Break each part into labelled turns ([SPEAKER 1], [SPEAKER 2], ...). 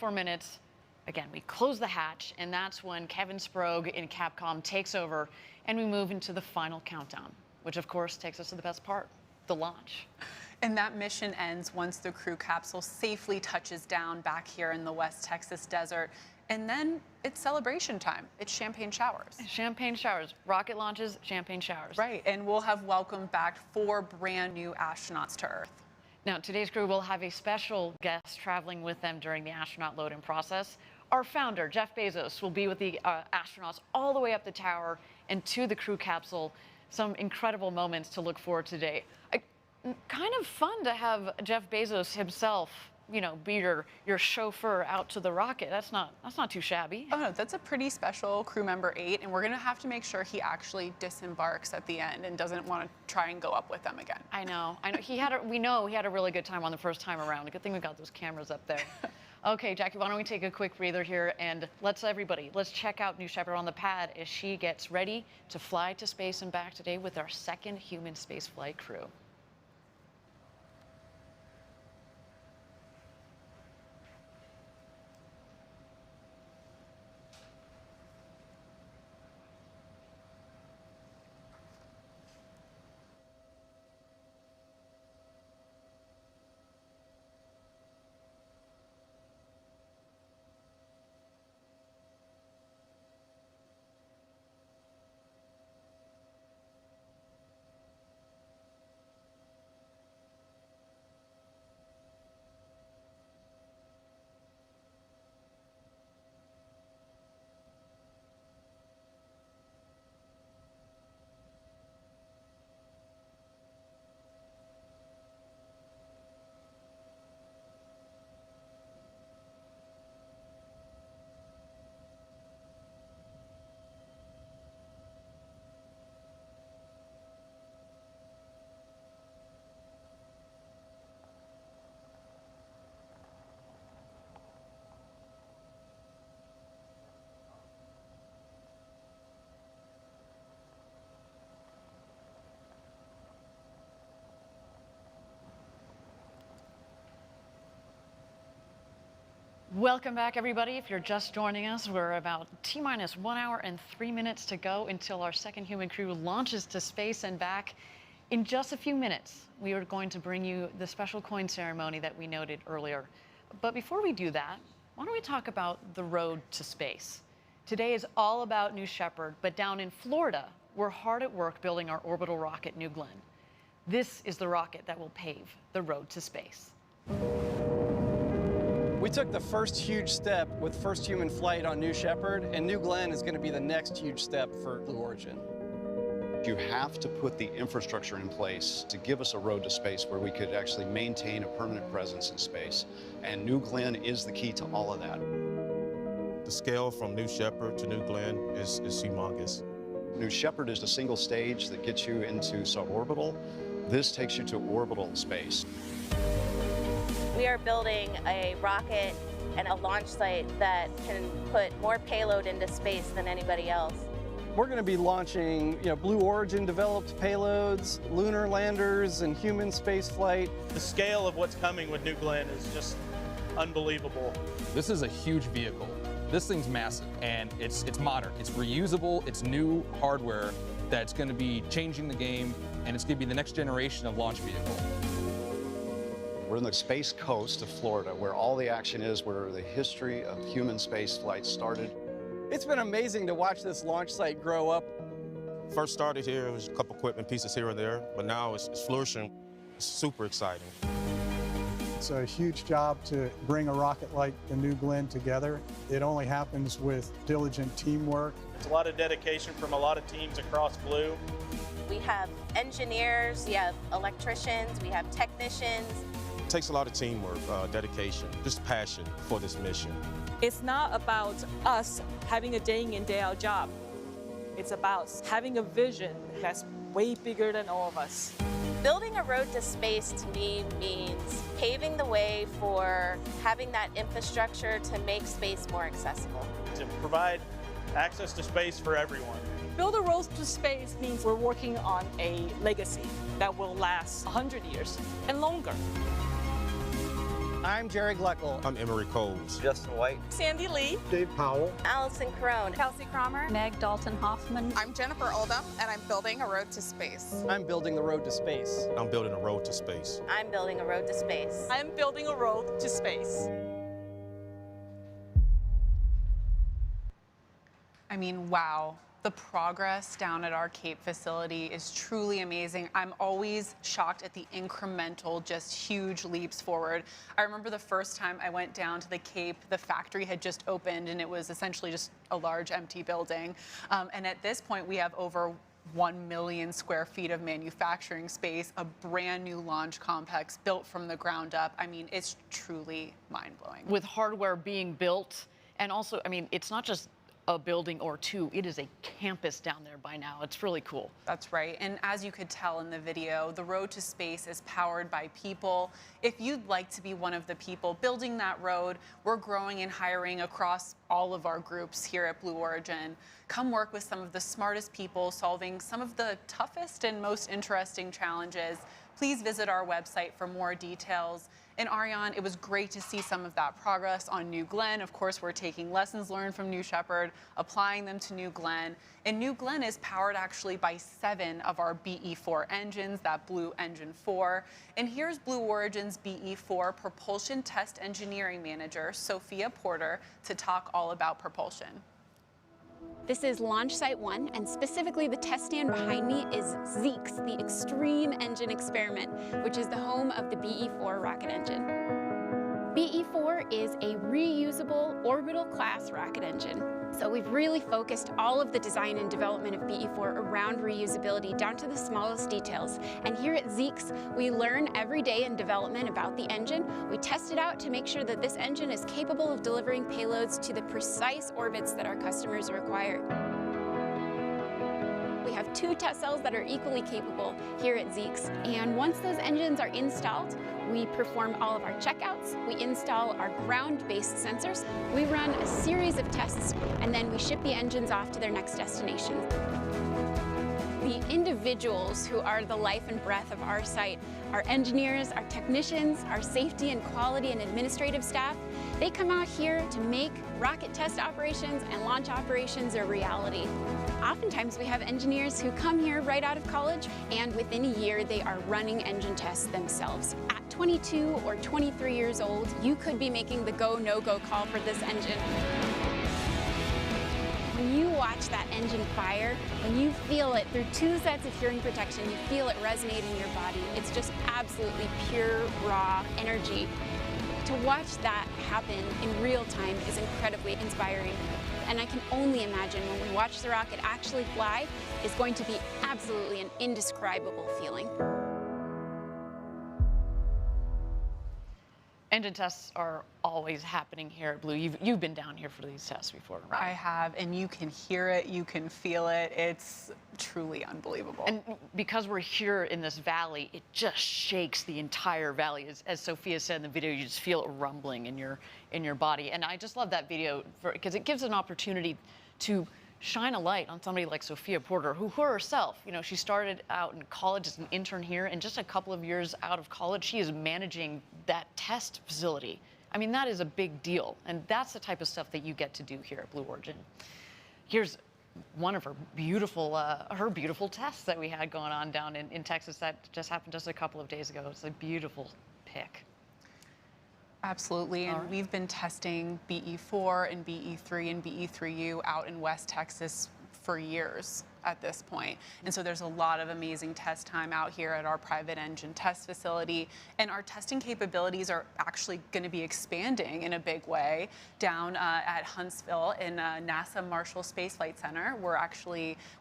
[SPEAKER 1] 4 minutes. Again, we close the hatch, and that's when Kevin Sprague in Capcom takes over, and we move into the final countdown, which of course takes us to the best part, the launch.
[SPEAKER 2] And that mission ends once the crew capsule safely touches down back here in the West Texas desert. And then it's celebration time. It's champagne showers.
[SPEAKER 1] Champagne showers. Rocket launches, champagne showers.
[SPEAKER 2] Right, and we'll have welcomed back 4 brand new astronauts to Earth.
[SPEAKER 1] Now, today's crew will have a special guest traveling with them during the astronaut load-in process. Our founder, Jeff Bezos, will be with the astronauts all the way up the tower and to the crew capsule. Some incredible moments to look forward to today. Kind of fun to have Jeff Bezos himself, you know, be your chauffeur out to the rocket. That's not too shabby.
[SPEAKER 2] Oh no, that's a pretty special crew member 8, and we're gonna have to make sure he actually disembarks at the end and doesn't want to try and go up with them again.
[SPEAKER 1] I know. We know he had a really good time on the first time around. Good thing we've got those cameras up there. Okay, Jackie, why don't we take a quick breather here and let's check out New Shepard on the pad as she gets ready to fly to space and back today with our second human spaceflight crew. Welcome back, everybody. If you're just joining us, we're about T-minus 1 hour and 3 minutes to go until our second human crew launches to space and back. In just a few minutes, we are going to bring you the special coin ceremony that we noted earlier. But before we do that, why don't we talk about the road to space? Today is all about New Shepard, but down in Florida, we're hard at work building our orbital rocket, New Glenn. This is the rocket that will pave the road to space.
[SPEAKER 3] We took the first huge step with first human flight on New Shepard, and New Glenn is going to be the next huge step for Blue Origin.
[SPEAKER 4] You have to put the infrastructure in place to give us a road to space where we could actually maintain a permanent presence in space. And New Glenn is the key to all of that.
[SPEAKER 5] The scale from New Shepard to New Glenn is humongous.
[SPEAKER 4] New Shepard is a single stage that gets you into suborbital. This takes you to orbital space.
[SPEAKER 6] We are building a rocket and a launch site that can put more payload into space than anybody else.
[SPEAKER 3] We're going to be launching, Blue Origin developed payloads, lunar landers, and human space flight.
[SPEAKER 7] The scale of what's coming with New Glenn is just unbelievable.
[SPEAKER 8] This is a huge vehicle. This thing's massive, and it's modern. It's reusable. It's new hardware that's going to be changing the game, and it's going to be the next generation of launch vehicle.
[SPEAKER 4] We're in the space coast of Florida, where all the action is, where the history of human space flight started.
[SPEAKER 3] It's been amazing to watch this launch site grow up.
[SPEAKER 5] First started here, it was a couple equipment pieces here and there, but now it's flourishing. It's super exciting.
[SPEAKER 9] It's a huge job to bring a rocket like the New Glenn together. It only happens with diligent teamwork.
[SPEAKER 7] It's a lot of dedication from a lot of teams across Blue.
[SPEAKER 6] We have engineers, we have electricians, we have technicians.
[SPEAKER 5] It takes a lot of teamwork, dedication, just passion for this mission.
[SPEAKER 10] It's not about us having a day in, day out job. It's about having a vision that's way bigger than all of us.
[SPEAKER 6] Building a road to space to me means paving the way for having that infrastructure to make space more accessible.
[SPEAKER 7] To provide access to space for everyone.
[SPEAKER 10] Build a road to space means we're working on a legacy that will last 100 years and longer.
[SPEAKER 3] I'm Jerry Gleckel.
[SPEAKER 5] I'm Emery Coles.
[SPEAKER 11] Justin White.
[SPEAKER 10] Sandy Lee.
[SPEAKER 9] Dave Powell.
[SPEAKER 6] Allison Crone.
[SPEAKER 12] Kelsey Cromer.
[SPEAKER 13] Meg Dalton Hoffman.
[SPEAKER 14] I'm Jennifer Oldham, and I'm building a road to space.
[SPEAKER 3] I'm building the road to space.
[SPEAKER 5] I'm building a road to space.
[SPEAKER 6] I'm building a road to space.
[SPEAKER 10] I'm building a road to space.
[SPEAKER 2] I mean, wow. The progress down at our Cape facility is truly amazing. I'm always shocked at the incremental, just huge leaps forward. I remember the first time I went down to the Cape, the factory had just opened and it was essentially just a large empty building. And at this point, we have over 1 million square feet of manufacturing space, a brand new launch complex built from the ground up. I mean, it's truly mind-blowing.
[SPEAKER 1] With hardware being built, and also, I mean, it's not just a building or two, it is a campus down there by now. It's really cool.
[SPEAKER 2] That's right. And as you could tell in the video, the road to space is powered by people. If you'd like to be one of the people building that road, we're growing and hiring across all of our groups here at Blue Origin. Come work with some of the smartest people solving some of the toughest and most interesting challenges. Please visit our website for more details. And Ariane, it was great to see some of that progress on New Glen. Of course, we're taking lessons learned from New Shepard, applying them to New Glen. And New Glen is powered actually by 7 of our BE-4 engines, that blue engine 4. And here's Blue Origin's BE-4 Propulsion Test Engineering Manager, Sophia Porter, to talk all about propulsion.
[SPEAKER 12] This is Launch Site 1, and specifically the test stand behind me is Zeke's, the Extreme Engine Experiment, which is the home of the BE-4 rocket engine. BE-4 is a reusable orbital class rocket engine. So we've really focused all of the design and development of BE-4 around reusability down to the smallest details. And here at Zeke's, we learn every day in development about the engine. We test it out to make sure that this engine is capable of delivering payloads to the precise orbits that our customers require. We have 2 test cells that are equally capable here at Zeke's. And once those engines are installed, we perform all of our checkouts, we install our ground-based sensors, we run a series of tests, and then we ship the engines off to their next destination. The individuals who are the life and breath of our site, our engineers, our technicians, our safety and quality and administrative staff, they come out here to make rocket test operations and launch operations a reality. Oftentimes we have engineers who come here right out of college, and within a year they are running engine tests themselves. At 22 or 23 years old, you could be making the go, no-go call for this engine. When you watch that engine fire, when you feel it through 2 sets of hearing protection, you feel it resonate in your body. It's just absolutely pure, raw energy. To watch that happen in real time is incredibly inspiring. And I can only imagine when we watch the rocket actually fly, it's going to be absolutely an indescribable feeling.
[SPEAKER 1] Engine tests are always happening here at Blue. You've been down here for these tests before, right?
[SPEAKER 2] I have, and you can hear it, you can feel it. It's truly unbelievable.
[SPEAKER 1] And because we're here in this valley, it just shakes the entire valley. As Sophia said in the video, you just feel it rumbling in your body. And I just love that video because it gives an opportunity to shine a light on somebody like Sophia Porter, who herself, you know, she started out in college as an intern here, and just a couple of years out of college, she is managing that test facility. I mean, that is a big deal, and that's the type of stuff that you get to do here at Blue Origin. Here's one of her beautiful tests that we had going on down in Texas that just happened just a couple of days ago. It's a beautiful pic.
[SPEAKER 2] Absolutely, and we've been testing BE-4 and BE-3 and BE-3U out in West Texas for years at this point. And so there's a lot of amazing test time out here at our private engine test facility. And our testing capabilities are actually going to be expanding in a big way down at Huntsville in NASA Marshall Space Flight Center.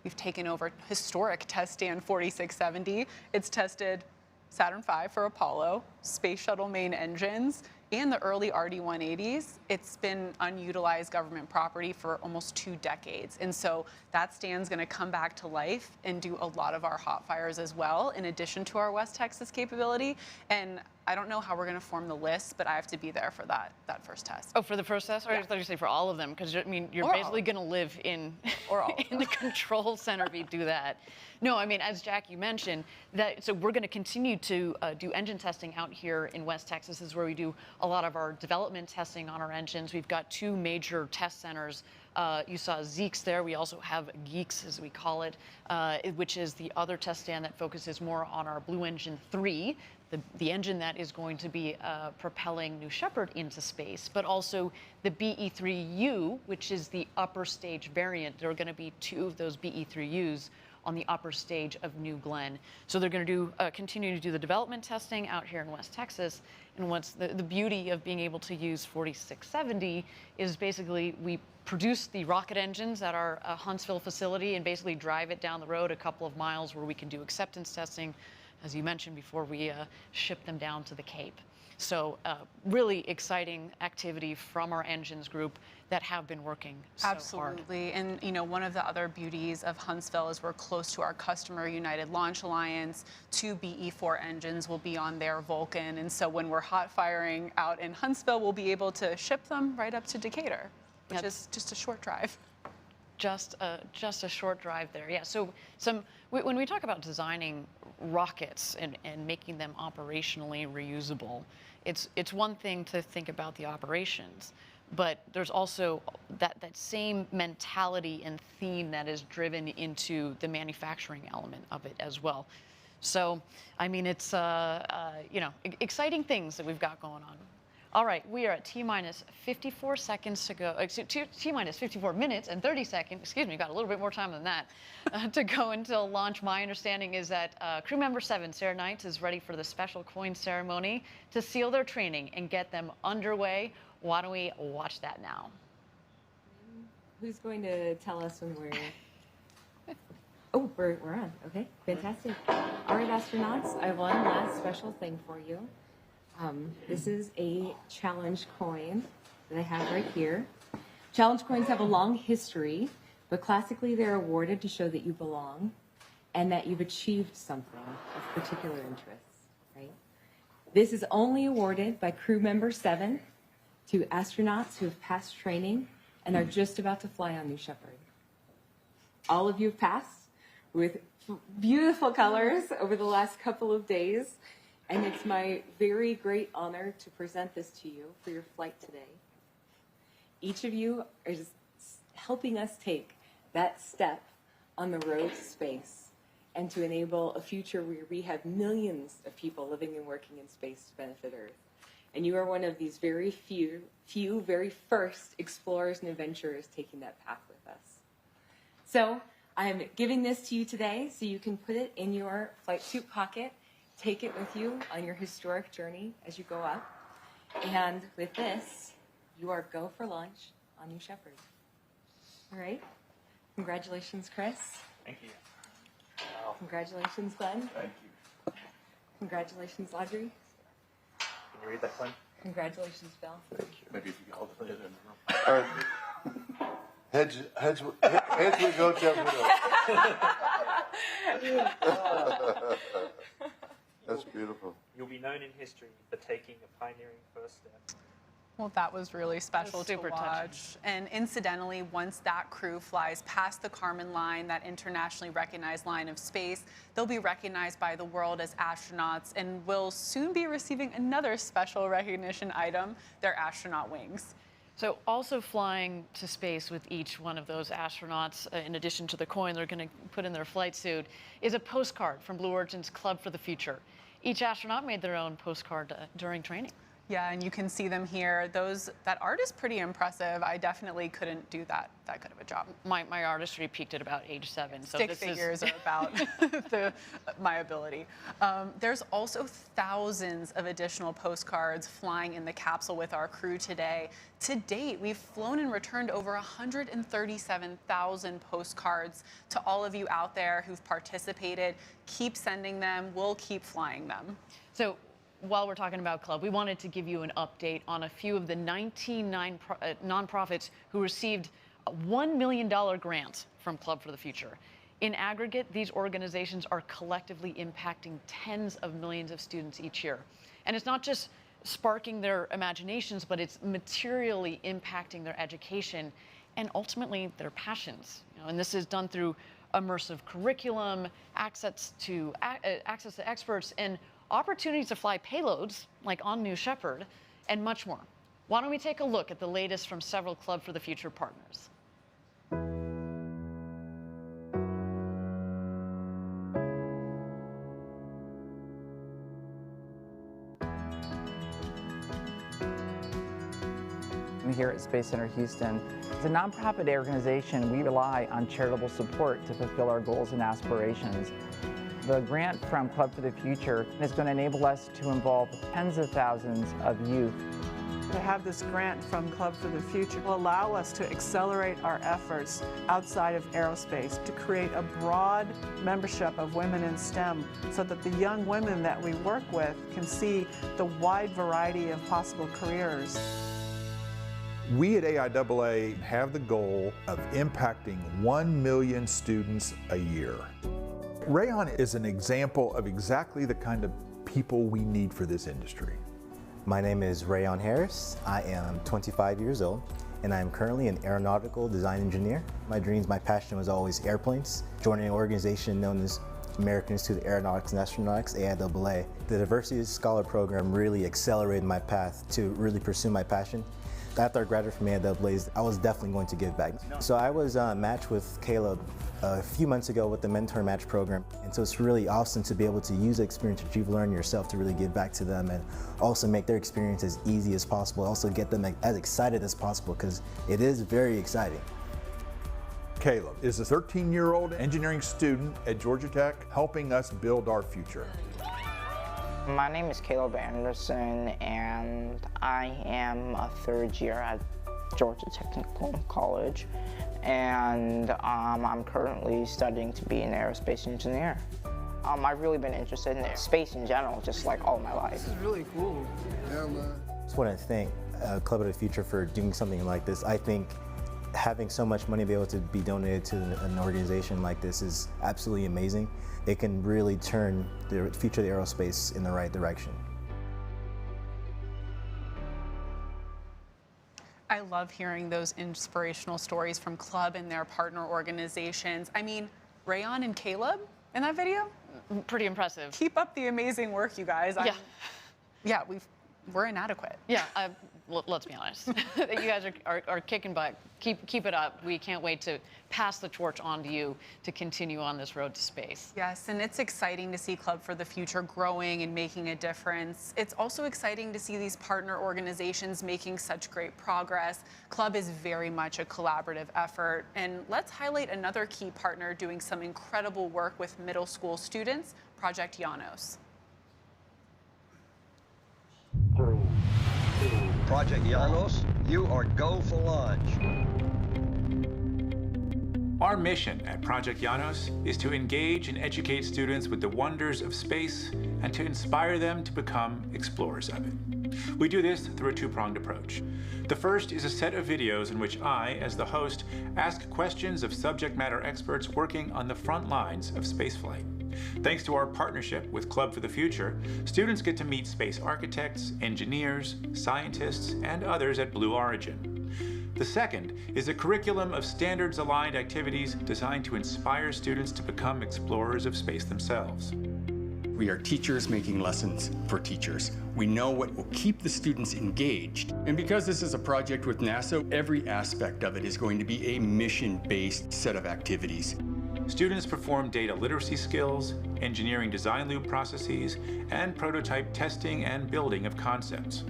[SPEAKER 2] We've taken over historic test stand 4670. It's tested Saturn V for Apollo, Space Shuttle main engines, and the early RD-180s. It's been unutilized government property for almost 2 decades. And so that stand's gonna come back to life and do a lot of our hot fires as well, in addition to our West Texas capability. And I don't know how we're going to form the list, but I have to be there for that first test.
[SPEAKER 1] Oh, for the first test? Or I thought you say for all of them, because I mean, you're basically going to live in in the control center if you do that. No, I mean, as Jackie mentioned, so we're going to continue to do engine testing out here in West Texas. This is where we do a lot of our development testing on our engines. We've got 2 major test centers. You saw Zeeks there. We also have Geeks, as we call it, which is the other test stand that focuses more on our Blue Engine 3, the engine that is going to be propelling New Shepard into space, but also the BE-3U, which is the upper stage variant. There are going to be 2 of those BE-3Us on the upper stage of New Glen. So they're going to continue to do the development testing out here in West Texas. And what's the beauty of being able to use 4670 is basically we produce the rocket engines at our Huntsville facility and basically drive it down the road a couple of miles where we can do acceptance testing, as you mentioned, before we ship them down to the Cape. So really exciting activity from our engines group that have been working so
[SPEAKER 2] Absolutely.
[SPEAKER 1] hard.
[SPEAKER 2] And, you know, one of the other beauties of Huntsville is we're close to our customer, United Launch Alliance. 2 BE-4 engines will be on their Vulcan. And so when we're hot firing out in Huntsville, we'll be able to ship them right up to Decatur, which is just a short drive.
[SPEAKER 1] Just a short drive there. Yeah, so when we talk about designing rockets and making them operationally reusable, it's one thing to think about the operations, but there's also that same mentality and theme that is driven into the manufacturing element of it as well. So, I mean, it's you know, exciting things that we've got going on. All right, we are at T-minus 54 seconds to go. T-minus 54 minutes and 30 seconds. Excuse me, got a little bit more time than that to go until launch. My understanding is that crew member 7, Sarah Knights, is ready for the special coin ceremony to seal their training and get them underway. Why don't we watch that now?
[SPEAKER 11] Who's going to tell us when we're... Oh, we're on. Okay, fantastic. All right, astronauts, I have one last special thing for you. This is a challenge coin that I have right here. Challenge coins have a long history, but classically they're awarded to show that you belong and that you've achieved something of particular interest, right? This is only awarded by crew member 7 to astronauts who have passed training and are just about to fly on New Shepard. All of you have passed with beautiful colors over the last couple of days. And it's my very great honor to present this to you for your flight today. Each of you are just helping us take that step on the road to space and to enable a future where we have millions of people living and working in space to benefit Earth. And you are one of these very few very first explorers and adventurers taking that path with us. So I am giving this to you today so you can put it in your flight suit pocket. Take it with you on your historic journey as you go up. And with this, you are go for launch on New Shepard. All right? Congratulations, Chris.
[SPEAKER 7] Thank you.
[SPEAKER 11] Wow. Congratulations, Glenn.
[SPEAKER 7] Thank you.
[SPEAKER 11] Congratulations, Audrey.
[SPEAKER 7] Can you read that, Glenn?
[SPEAKER 11] Congratulations, Bill.
[SPEAKER 7] Thank you. Maybe if you can hold it in.
[SPEAKER 13] All right. Heads we go, tails we go. That's beautiful.
[SPEAKER 7] You'll be known in history for taking a pioneering first step.
[SPEAKER 2] Well, that was really special to watch.
[SPEAKER 1] Touching.
[SPEAKER 2] And incidentally, once that crew flies past the Kármán line, that internationally recognized line of space, they'll be recognized by the world as astronauts and will soon be receiving another special recognition item, their astronaut wings.
[SPEAKER 1] So also flying to space with each one of those astronauts, in addition to the coin they're going to put in their flight suit, is a postcard from Blue Origin's Club for the Future. Each astronaut made their own postcard during training.
[SPEAKER 2] Yeah, and you can see them here. That art is pretty impressive. I definitely couldn't do that good of a job.
[SPEAKER 1] My artistry peaked at about age 7. So
[SPEAKER 2] Stick
[SPEAKER 1] this
[SPEAKER 2] figures are about my ability. There's also thousands of additional postcards flying in the capsule with our crew today. To date, we've flown and returned over 137,000 postcards to all of you out there who've participated. Keep sending them. We'll keep flying them.
[SPEAKER 1] So while we're talking about Club, we wanted to give you an update on a few of the 19 nonprofits who received a $1 million grant from Club for the Future. In aggregate, these organizations are collectively impacting tens of millions of students each year. And it's not just sparking their imaginations, but it's materially impacting their education and ultimately their passions. And this is done through immersive curriculum, access to experts, and opportunities to fly payloads like on New Shepard, and much more. Why don't we take a look at the latest from several Club for the Future partners?
[SPEAKER 15] Here at Space Center Houston. As a nonprofit organization, we rely on charitable support to fulfill our goals and aspirations. The grant from Club for the Future is going to enable us to involve tens of thousands of youth.
[SPEAKER 16] To have this grant from Club for the Future will allow us to accelerate our efforts outside of aerospace, to create a broad membership of women in STEM so that the young women that we work with can see the wide variety of possible careers.
[SPEAKER 17] We at AIAA have the goal of impacting 1 million students a year. Rayon is an example of exactly the kind of people we need for this industry.
[SPEAKER 18] My name is Rayon Harris. I am 25 years old, and I am currently an aeronautical design engineer. My dreams, my passion was always airplanes. Joining an organization known as American Institute of Aeronautics and Astronautics, AIAA, the Diversity Scholar Program really accelerated my path to really pursue my passion. After I graduated from AIAA, I was definitely going to give back. So I was matched with Caleb a few months ago with the Mentor Match program. And so it's really awesome to be able to use the experience that you've learned yourself to really give back to them and also make their experience as easy as possible. Also get them as excited as possible because it is very exciting.
[SPEAKER 17] Caleb is a 13-year-old engineering student at Georgia Tech helping us build our future.
[SPEAKER 15] My name is Caleb Anderson, and I am a third year at Georgia Technical College, and I'm currently studying to be an aerospace engineer. I've really been interested in space in general, just like all my life.
[SPEAKER 19] This is really cool.
[SPEAKER 18] I just want to thank Club of the Future for doing something like this. I think having so much money be able to be donated to an organization like this is absolutely amazing. It can really turn the future of the aerospace in the right direction.
[SPEAKER 2] I love hearing those inspirational stories from Club and their partner organizations. I mean, Rayon and Caleb in that video?
[SPEAKER 1] Pretty impressive.
[SPEAKER 2] Keep up the amazing work, you guys. Yeah, we're inadequate.
[SPEAKER 1] Yeah, let's be honest. You guys are kicking butt. Keep it up. We can't wait to pass the torch on to you to continue on this road to space.
[SPEAKER 2] Yes, and it's exciting to see Club for the Future growing and making a difference. It's also exciting to see these partner organizations making such great progress. Club is very much a collaborative effort. And let's highlight another key partner doing some incredible work with middle school students, Project Janos.
[SPEAKER 20] Project Janos, you are go for launch.
[SPEAKER 21] Our mission at Project Janos is to engage and educate students with the wonders of space and to inspire them to become explorers of it. We do this through a two-pronged approach. The first is a set of videos in which I, as the host, ask questions of subject matter experts working on the front lines of spaceflight. Thanks to our partnership with Club for the Future, students get to meet space architects, engineers, scientists, and others at Blue Origin. The second is a curriculum of standards-aligned activities designed to inspire students to become explorers of space themselves.
[SPEAKER 22] We are teachers making lessons for teachers. We know what will keep the students engaged. And because this is a project with NASA, every aspect of it is going to be a mission-based set of activities.
[SPEAKER 21] Students perform data literacy skills, engineering design loop processes, and prototype testing and building of concepts.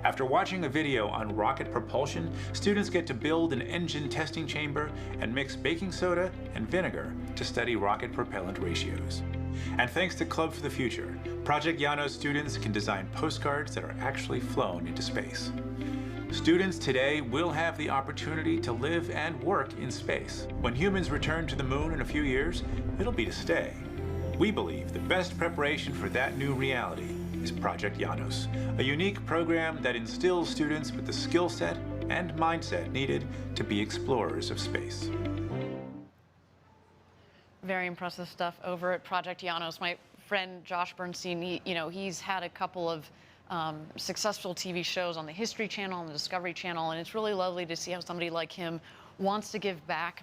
[SPEAKER 21] After watching a video on rocket propulsion, students get to build an engine testing chamber and mix baking soda and vinegar to study rocket propellant ratios. And thanks to Club for the Future, Project Janos students can design postcards that are actually flown into space. Students today will have the opportunity to live and work in space. When humans return to the moon in a few years, it'll be to stay. We believe the best preparation for that new reality is Project Janos, a unique program that instills students with the skill set and mindset needed to be explorers of space.
[SPEAKER 1] Very impressive stuff over at Project Janos. My friend Josh Bernstein, he's had a couple of successful TV shows on the History Channel and the Discovery Channel, and it's really lovely to see how somebody like him wants to give back,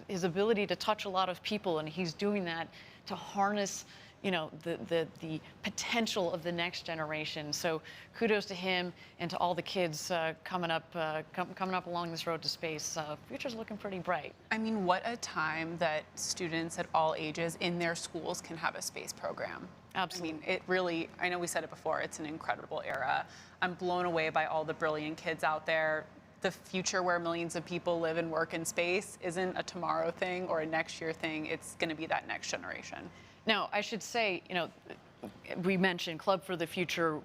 [SPEAKER 1] his ability to touch a lot of people, and he's doing that to harness the potential of the next generation. So kudos to him and to all the kids coming up along this road to space. Future's looking pretty bright.
[SPEAKER 2] I mean, what a time that students at all ages in their schools can have a space program.
[SPEAKER 1] Absolutely.
[SPEAKER 2] I mean, it really, I know we said it before, it's an incredible era. I'm blown away by all the brilliant kids out there. The future where millions of people live and work in space isn't a tomorrow thing or a next year thing. It's going to be that next generation.
[SPEAKER 1] Now, I should say, we mentioned Club for the Future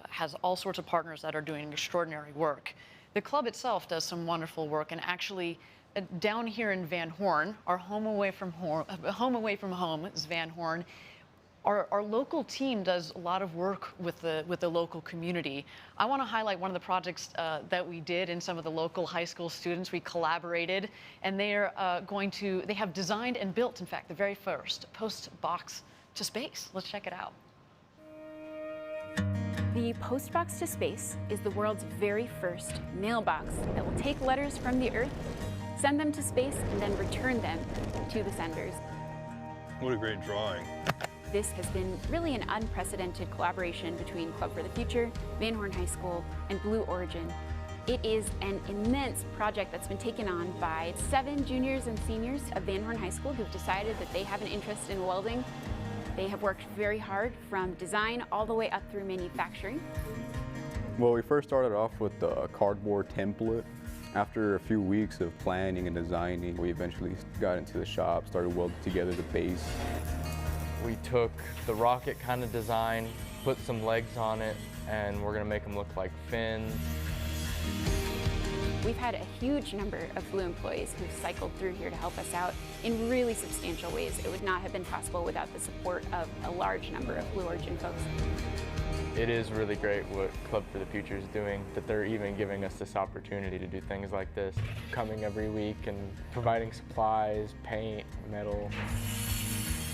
[SPEAKER 1] has all sorts of partners that are doing extraordinary work. The club itself does some wonderful work, and actually, down here in Van Horn, our home away from home is Van Horn. Our local team does a lot of work with the local community. I want to highlight one of the projects that we did in some of the local high school students. We collaborated, and they have designed and built, in fact, the very first post box to space. Let's check it out.
[SPEAKER 12] The post box to space is the world's very first mailbox that will take letters from the Earth, send them to space, and then return them to the senders.
[SPEAKER 5] What a great drawing.
[SPEAKER 12] This has been really an unprecedented collaboration between Club for the Future, Van Horn High School, and Blue Origin. It is an immense project that's been taken on by 7 juniors and seniors of Van Horn High School who've decided that they have an interest in welding. They have worked very hard from design all the way up through manufacturing.
[SPEAKER 8] Well, we first started off with the cardboard template. After a few weeks of planning and designing, we eventually got into the shop, started welding together the base.
[SPEAKER 19] We took the rocket kind of design, put some legs on it, and we're gonna make them look like fins.
[SPEAKER 12] We've had a huge number of Blue employees who've cycled through here to help us out in really substantial ways. It would not have been possible without the support of a large number of Blue Origin folks.
[SPEAKER 19] It is really great what Club for the Future is doing, that they're even giving us this opportunity to do things like this, coming every week and providing supplies, paint, metal.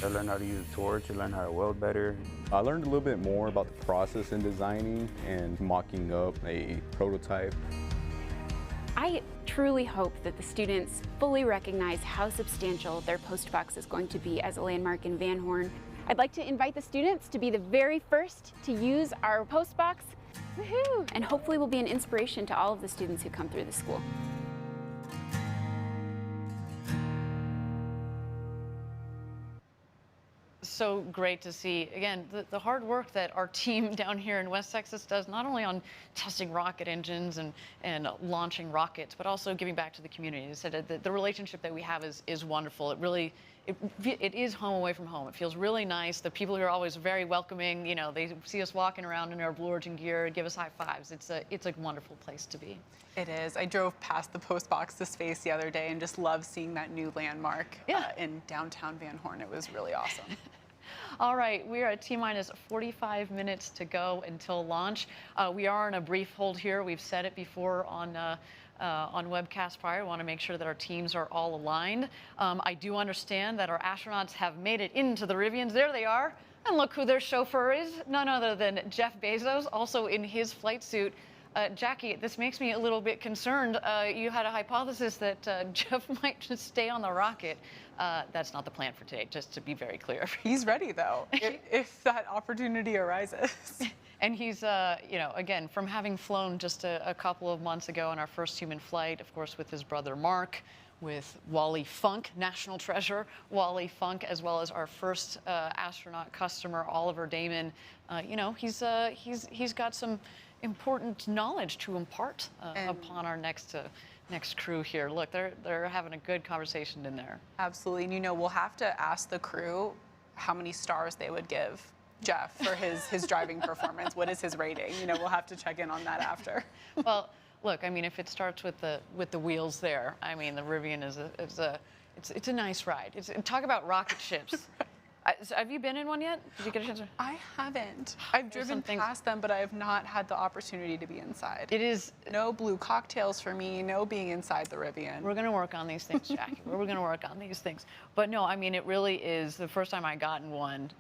[SPEAKER 8] I learned how to use a torch, I learned how to weld better. I learned a little bit more about the process in designing and mocking up a prototype.
[SPEAKER 12] I truly hope that the students fully recognize how substantial their postbox is going to be as a landmark in Van Horn. I'd like to invite the students to be the very first to use our postbox. Woohoo! And hopefully will be an inspiration to all of the students who come through the school.
[SPEAKER 1] So great to see, again, the hard work that our team down here in West Texas does, not only on testing rocket engines and launching rockets, but also giving back to the community. As I said, the relationship that we have is wonderful. It is home away from home. It feels really nice. The people here are always very welcoming. They see us walking around in our Blue Origin gear, give us high fives. It's a wonderful place to be.
[SPEAKER 2] It is. I drove past the post box to space the other day and just loved seeing that new landmark in downtown Van Horn. It was really awesome.
[SPEAKER 1] All right, we are at T-minus 45 minutes to go until launch. We are on a brief hold here. We've said it before on webcast prior. We want to make sure that our teams are all aligned. I do understand that our astronauts have made it into the Rivians. There they are. And look who their chauffeur is. None other than Jeff Bezos, also in his flight suit. Jackie, this makes me a little bit concerned. You had a hypothesis that Jeff might just stay on the rocket. That's not the plan for today, just to be very clear.
[SPEAKER 2] He's ready, though, if that opportunity arises.
[SPEAKER 1] And he's, again, from having flown just a couple of months ago on our first human flight, of course, with his brother Mark, with Wally Funk, national treasure, Wally Funk, as well as our first astronaut customer, Oliver Damon. He's got some important knowledge to impart upon our next crew here. Look, they're having a good conversation in there.
[SPEAKER 2] Absolutely, and we'll have to ask the crew how many stars they would give Jeff for his driving performance. What is his rating? We'll have to check in on that after.
[SPEAKER 1] Well, look, I mean, if it starts with the wheels there, I mean, the Rivian is a nice ride. Talk about rocket ships. So have you been in one yet? Did you get a chance to?
[SPEAKER 2] I haven't. I've driven past them, but I have not had the opportunity to be inside.
[SPEAKER 1] It is
[SPEAKER 2] no blue cocktails for me, no being inside the Rivian.
[SPEAKER 1] We're going to work on these things, Jackie. We're going to work on these things. But no, I mean, it really is. The first time I got in one,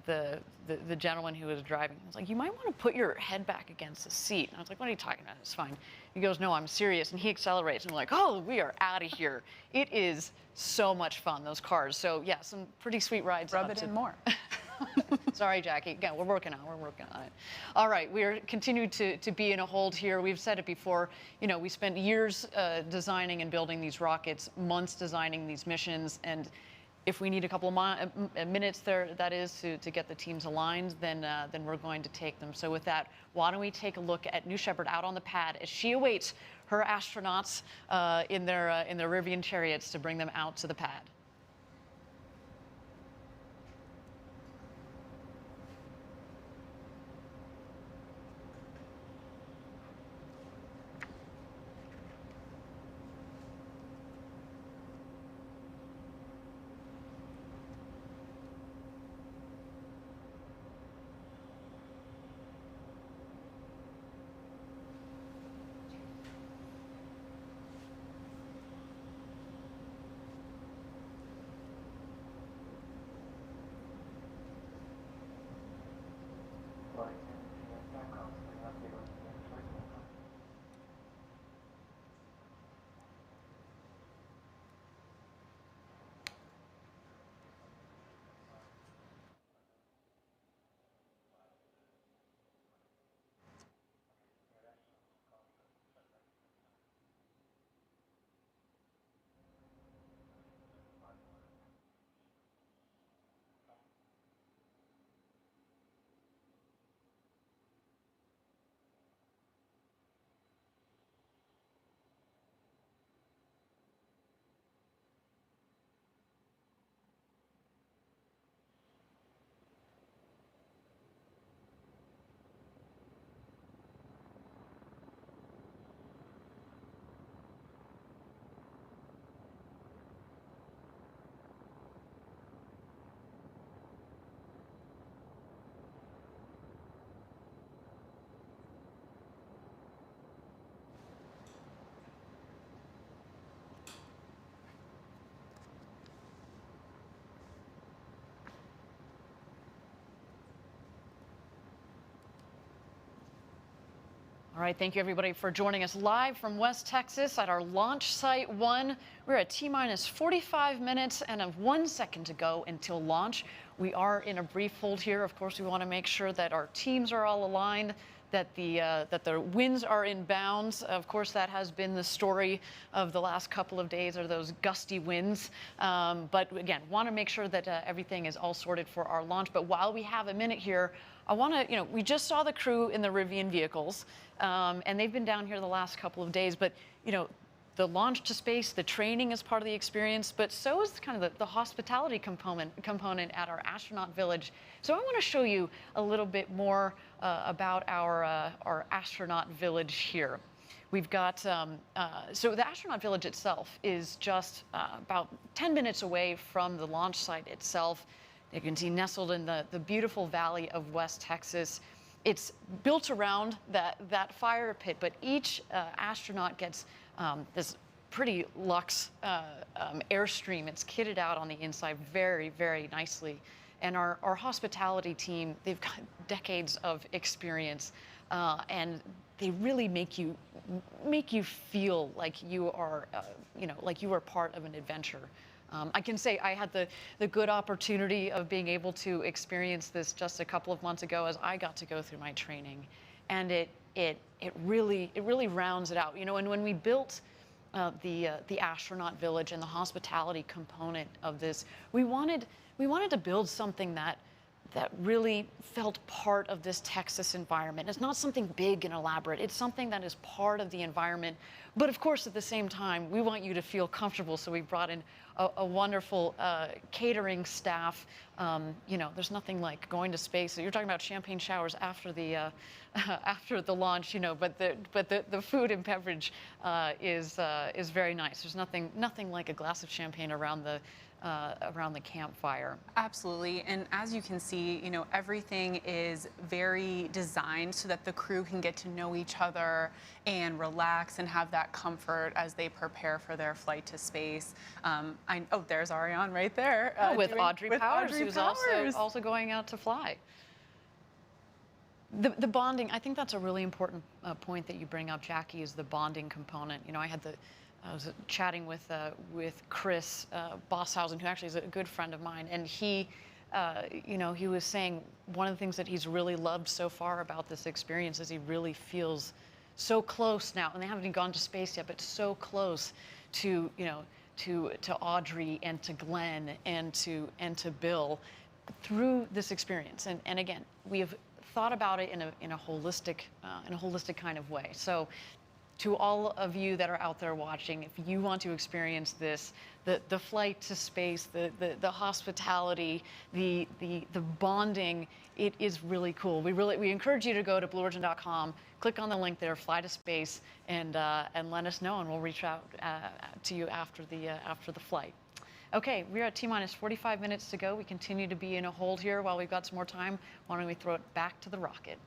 [SPEAKER 1] the gentleman who was driving was like, "You might want to put your head back against the seat." And I was like, "What are you talking about? It's fine." He goes, "No, I'm serious." And he accelerates, and we're like, "Oh, we are out of here." It is so much fun, those cars. So yeah, some pretty sweet rides.
[SPEAKER 2] Rub it in more.
[SPEAKER 1] Sorry, Jackie. Again, we're working on it. All right, we are continuing to be in a hold here. We've said it before. You know, we spent years designing and building these rockets, months designing these missions, and if we need a couple of minutes there, that is, to get the teams aligned, then we're going to take them. So with that, why don't we take a look at New Shepard out on the pad as she awaits her astronauts in their Rivian chariots to bring them out to the pad. All right, thank you everybody for joining us live from West Texas at our launch site 1. We're at T-minus 45 minutes and have 1 second to go until launch. We are in a brief hold here. Of course, we want to make sure that our teams are all aligned, that the winds are in bounds. Of course, that has been the story of the last couple of days, are those gusty winds. But again, want to make sure that everything is all sorted for our launch. But while we have a minute here, I want to, we just saw the crew in the Rivian vehicles, and they've been down here the last couple of days. But, the launch to space, the training is part of the experience, but so is kind of the hospitality component at our astronaut village. So I want to show you a little bit more about our astronaut village here. We've got, so the astronaut village itself is just about 10 minutes away from the launch site itself. You can see nestled in the beautiful valley of West Texas. It's built around that fire pit, but each astronaut gets this pretty luxe airstream. It's kitted out on the inside very, very nicely. And our hospitality team, they've got decades of experience, and they really make you feel like you are, like you are part of an adventure. I can say I had the good opportunity of being able to experience this just a couple of months ago as I got to go through my training, and it really rounds it out. And when we built the astronaut village and the hospitality component of this, we wanted to build something that really felt part of this Texas environment. It's not something big and elaborate. It's something that is part of the environment, But of course, at the same time, we want you to feel comfortable, so we brought in a wonderful catering staff. You know, there's nothing like going to space. So you're talking about champagne showers after the after the launch, you know. But the food and beverage is very nice. There's nothing like a glass of champagne around the campfire.
[SPEAKER 2] Absolutely, and as you can see, you know, everything is very designed so that the crew can get to know each other and relax and have that comfort as they prepare for their flight to space. Oh, there's Ariane right there.
[SPEAKER 1] With Audrey Powers,
[SPEAKER 2] Audrey
[SPEAKER 1] who's
[SPEAKER 2] Powers.
[SPEAKER 1] also going out to fly. The bonding, I think that's a really important point that you bring up, Jackie, is the bonding component. You know, I was chatting with Chris Boshuizen, who actually is a good friend of mine, and he, you know, he was saying one of the things that he's really loved so far about this experience is he really feels so close now, and they haven't even gone to space yet, but so close to, you know, to Audrey and to Glen and to Bill through this experience. And again, we have thought about it in a holistic kind of way. So, to all of you that are out there watching, if you want to experience this, the flight to space, the hospitality, the bonding, it is really cool. We encourage you to go to blueorigin.com, click on the link there, fly to space, and let us know, and we'll reach out to you after the flight. Okay, we're at T-minus 45 minutes to go. We continue to be in a hold here while we've got some more time. Why don't we throw it back to the rocket?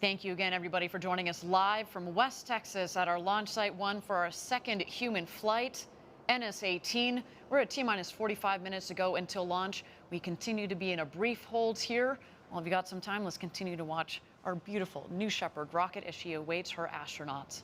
[SPEAKER 1] Thank you again, everybody, for joining us live from West Texas at our launch site 1 for our second human flight, NS-18. We're at T-minus 45 minutes to go until launch. We continue to be in a brief hold here. Well, if you got some time, let's continue to watch our beautiful New Shepard rocket as she awaits her astronauts.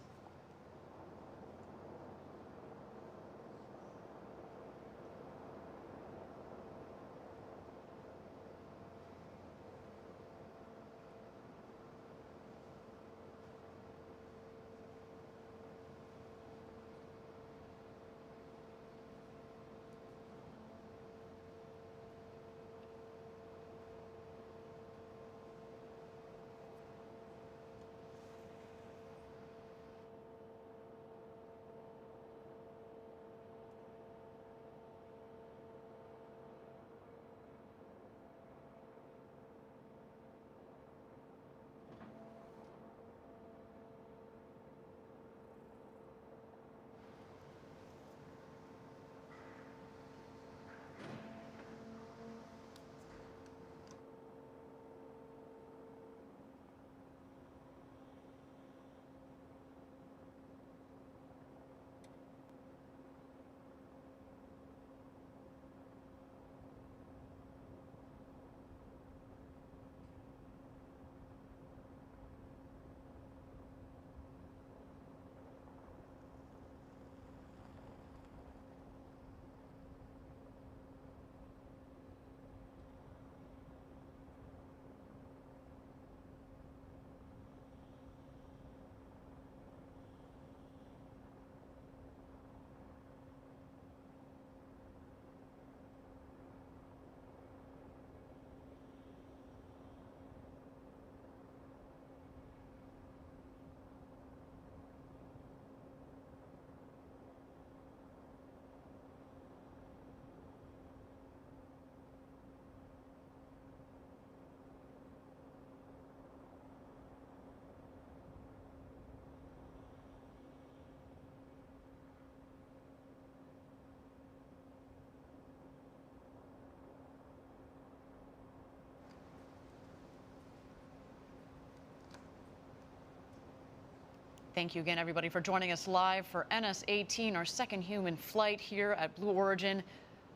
[SPEAKER 1] Thank you again, everybody, for joining us live for NS-18, our second human flight here at Blue Origin.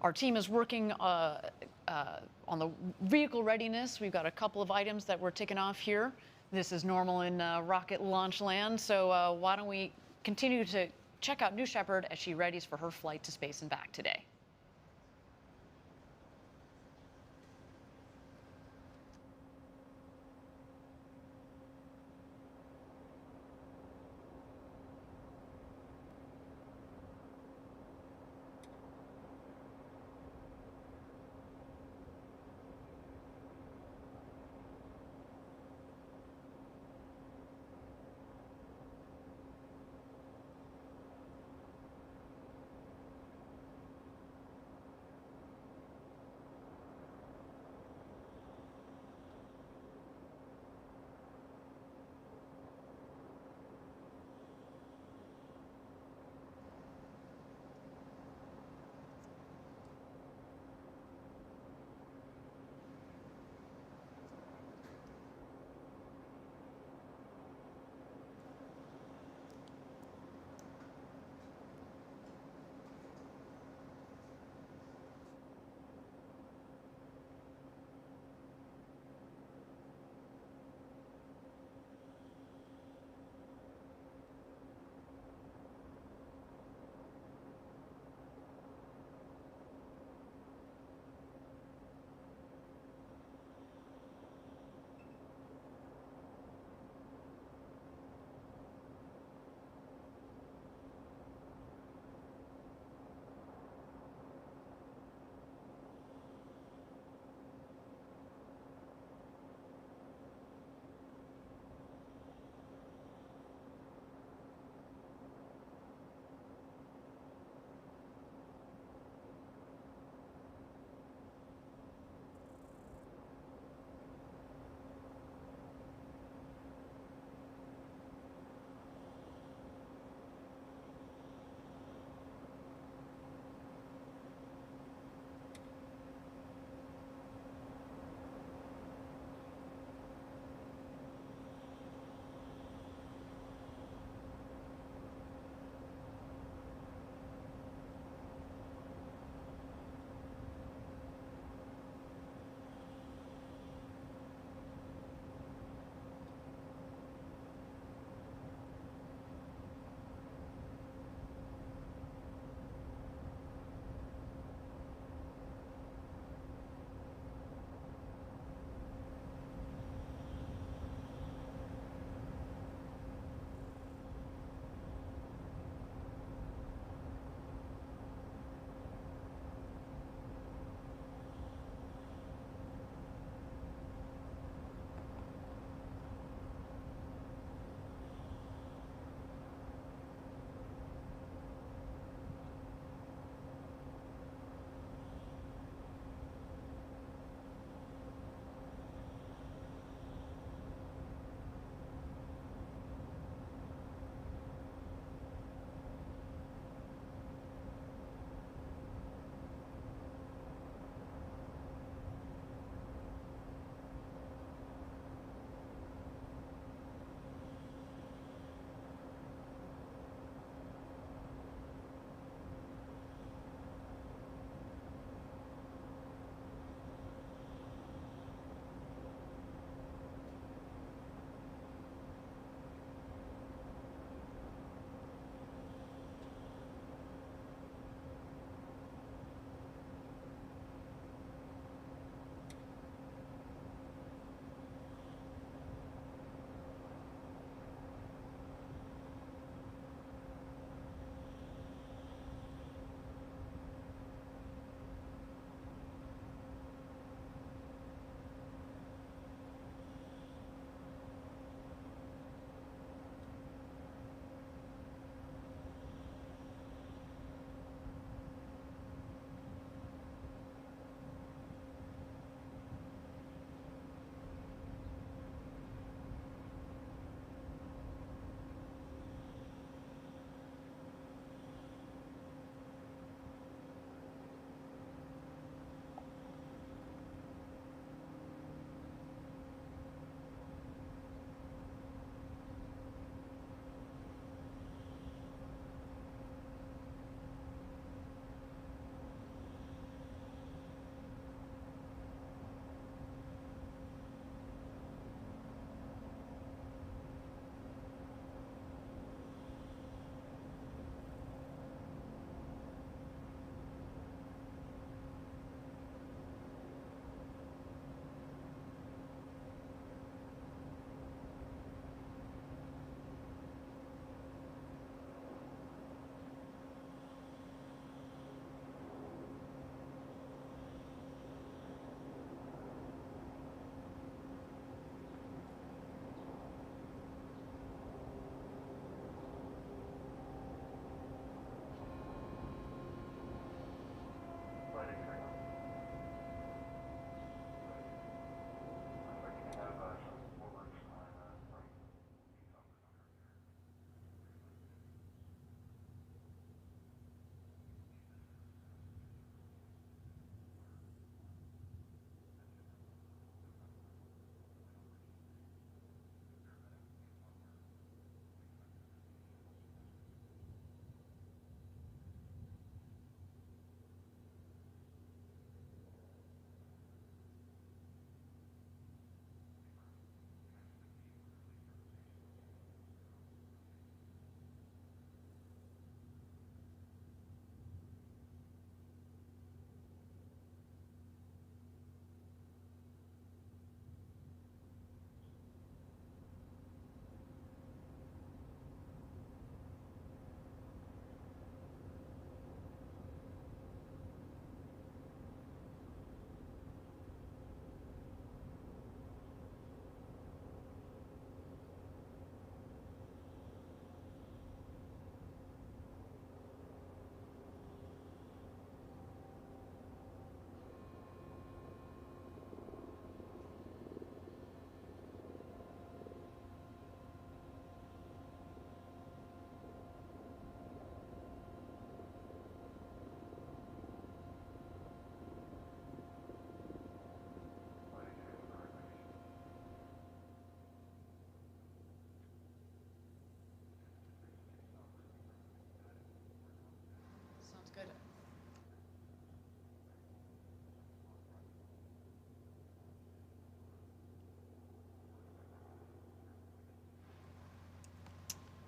[SPEAKER 1] Our team is working on the vehicle readiness. We've got a couple of items that we're taking off here. This is normal in rocket launch land, so why don't we continue to check out New Shepard as she readies for her flight to space and back today.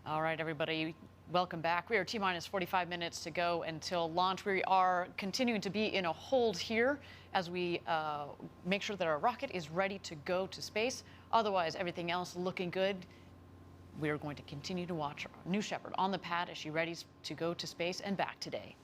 [SPEAKER 1] All right, everybody, welcome back. We are T-minus 45 minutes to go until launch. We are continuing to be in a hold here as we make sure that our rocket is ready to go to space. Otherwise, everything else looking good. We are going to continue to watch New Shepard on the pad as she ready to go to space and back today.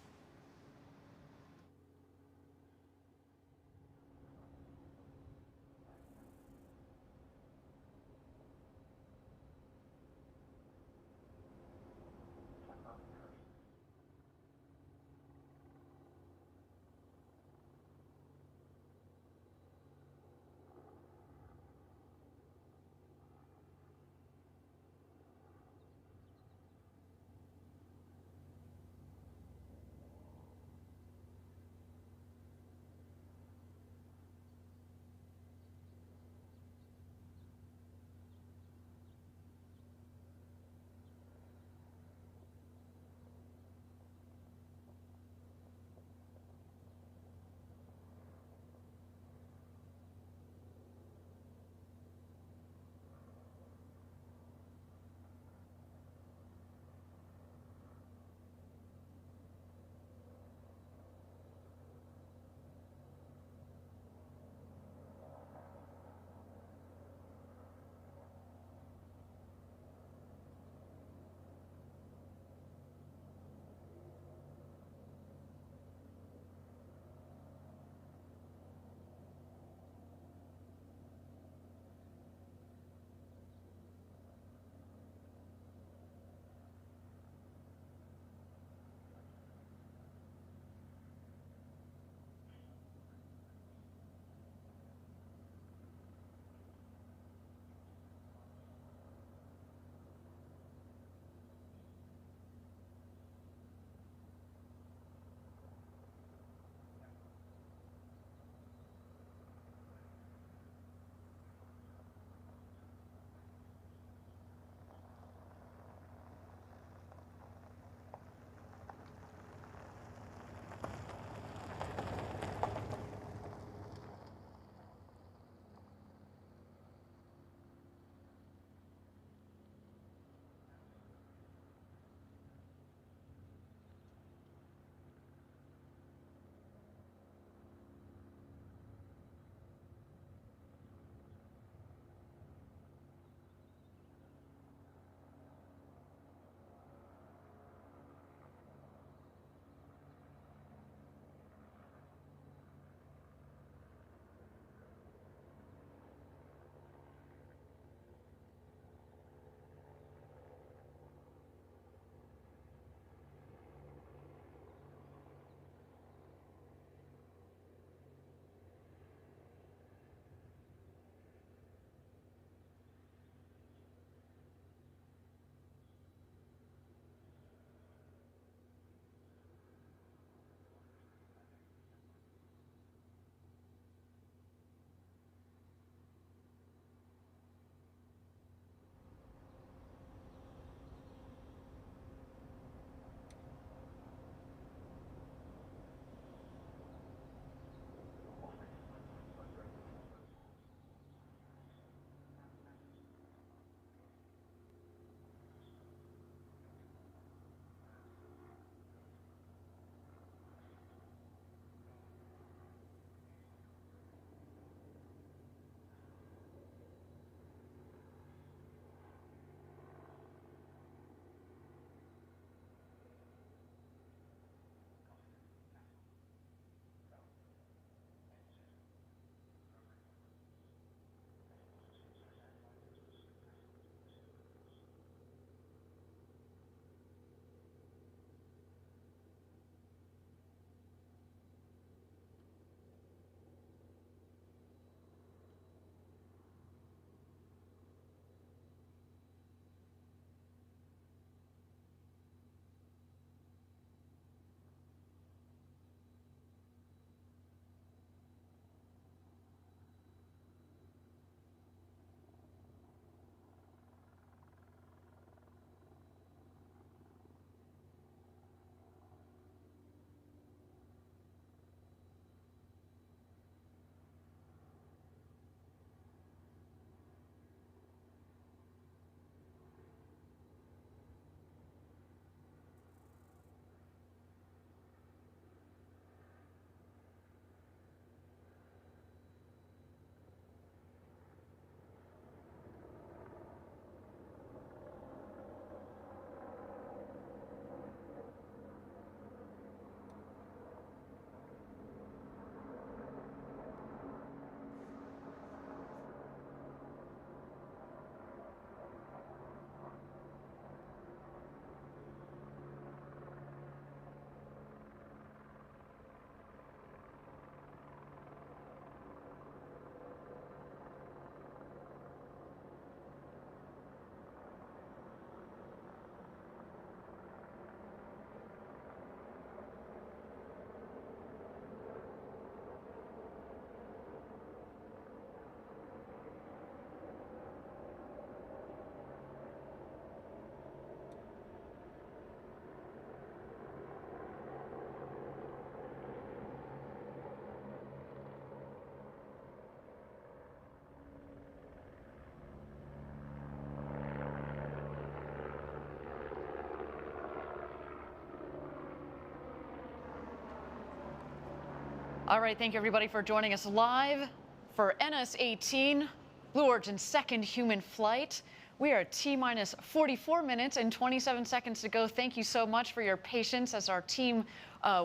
[SPEAKER 1] All right, thank you everybody for joining us live for NS-18, Blue Origin's second human flight. We are at T-minus 44 minutes and 27 seconds to go. Thank you so much for your patience as our team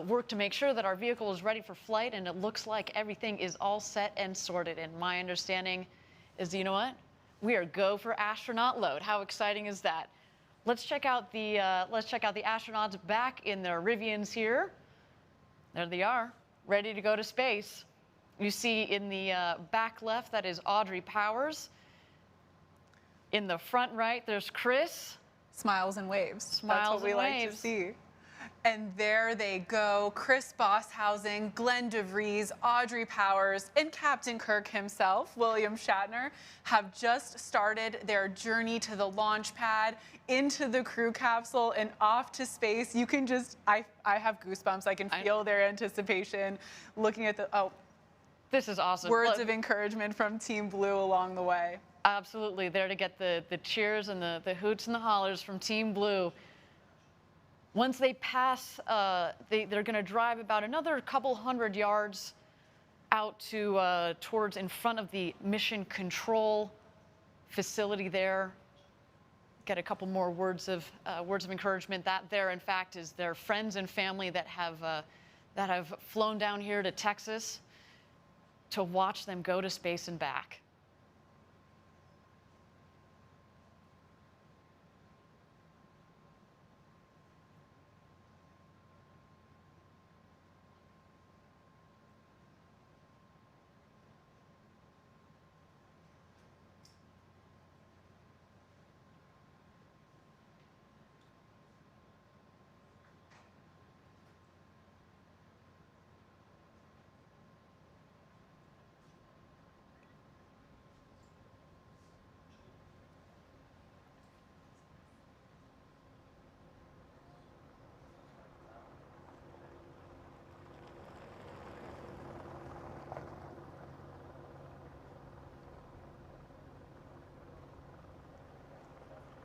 [SPEAKER 1] worked to make sure that our vehicle is ready for flight, and it looks like everything is all set and sorted. And my understanding is, you know what? We are go for astronaut load. How exciting is that? Let's check out the astronauts back in their Rivians here. There they are, ready to go to space. You see in the back left, that is Audrey Powers. In the front right, there's Chris.
[SPEAKER 2] Smiles and waves.
[SPEAKER 1] Smiles
[SPEAKER 2] That's what we
[SPEAKER 1] and
[SPEAKER 2] like
[SPEAKER 1] waves.
[SPEAKER 2] to see. And there they go. Chris Boshuizen, Glen de Vries, Audrey Powers, and Captain Kirk himself, William Shatner, have just started their journey to the launch pad, into the crew capsule, and off to space. You can just, I have goosebumps. I can feel their anticipation looking at the,
[SPEAKER 1] this is awesome.
[SPEAKER 2] Words of encouragement from Team Blue along the way.
[SPEAKER 1] Absolutely, there to get the cheers and the hoots and the hollers from Team Blue. Once they pass, they're going to drive about another couple hundred yards out to towards in front of the mission control facility there. Get a couple more words of encouragement. That there, in fact, is their friends and family that have flown down here to Texas to watch them go to space and back.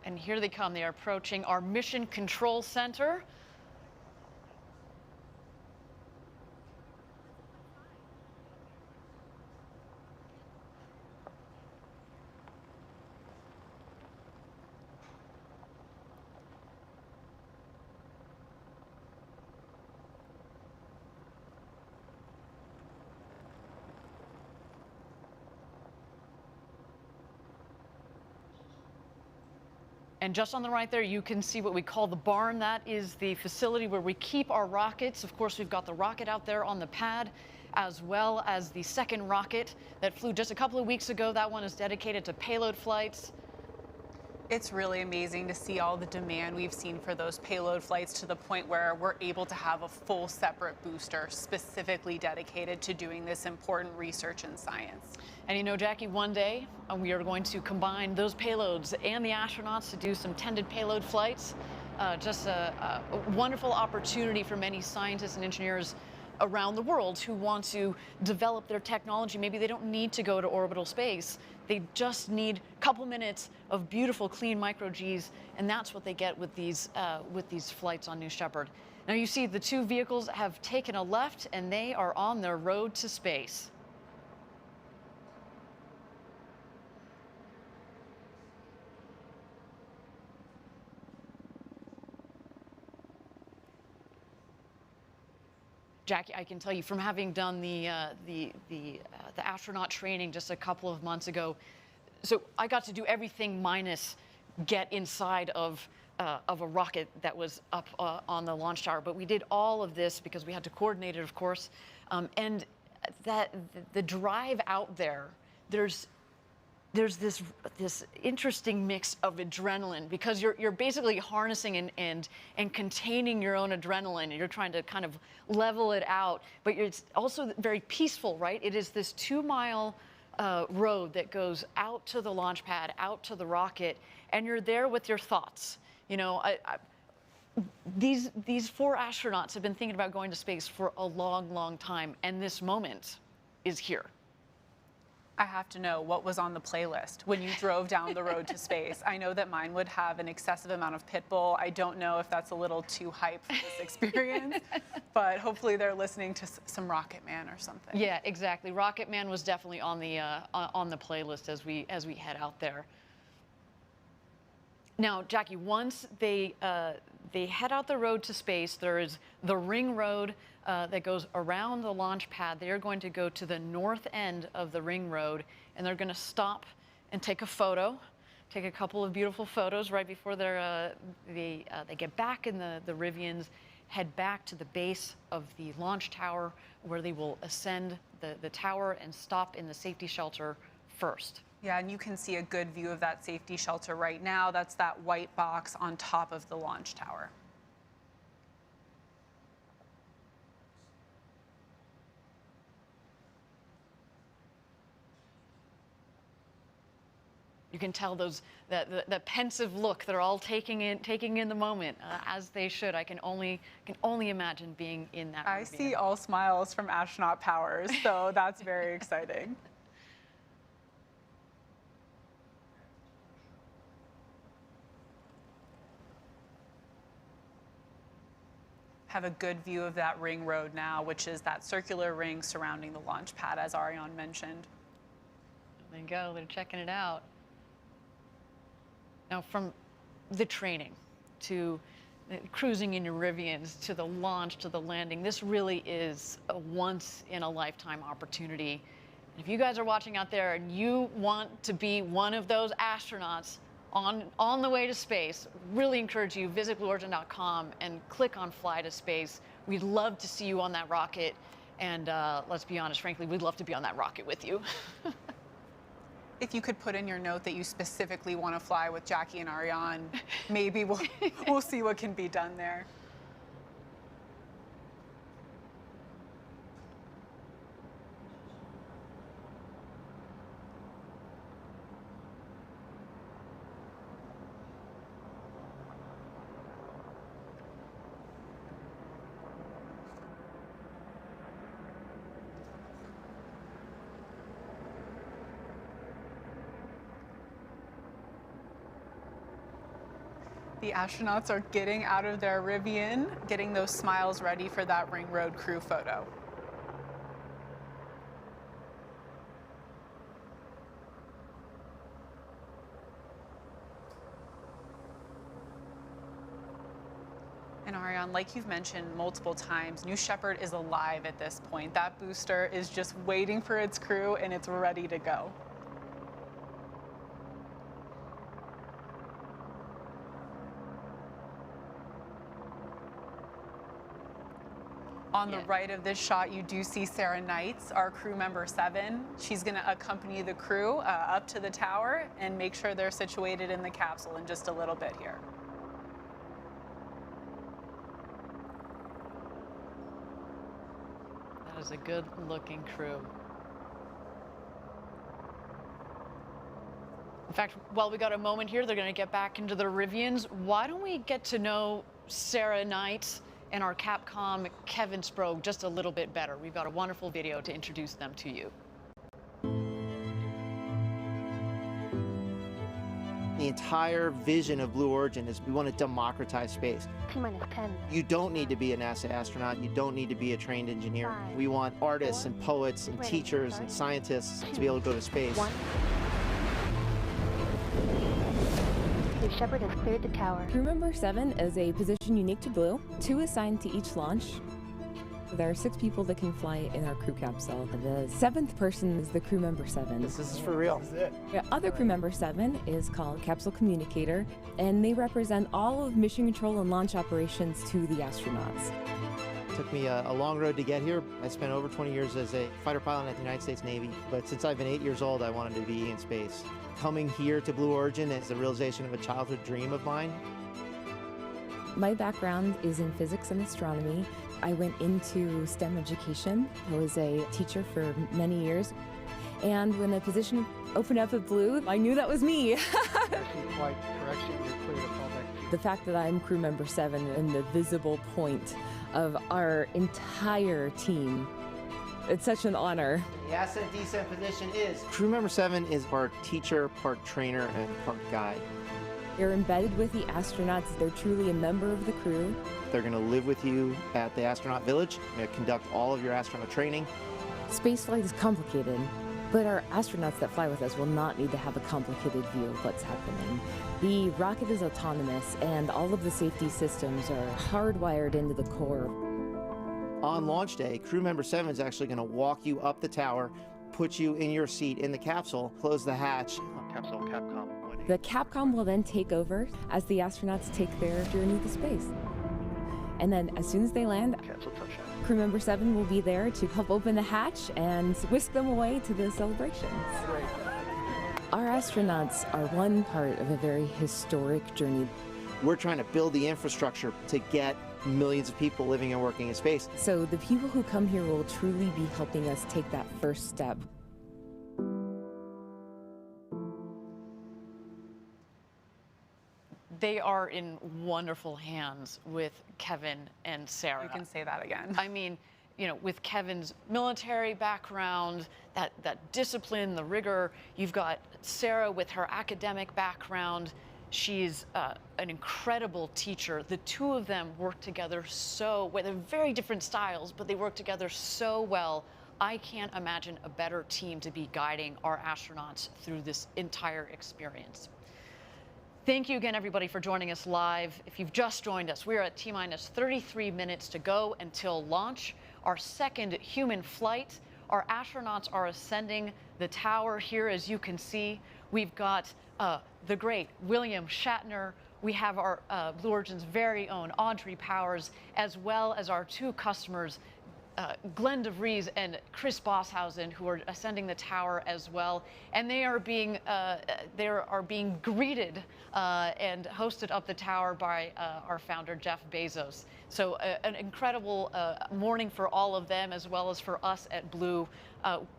[SPEAKER 1] And here they come. They are approaching our mission control center. And just on the right there, you can see what we call the barn. That is the facility where we keep our rockets. Of course, we've got the rocket out there on the pad, as well as the second rocket that flew just a couple of weeks ago. That one is dedicated to payload flights.
[SPEAKER 2] It's really amazing to see all the demand we've seen for those payload flights, to the point where we're able to have a full separate booster specifically dedicated to doing this important research and science.
[SPEAKER 1] And you know, Jackie, one day we are going to combine those payloads and the astronauts to do some tended payload flights. Just a wonderful opportunity for many scientists and engineers around the world who want to develop their technology. Maybe they don't need to go to orbital space. They just need a couple minutes of beautiful, clean micro-Gs, and that's what they get with these flights on New Shepard. Now you see the two vehicles have taken a left, and they are on their road to space. Jackie, I can tell you from having done the astronaut training just a couple of months ago, so I got to do everything minus get inside of a rocket that was up on the launch tower. But we did all of this because we had to coordinate it, of course. And the drive out there, there's this interesting mix of adrenaline, because you're basically harnessing and containing your own adrenaline, and you're trying to kind of level it out. But it's also very peaceful, right? It is this 2-mile road that goes out to the launch pad, out to the rocket, and you're there with your thoughts. You know, these 4 astronauts have been thinking about going to space for a long, long time, and this moment is here.
[SPEAKER 2] I have to know what was on the playlist when you drove down the road to space. I know that mine would have an excessive amount of Pitbull. I don't know if that's a little too hype for this experience, but hopefully they're listening to some Rocket Man or something.
[SPEAKER 1] Yeah, exactly. Rocket Man was definitely on the playlist as we head out there. Now, Jackie, once they head out the road to space, there is the ring road that goes around the launch pad. They are going to go to the north end of the ring road, and they're going to stop and take a photo, take a couple of beautiful photos right before they get back in the Rivians, head back to the base of the launch tower, where they will ascend the tower and stop in the safety shelter first.
[SPEAKER 2] Yeah, and you can see a good view of that safety shelter right now. That's that white box on top of the launch tower.
[SPEAKER 1] You can tell the pensive look they're all taking in the moment, as they should. I can only imagine being in that.
[SPEAKER 2] I see all smiles from astronaut Powers, so that's very exciting. Have a good view of that ring road now, which is that circular ring surrounding the launch pad, as Ariane mentioned.
[SPEAKER 1] There you go, they're checking it out. Now, from the training to cruising in your Rivians to the launch to the landing, this really is a once-in-a-lifetime opportunity. And if you guys are watching out there and you want to be one of those astronauts on the way to space, really encourage you, visit BlueOrigin.com and click on Fly to Space. We'd love to see you on that rocket. And let's be honest, frankly, we'd love to be on that rocket with you.
[SPEAKER 2] If you could put in your note that you specifically want to fly with Jackie and Ariane, maybe we'll see what can be done there. The astronauts are getting out of their Rivian, getting those smiles ready for that ring road crew photo. And Ariane, like you've mentioned multiple times, New Shepard is alive at this point. That booster is just waiting for its crew and it's ready to go. On the right of this shot, you do see Sarah Knights, our crew member 7. She's going to accompany the crew up to the tower and make sure they're situated in the capsule in just a little bit here.
[SPEAKER 1] That is a good-looking crew. In fact, while we got a moment here, they're going to get back into the Rivians. Why don't we get to know Sarah Knights and our Capcom Kevin Sprague just a little bit better. We've got a wonderful video to introduce them to you.
[SPEAKER 4] The entire vision of Blue Origin is we want to democratize space.
[SPEAKER 9] T-10.
[SPEAKER 4] You don't need to be a NASA astronaut. You don't need to be a trained engineer.
[SPEAKER 9] 5,
[SPEAKER 4] we want artists
[SPEAKER 9] 4,
[SPEAKER 4] and poets and
[SPEAKER 9] wait,
[SPEAKER 4] teachers
[SPEAKER 9] sorry.
[SPEAKER 4] and scientists
[SPEAKER 9] 2,
[SPEAKER 4] to be able to go to space.
[SPEAKER 9] 1. Shepard has cleared the tower.
[SPEAKER 23] Crew member 7 is a position unique to Blue. 2 assigned to each launch. There are 6 people that can fly in our crew capsule. The 7th person is the crew member 7.
[SPEAKER 4] This is for real. This is it.
[SPEAKER 23] The other crew member 7 is called Capsule Communicator, and they represent all of mission control and launch operations to the astronauts.
[SPEAKER 4] It took me a long road to get here. I spent over 20 years as a fighter pilot at the United States Navy, but since I've been 8 years old, I wanted to be in space. Coming here to Blue Origin is the realization of a childhood dream of mine.
[SPEAKER 23] My background is in physics and astronomy. I went into STEM education. I was a teacher for many years. And when the position opened up at Blue, I knew that was me. The fact that I'm crew member 7 and the visible point of our entire team It's such an honor.
[SPEAKER 4] The ascent descent position is crew member 7 is part teacher, part trainer, and part guide.
[SPEAKER 23] They're embedded with the astronauts. They're truly a member of the crew.
[SPEAKER 4] They're going to live with you at the astronaut village. They're going to conduct all of your astronaut training.
[SPEAKER 23] Spaceflight is complicated, but our astronauts that fly with us will not need to have a complicated view of what's happening. The rocket is autonomous, and all of the safety systems are hardwired into the core.
[SPEAKER 4] On launch day, crew member 7 is actually going to walk you up the tower, put you in your seat in the capsule, close the hatch. Capsule Capcom.
[SPEAKER 23] The Capcom will then take over as the astronauts take their journey to space. And then as soon as they land, crew member 7 will be there to help open the hatch and whisk them away to the celebrations. Our astronauts are one part of a very historic journey.
[SPEAKER 4] We're trying to build the infrastructure to get millions of people living and working in space.
[SPEAKER 23] So the people who come here will truly be helping us take that first step.
[SPEAKER 1] They are in wonderful hands with Kevin and Sarah.
[SPEAKER 2] You can say that again.
[SPEAKER 1] I mean, you know, with Kevin's military background, that discipline, the rigor. You've got Sarah with her academic background. She's an incredible teacher. The two of them work together so well. They're very different styles, but they work together so well. I can't imagine a better team to be guiding our astronauts through this entire experience. Thank you again, everybody, for joining us live. If you've just joined us, we're at T-minus 33 minutes to go until launch, our second human flight. Our astronauts are ascending the tower here, as you can see. We've got the great William Shatner. We have our Blue Origin's very own Audrey Powers, as well as our two customers, Glen de Vries and Chris Boshuizen, who are ascending the tower as well, and they are being greeted and hosted up the tower by our founder Jeff Bezos. So an incredible morning for all of them, as well as for us at Blue.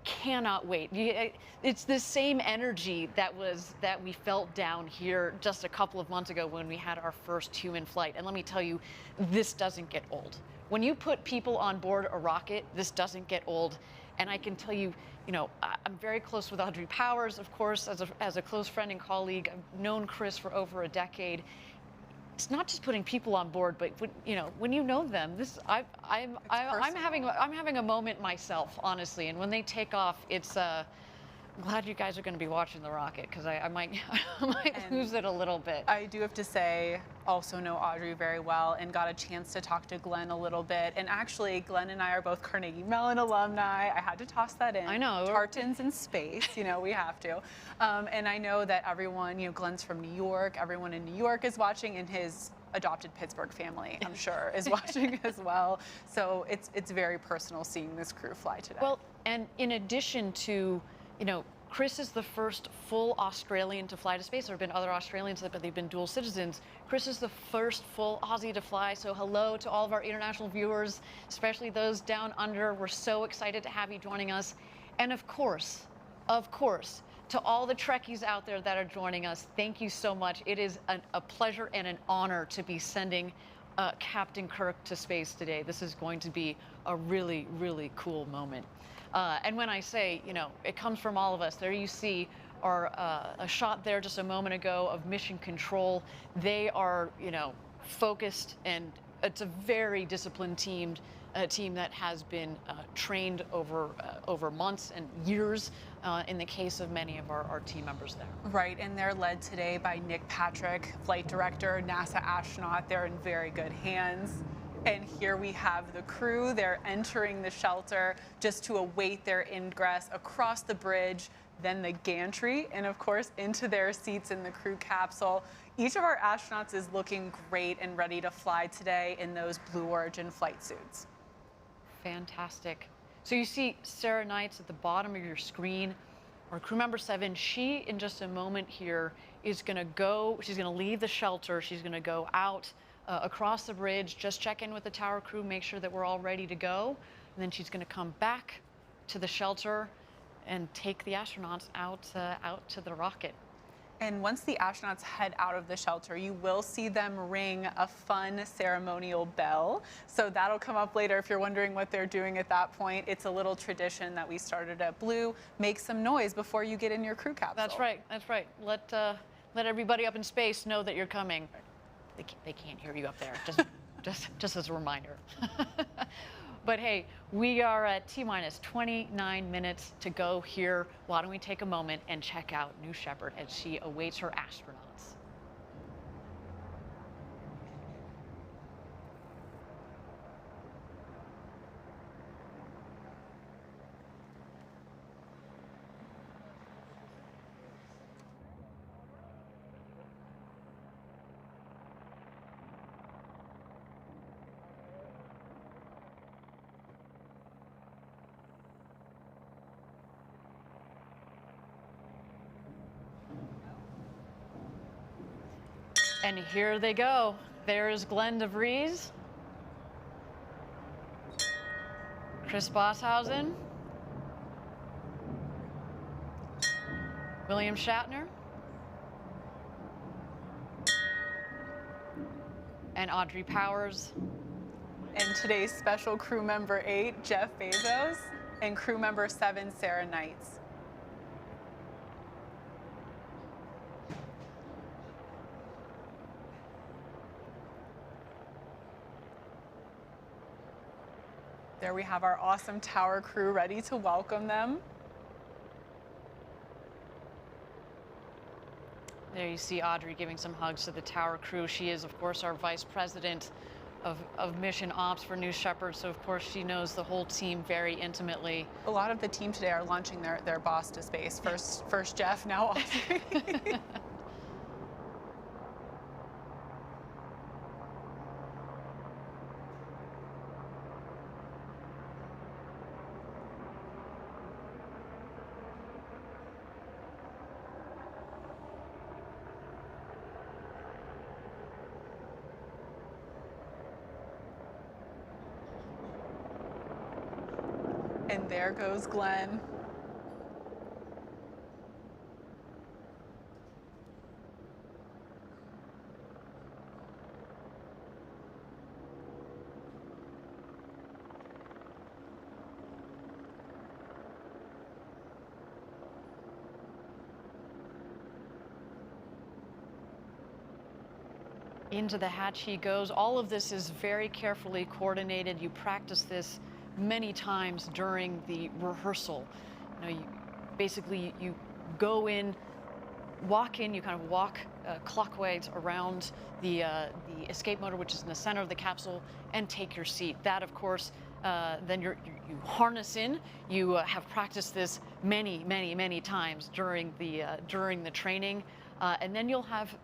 [SPEAKER 1] Cannot wait. It's the same energy that we felt down here just a couple of months ago when we had our first human flight. And let me tell you, this doesn't get old. When you put people on board a rocket, this doesn't get old. And I can tell you, you know, I'm very close with Audrey Powers, of course, as a close friend and colleague. I've known Chris for over a decade. It's not just putting people on board, but when you know them, I'm having a moment myself, honestly. And when they take off, it's I'm glad you guys are going to be watching the rocket, because I might lose it a little bit.
[SPEAKER 2] I do have to say, also know Audrey very well and got a chance to talk to Glen a little bit. And actually, Glen and I are both Carnegie Mellon alumni. I had to toss that in.
[SPEAKER 1] I know.
[SPEAKER 2] Tartans in space, we have to. And I know that everyone, Glen's from New York. Everyone in New York is watching, and his adopted Pittsburgh family, I'm sure, is watching as well. So it's very personal seeing this crew fly today.
[SPEAKER 1] Well, and in addition to, Chris is the first full Australian to fly to space. There have been other Australians, but they've been dual citizens. Chris is the first full Aussie to fly. So hello to all of our international viewers, especially those down under. We're so excited to have you joining us. And of course, to all the Trekkies out there that are joining us, thank you so much. It is a pleasure and an honor to be sending Captain Kirk to space today. This is going to be a really, really cool moment. And when I say, it comes from all of us, there you see a shot there just a moment ago of mission control. They are, focused, and it's a very disciplined team that has been trained over months and years in the case of many of our team members there.
[SPEAKER 2] Right, and they're led today by Nick Patrick, flight director, NASA astronaut. They're in very good hands. And here we have the crew. They're entering the shelter just to await their ingress across the bridge, then the gantry, and of course into their seats in the crew capsule. Each of our astronauts is looking great and ready to fly today in those Blue Origin flight suits.
[SPEAKER 1] Fantastic. So you see Sarah Knights at the bottom of your screen, our crew member 7. She, in just a moment here, is going to go, she's going to leave the shelter. She's going to go out across the bridge, just check in with the tower crew, make sure that we're all ready to go. And then she's going to come back to the shelter and take the astronauts out to the rocket.
[SPEAKER 2] And once the astronauts head out of the shelter, you will see them ring a fun ceremonial bell. So that'll come up later if you're wondering what they're doing at that point. It's a little tradition that we started at Blue. Make some noise before you get in your crew capsule.
[SPEAKER 1] That's right. That's right. Let everybody up in space know that you're coming. They can't hear you up there. Just as a reminder. But hey, we are at T-minus 29 minutes to go here. Why don't we take a moment and check out New Shepard as she awaits her astronauts. And here they go. There's Glen de Vries, Chris Boshuizen, William Shatner, and Audrey Powers.
[SPEAKER 2] And today's special crew member 8, Jeff Bezos, and crew member 7, Sarah Knights. There we have our awesome tower crew ready to welcome them.
[SPEAKER 1] There you see Audrey giving some hugs to the tower crew. She is, of course, our vice president of mission ops for New Shepard, so of course she knows the whole team very intimately.
[SPEAKER 2] A lot of the team today are launching their boss to space. First Jeff, now Audrey. And there goes Glen.
[SPEAKER 1] Into the hatch he goes. All of this is very carefully coordinated. You practice this many times during the rehearsal. You go in, walk in, you kind of walk clockwise around the escape motor, which is in the center of the capsule, and take your seat. That, of course, then you harness in. You have practiced this many times during the training, and then you'll have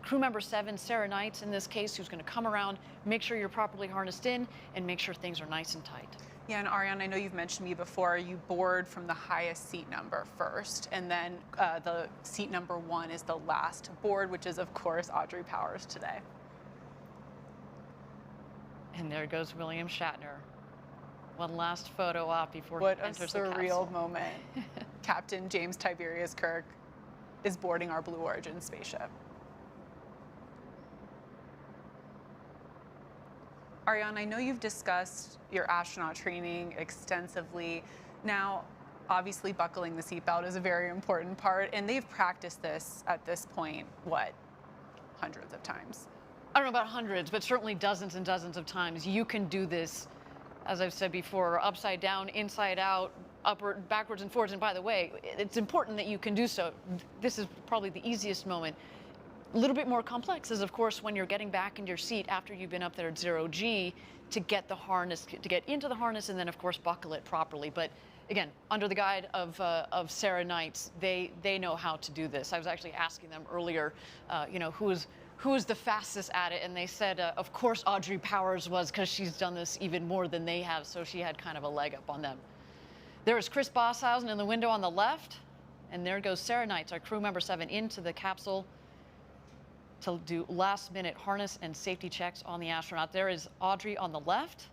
[SPEAKER 1] crew member 7, Sarah Knights, in this case, who's going to come around, make sure you're properly harnessed in, and make sure things are nice and tight.
[SPEAKER 2] Yeah, and Ariane, I know you've mentioned me before, you board from the highest seat number first, and then the seat number 1 is the last to board, which is, of course, Audrey Powers today.
[SPEAKER 1] And there goes William Shatner. One last photo op before
[SPEAKER 2] he
[SPEAKER 1] enters the capsule.
[SPEAKER 2] What a surreal moment. Captain James Tiberius Kirk is boarding our Blue Origin spaceship. Ariane, I know you've discussed your astronaut training extensively. Now, obviously buckling the seatbelt is a very important part, and they've practiced this at this point, what, hundreds of times?
[SPEAKER 1] I don't know about hundreds, but certainly dozens and dozens of times. You can do this, as I've said before, upside down, inside out, upward, backwards and forwards. And by the way, it's important that you can do so. This is probably the easiest moment. A little bit more complex is, of course, when you're getting back in your seat after you've been up there at 0G to get the harness, to get into the harness, and then, of course, buckle it properly. But again, under the guide of Sarah Knights, they know how to do this. I was actually asking them earlier, who is the fastest at it, and they said, of course, Audrey Powers was, because she's done this even more than they have, so she had kind of a leg up on them. There is Chris Boshuizen in the window on the left, and there goes Sarah Knights, our crew member 7, into the capsule to do last-minute harness and safety checks on the astronaut. There is Audrey on the left.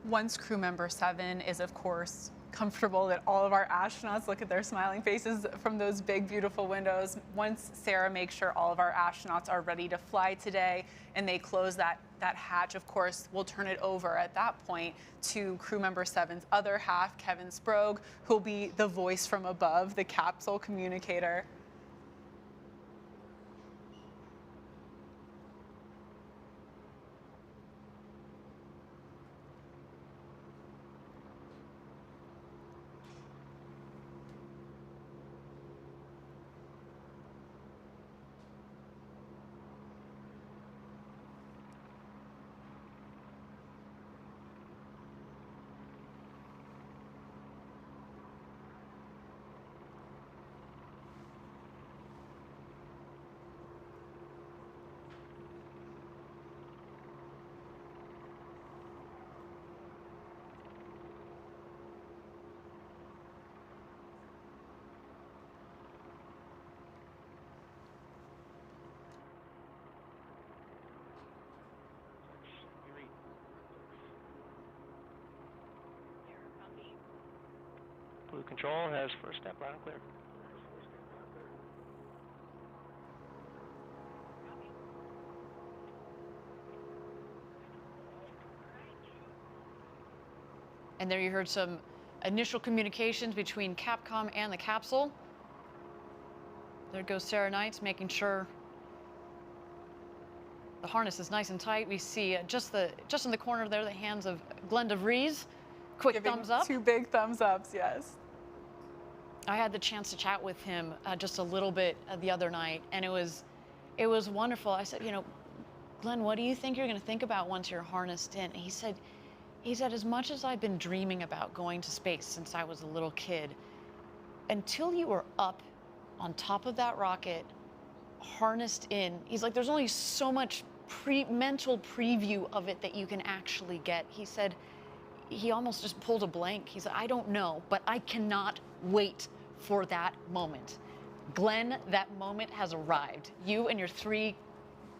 [SPEAKER 2] Once crew member 7 is, of course, comfortable, that all of our astronauts look at their smiling faces from those big, beautiful windows. Once Sarah makes sure all of our astronauts are ready to fly today and they close that hatch, of course, we'll turn it over at that point to crew member 7's other half, Kevin Sprague, who'll be the voice from above, the capsule communicator.
[SPEAKER 3] Blue Control has first step loud and clear.
[SPEAKER 1] And there you heard some initial communications between Capcom and the capsule. There goes Sarah Knights, making sure the harness is nice and tight. We see just in the corner there the hands of Glen de Vries. Quick thumbs up.
[SPEAKER 2] 2 big thumbs ups, yes.
[SPEAKER 1] I had the chance to chat with him just a little bit the other night, and it was wonderful. I said, you know, Glenn, what do you think you're going to think about once you're harnessed in? And he said, as much as I've been dreaming about going to space since I was a little kid, until you were up on top of that rocket, harnessed in, he's like, there's only so much mental preview of it that you can actually get. He said, he almost just pulled a blank. He said, I don't know, but I cannot wait for that moment. Glenn, that moment has arrived. You and your 3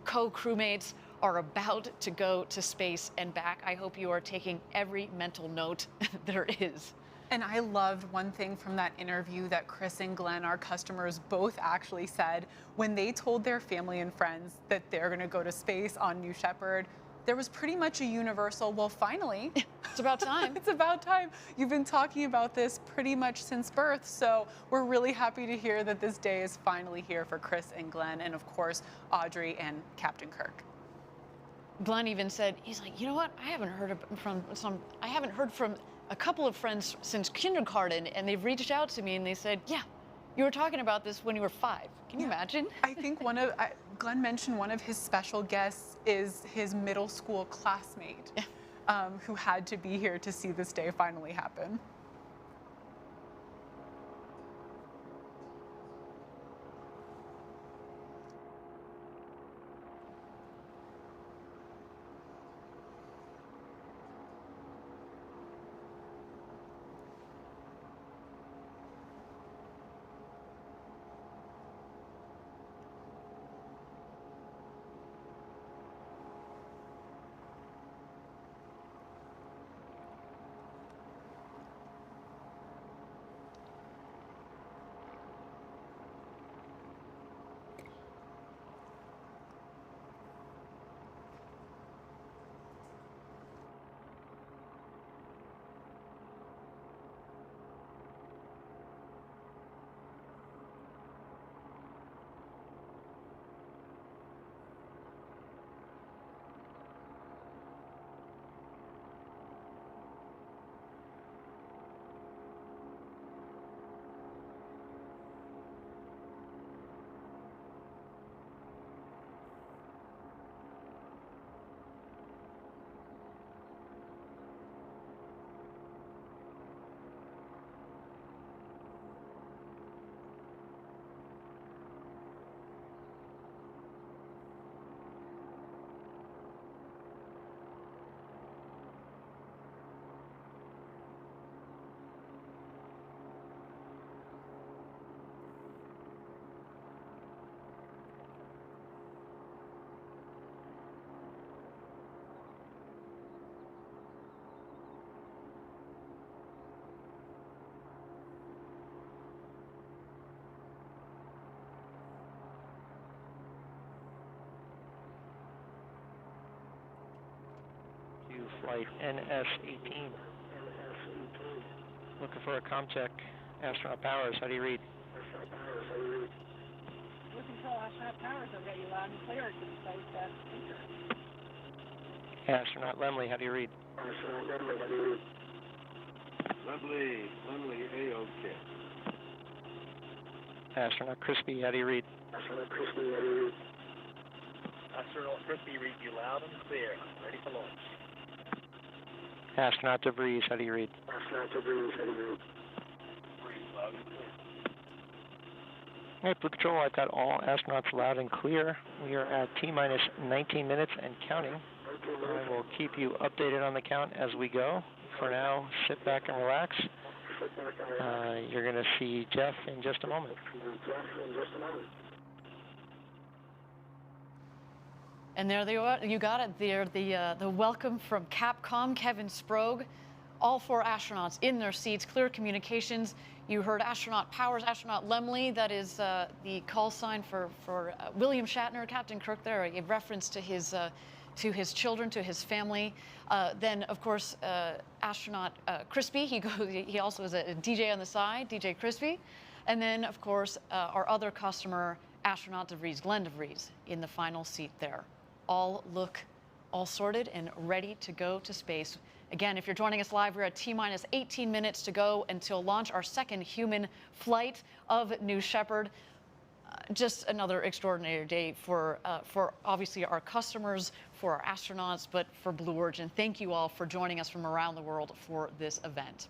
[SPEAKER 1] co-crewmates are about to go to space and back. I hope you are taking every mental note there is.
[SPEAKER 2] And I loved one thing from that interview that Chris and Glenn, our customers, both actually said when they told their family and friends that they're going to go to space on New Shepard. There was pretty much a universal, well, finally.
[SPEAKER 1] It's about time.
[SPEAKER 2] It's about time. You've been talking about this pretty much since birth, so we're really happy to hear that this day is finally here for Chris and Glenn, and of course, Audrey and Captain Kirk.
[SPEAKER 1] Glenn even said, he's like, you know what? I haven't heard from a couple of friends since kindergarten, and they've reached out to me and they said, yeah, you were talking about this when you were 5. Can you imagine?
[SPEAKER 2] I think Glenn mentioned one of his special guests is his middle school classmate who had to be here to see this day finally happen.
[SPEAKER 3] flight NS-18. Looking for a comm check. Astronaut Powers, how do you read?
[SPEAKER 6] Control, Astronaut Powers, I've got you loud and clear to the space feature.
[SPEAKER 3] Astronaut Lemley, how do you read?
[SPEAKER 13] Astronaut Lemley, how do you read? Lemley, A-OK.
[SPEAKER 3] Astronaut Crispy, how do you read?
[SPEAKER 13] Astronaut Crispy, how do you read?
[SPEAKER 7] Astronaut Crispy reads you loud and clear. Ready for launch.
[SPEAKER 3] Astronaut De Vries, how do you read?
[SPEAKER 13] Astronaut De Vries, how do you read?
[SPEAKER 7] Loud and clear.
[SPEAKER 3] All right, Blue Control, I've got all astronauts loud and clear. We are at T-minus 19 minutes and counting. I will keep you updated on the count as we go. For now, sit back and relax. You're going to see Jeff in just a moment.
[SPEAKER 1] And there they are. You got it. There, the welcome from Capcom, Kevin Sprogge. All 4 astronauts in their seats, clear communications. You heard astronaut Powers, astronaut Lemley. That is the call sign for William Shatner, Captain Kirk. There, a reference to his children, to his family. Then, of course, astronaut Crispy. He also is a DJ on the side, DJ Crispy. And then, of course, our other customer, astronaut De Vries, Glen de Vries, in the final seat there. All look all sorted and ready to go to space. Again, if you're joining us live, we're at T-minus 18 minutes to go until launch, our second human flight of New Shepard. Just another extraordinary day for obviously our customers, for our astronauts, but for Blue Origin. Thank you all for joining us from around the world for this event.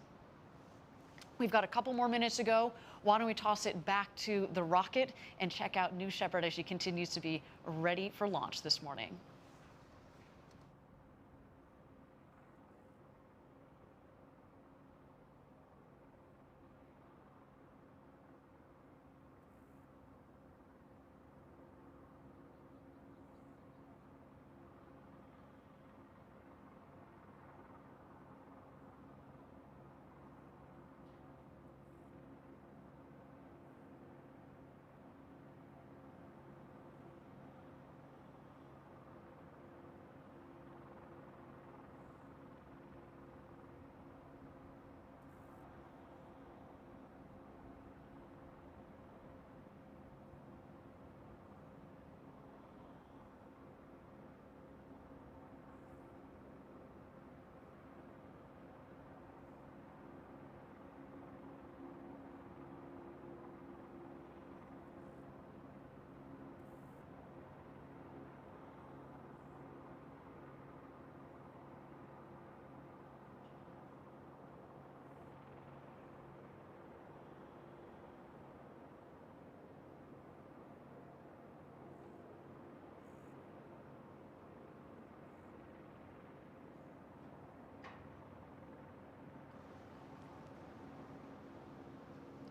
[SPEAKER 1] We've got a couple more minutes to go. Why don't we toss it back to the rocket and check out New Shepard as she continues to be ready for launch this morning.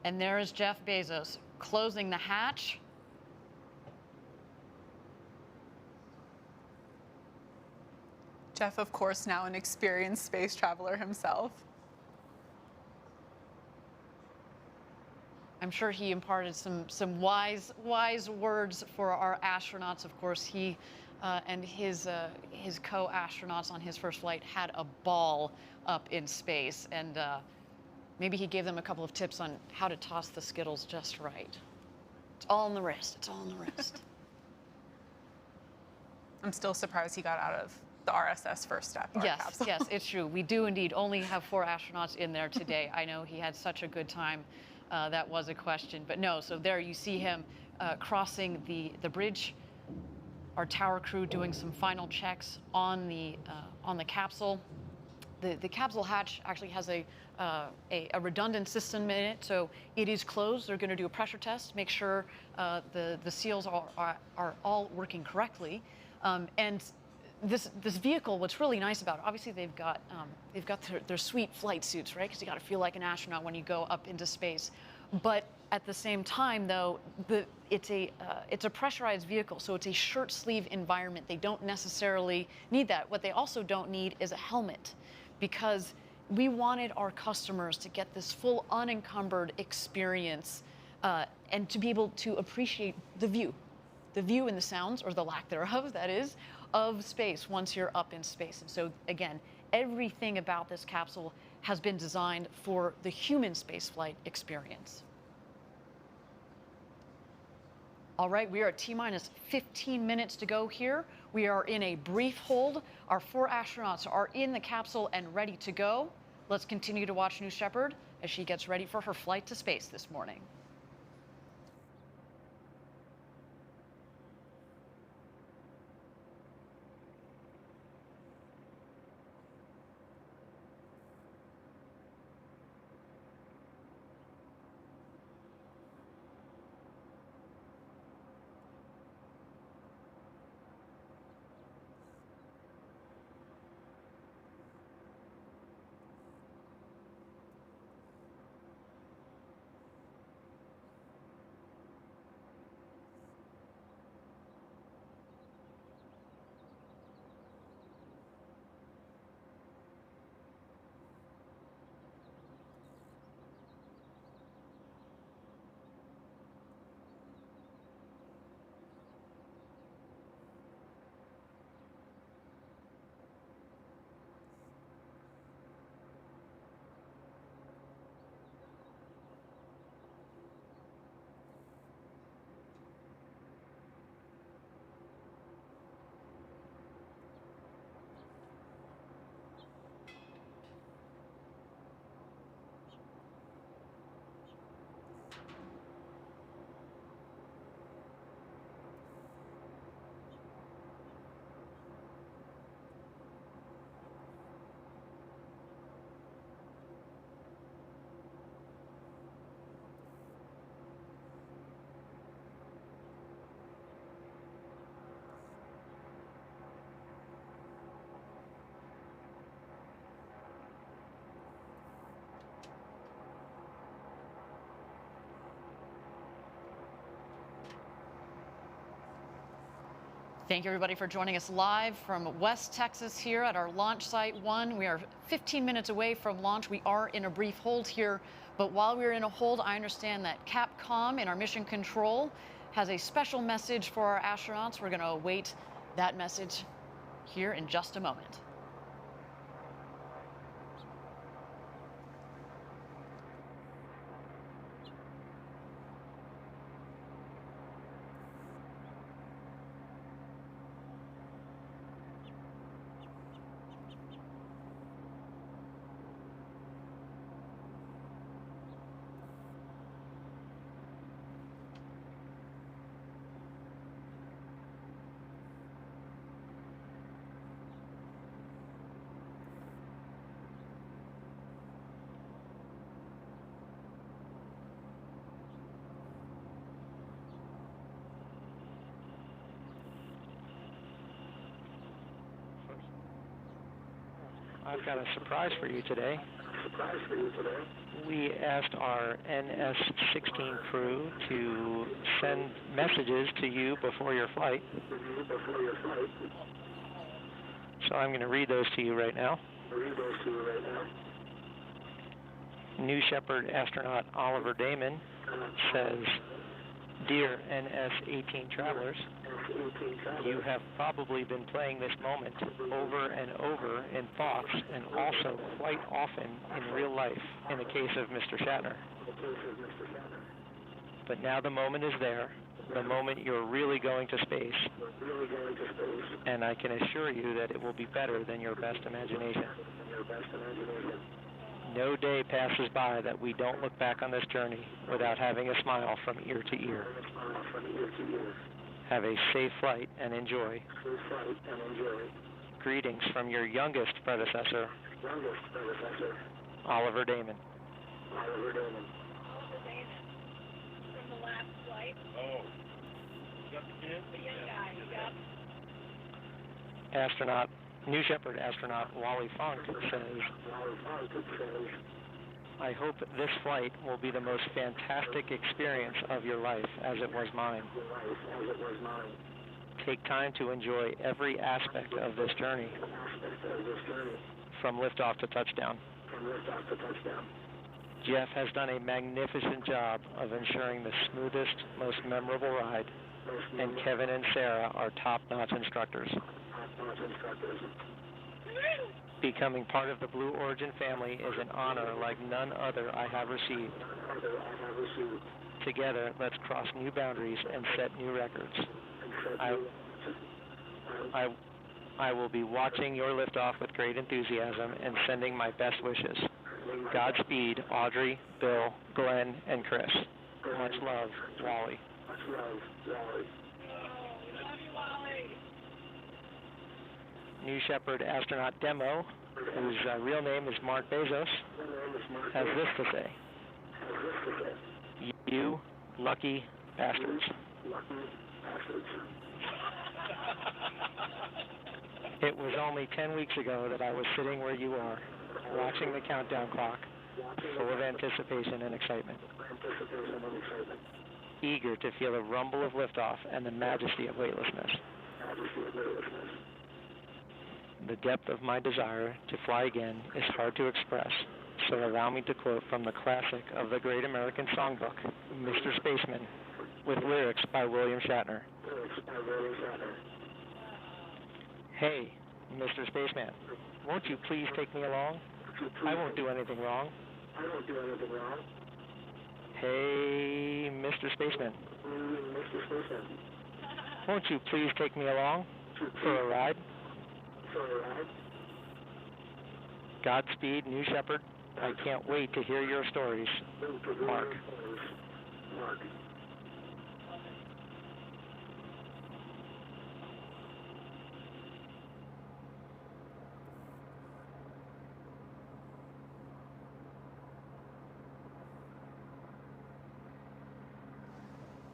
[SPEAKER 1] And there is Jeff Bezos closing the hatch.
[SPEAKER 2] Jeff, of course, now an experienced space traveler himself.
[SPEAKER 1] I'm sure he imparted some wise words for our astronauts. Of course, he and his co-astronauts on his first flight had a ball up in space, and maybe he gave them a couple of tips on how to toss the Skittles just right. It's all in the wrist. It's all in the wrist.
[SPEAKER 2] I'm still surprised he got out of the RSS first step.
[SPEAKER 1] Yes, yes, it's true. We do indeed only have 4 astronauts in there today. I know he had such a good time. That was a question, but no. So there you see him crossing the bridge. Our tower crew doing some final checks on the capsule. The capsule hatch actually has a redundant system in it, so it is closed. They're going to do a pressure test, make sure the seals are all working correctly. And this vehicle, what's really nice about it, obviously they've got their sweet flight suits, right? Because you got to feel like an astronaut when you go up into space. But at the same time, though, it's a pressurized vehicle, so it's a shirt sleeve environment. They don't necessarily need that. What they also don't need is a helmet, because we wanted our customers to get this full unencumbered experience and to be able to appreciate the view and the sounds, or the lack thereof, that is, of space once you're up in space. And so, again, Everything about this capsule has been designed for the human spaceflight experience. All right, we are at T-minus 15 minutes to go here. We are in a brief hold. Our 4 astronauts are in the capsule and ready to go. Let's continue to watch New Shepard as she gets ready for her flight to space this morning. Thank you, everybody, for joining us live from West Texas here at our launch site 1. We are 15 minutes away from launch. We are in a brief hold here, but while we're in a hold, I understand that Capcom in our mission control has a special message for our astronauts. We're going to await that message here in just a moment.
[SPEAKER 3] I've got a surprise for you today. We asked our NS-16 crew to send messages to you before your flight. So I'm going to read those to you right now. New Shepard astronaut Oliver Damon says, "Dear NS-18 travelers, you have probably been playing this moment over and over in thoughts and also quite often in real life in the case of Mr. Shatner. But now the moment is there, the moment you're really going to space, and I can assure you that it will be better than your best imagination. No day passes by that we don't look back on this journey without having a smile from ear to ear. Have a safe flight and enjoy. Greetings from your youngest predecessor, Oliver Damon."
[SPEAKER 6] From the last flight. Oh. The young guy,
[SPEAKER 3] Astronaut, New Shepard astronaut Wally Funk says, "I hope this flight will be the most fantastic experience of your life as it was mine. Take time to enjoy every aspect of this journey, from liftoff to touchdown. Jeff has done a magnificent job of ensuring the smoothest, most memorable ride, and Kevin and Sarah are top-notch instructors. Becoming part of the Blue Origin family is an honor like none other I have received. Together, let's cross new boundaries and set new records. I will be watching your liftoff with great enthusiasm and sending my best wishes. Godspeed, Audrey, Bill, Glenn, and Chris. Much love, Wally. New Shepard astronaut demo, whose real name is Mark Bezos, has this to say. You lucky bastards. It was only 10 weeks ago that I was sitting where you are, watching the countdown clock, full of anticipation and excitement. Eager to feel the rumble of liftoff and the majesty of weightlessness. The depth of my desire to fly again is hard to express, so allow me to quote from the classic of the Great American Songbook, Mr. Spaceman, with lyrics by William Shatner. Hey, Mr. Spaceman, won't you please take me along? I won't do anything wrong. Hey, Mr. Spaceman, won't you please take me along for a ride? Godspeed, New Shepard. I can't wait to hear your stories. Mark.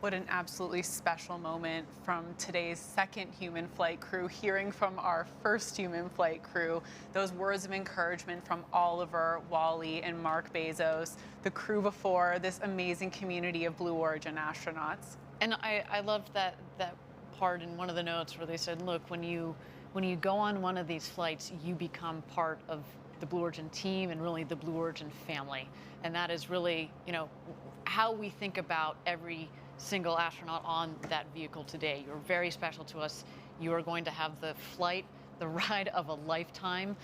[SPEAKER 2] What an absolutely special moment from today's second human flight crew, hearing from our first human flight crew, those words of encouragement from Oliver, Wally, and Mark Bezos, the crew before this amazing community of Blue Origin astronauts.
[SPEAKER 1] And I loved that part in one of the notes where they said, look, when you go on one of these flights, you become part of the Blue Origin team and really the Blue Origin family. And that is really, you know, how we think about every single astronaut on that vehicle today. You're very special to us. You are going to have the flight, the ride of a lifetime.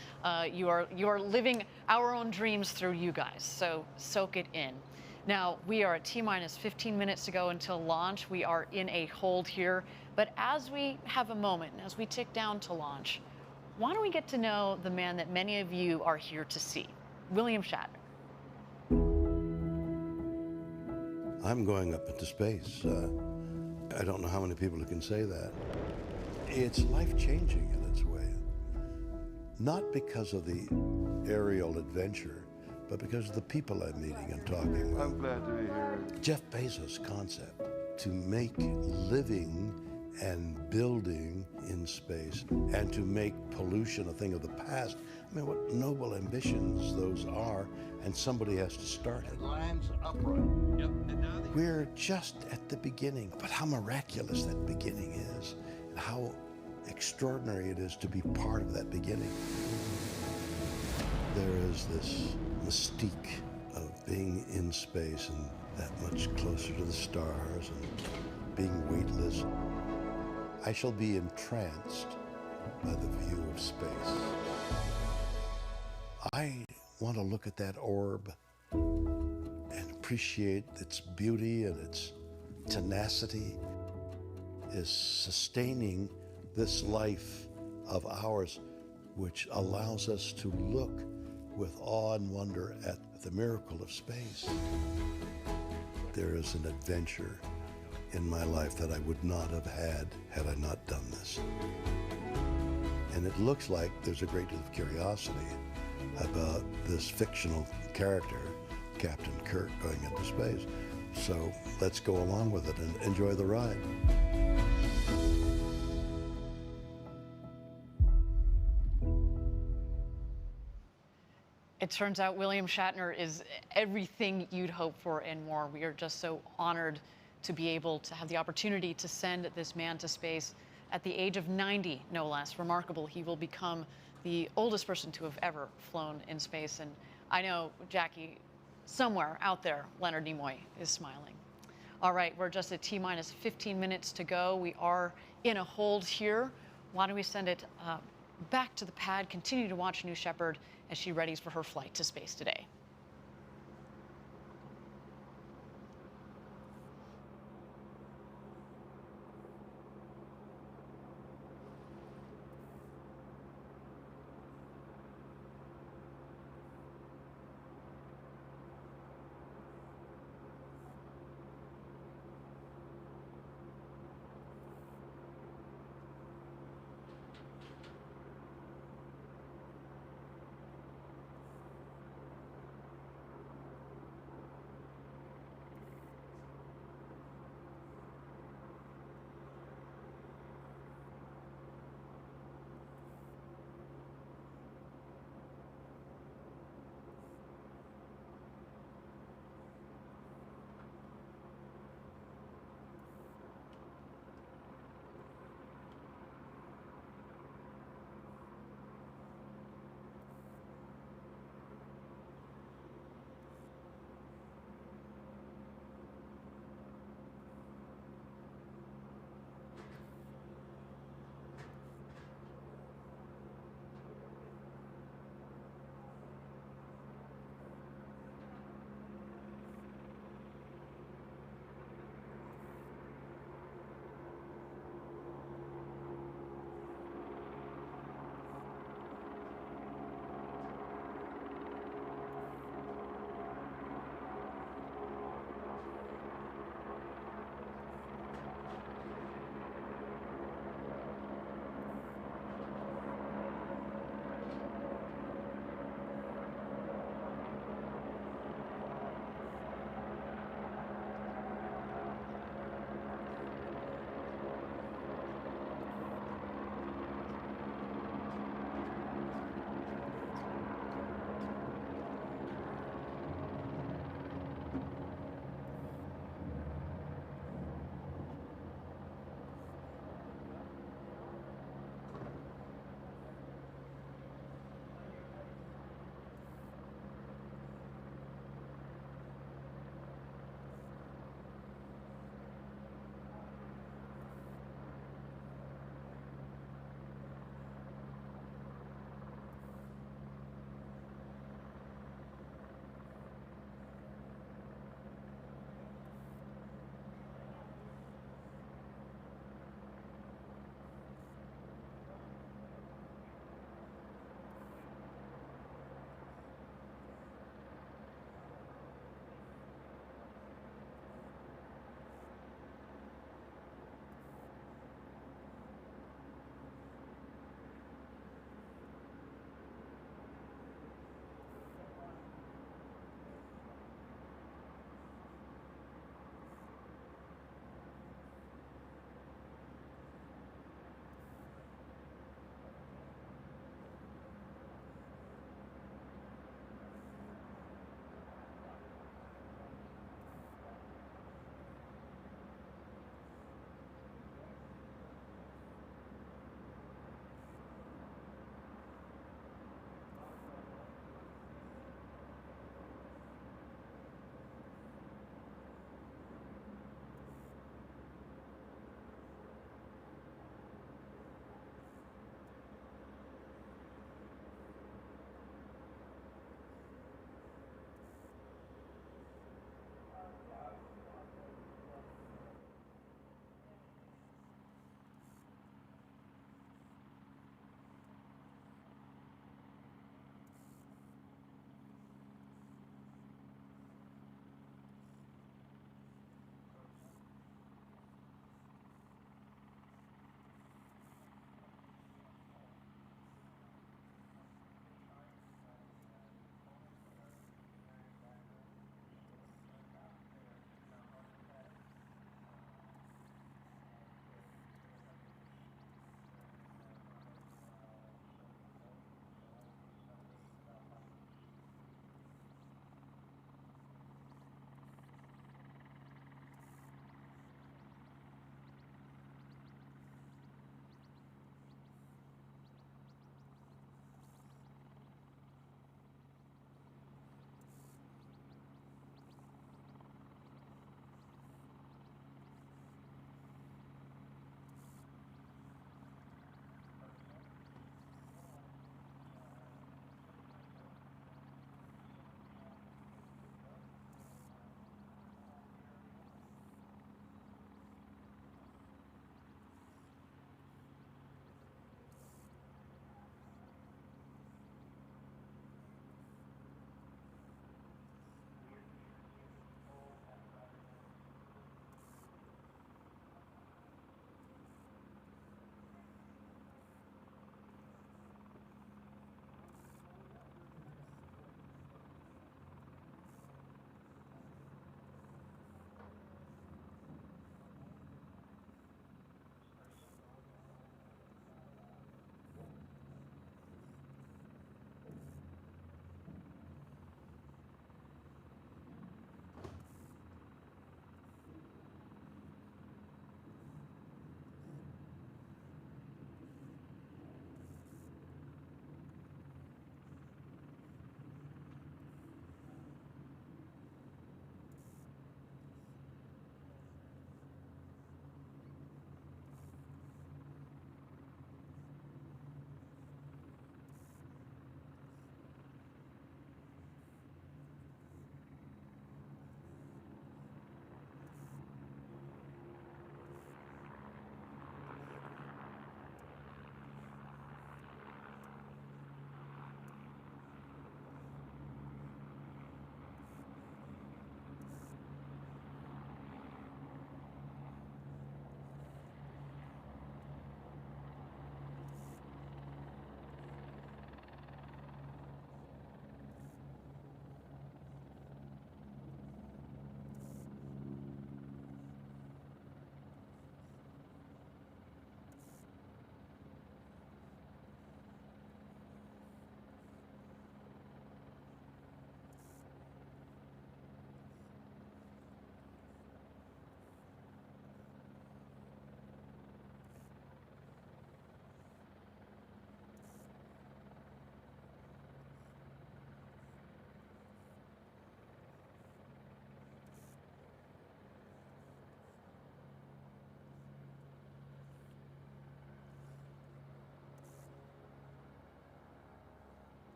[SPEAKER 1] You are living our own dreams through you guys, so soak it in. Now, we are at T-minus 15 minutes to go until launch. We are in a hold here, but as we have a moment, as we tick down to launch, why don't we get to know the man that many of you are here to see, William Shatner.
[SPEAKER 10] I'm going up into space. I don't know how many people can say that. It's life-changing in its way. Not because of the aerial adventure, but because of the people I'm meeting and talking with.
[SPEAKER 11] I'm glad to be here.
[SPEAKER 10] Jeff Bezos' concept to make living and building in space and to make pollution a thing of the past. I mean, what noble ambitions those are, and somebody has to start it.
[SPEAKER 11] Lands upright. Yep.
[SPEAKER 10] We're just at the beginning, but how miraculous that beginning is, and how extraordinary it is to be part of that beginning. There is this mystique of being in space and that much closer to the stars and being weightless. I shall be entranced by the view of space. I want to look at that orb and appreciate its beauty and its tenacity is sustaining this life of ours, which allows us to look with awe and wonder at the miracle of space. There is an adventure in my life that I would not have had I not done this. And it looks like there's a great deal of curiosity about this fictional character, Captain Kirk, going into space. So let's go along with it and enjoy the ride.
[SPEAKER 1] It turns out William Shatner is everything you'd hope for and more. We are just so honored to be able to have the opportunity to send this man to space at the age of 90, no less. Remarkable. He will become the oldest person to have ever flown in space. And I know, Jackie, somewhere out there, Leonard Nimoy is smiling. All right, we're just at T-minus 15 minutes to go. We are in a hold here. Why don't we send it back to the pad, continue to watch New Shepard as she readies for her flight to space today.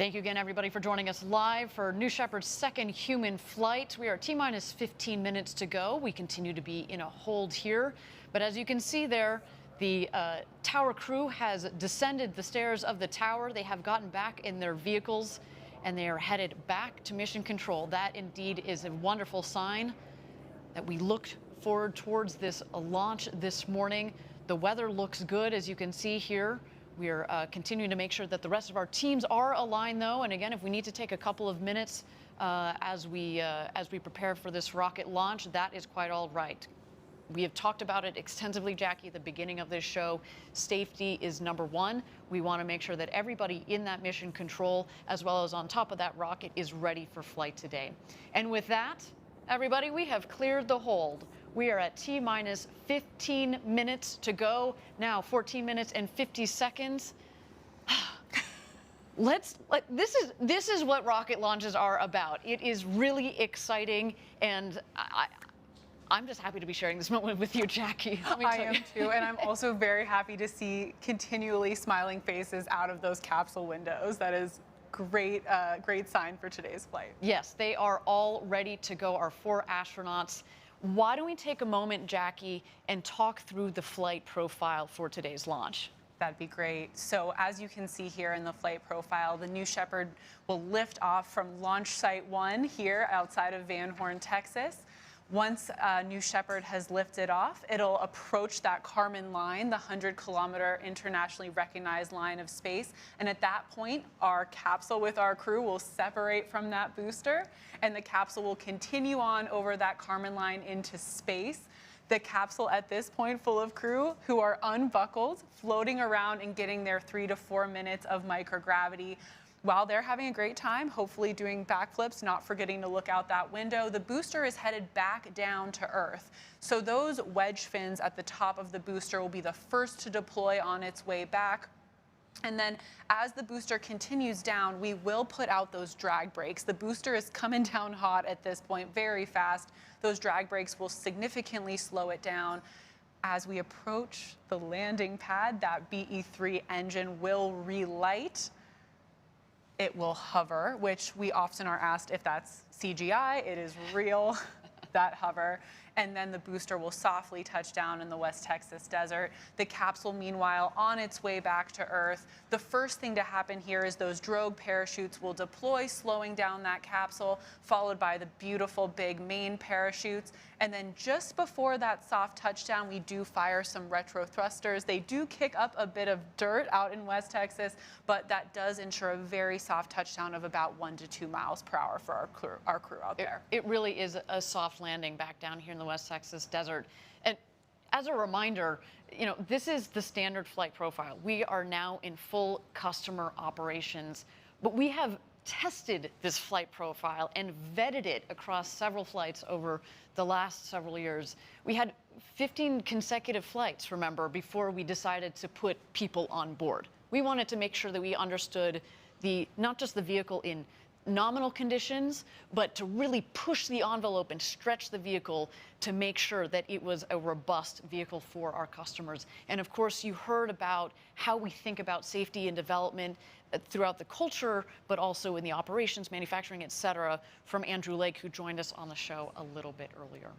[SPEAKER 1] Thank you again, everybody, for joining us live for New Shepard's second human flight. We are T-minus 15 minutes to go. We continue to be in a hold here. But as you can see there, the tower crew has descended the stairs of the tower. They have gotten back in their vehicles, and they are headed back to mission control. That indeed is a wonderful sign that we looked forward towards this launch this morning. The weather looks good, as you can see here. We are continuing to make sure that the rest of our teams are aligned, though. And again, if we need to take a couple of minutes as we prepare for this rocket launch, that is quite all right. We have talked about it extensively, Jackie, at the beginning of this show. Safety is number one. We want to make sure that everybody in that mission control, as well as on top of that rocket, is ready for flight today. And with that, everybody, we have cleared the hold. We are at T-minus 15 minutes to go. Now 14 minutes and 50 seconds. This is what rocket launches are about. It is really exciting, and I'm just happy to be sharing this moment with you, Jackie.
[SPEAKER 2] I am too, and I'm also very happy to see continually smiling faces out of those capsule windows. That is great, great sign for today's flight.
[SPEAKER 1] Yes, they are all ready to go, our 4 astronauts. Why don't we take a moment, Jackie, and talk through the flight profile for today's launch?
[SPEAKER 2] That'd be great. So as you can see here in the flight profile, the New Shepard will lift off from Launch Site 1 here outside of Van Horn, Texas. Once New Shepard has lifted off, it'll approach that Kármán line, the 100-kilometer internationally recognized line of space. And at that point, our capsule with our crew will separate from that booster, and the capsule will continue on over that Kármán line into space. The capsule at this point full of crew who are unbuckled, floating around and getting their 3 to 4 minutes of microgravity. While they're having a great time, hopefully doing backflips, not forgetting to look out that window, the booster is headed back down to Earth. So those wedge fins at the top of the booster will be the first to deploy on its way back. And then as the booster continues down, we will put out those drag brakes. The booster is coming down hot at this point, very fast. Those drag brakes will significantly slow it down. As we approach the landing pad, that BE-3 engine will relight. It will hover, which we often are asked if that's CGI. It is real, that hover. And then the booster will softly touch down in the West Texas desert. The capsule, meanwhile, on its way back to Earth. The first thing to happen here is those drogue parachutes will deploy, slowing down that capsule, followed by the beautiful big main parachutes. And then just before that soft touchdown, we do fire some retro thrusters. They do kick up a bit of dirt out in West Texas, but that does ensure a very soft touchdown of about 1 to 2 miles per hour for our crew out there.
[SPEAKER 1] It really is a soft landing back down here in the West Texas desert. And as a reminder, you know, this is the standard flight profile. We are now in full customer operations, but we have tested this flight profile and vetted it across several flights over the last several years. We had 15 consecutive flights, remember, before we decided to put people on board. We wanted to make sure that we understood not just the vehicle in nominal conditions, but to really push the envelope and stretch the vehicle to make sure that it was a robust vehicle for our customers. And of course, you heard about how we think about safety and development throughout the culture, but also in the operations, manufacturing, et cetera, from Andrew Lake, who joined us on the show a little bit earlier.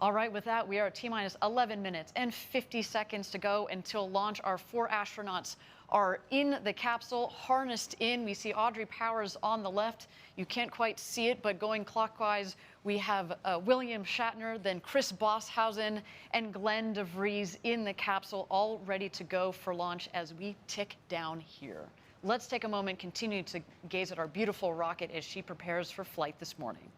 [SPEAKER 1] All right, with that, we are at T-minus 11 minutes and 50 seconds to go until launch. Our 4 astronauts are in the capsule, harnessed in. We see Audrey Powers on the left. You can't quite see it, but going clockwise, we have William Shatner, then Chris Boshuizen, and Glen de Vries in the capsule, all ready to go for launch as we tick down here. Let's take a moment, continue to gaze at our beautiful rocket as she prepares for flight this morning.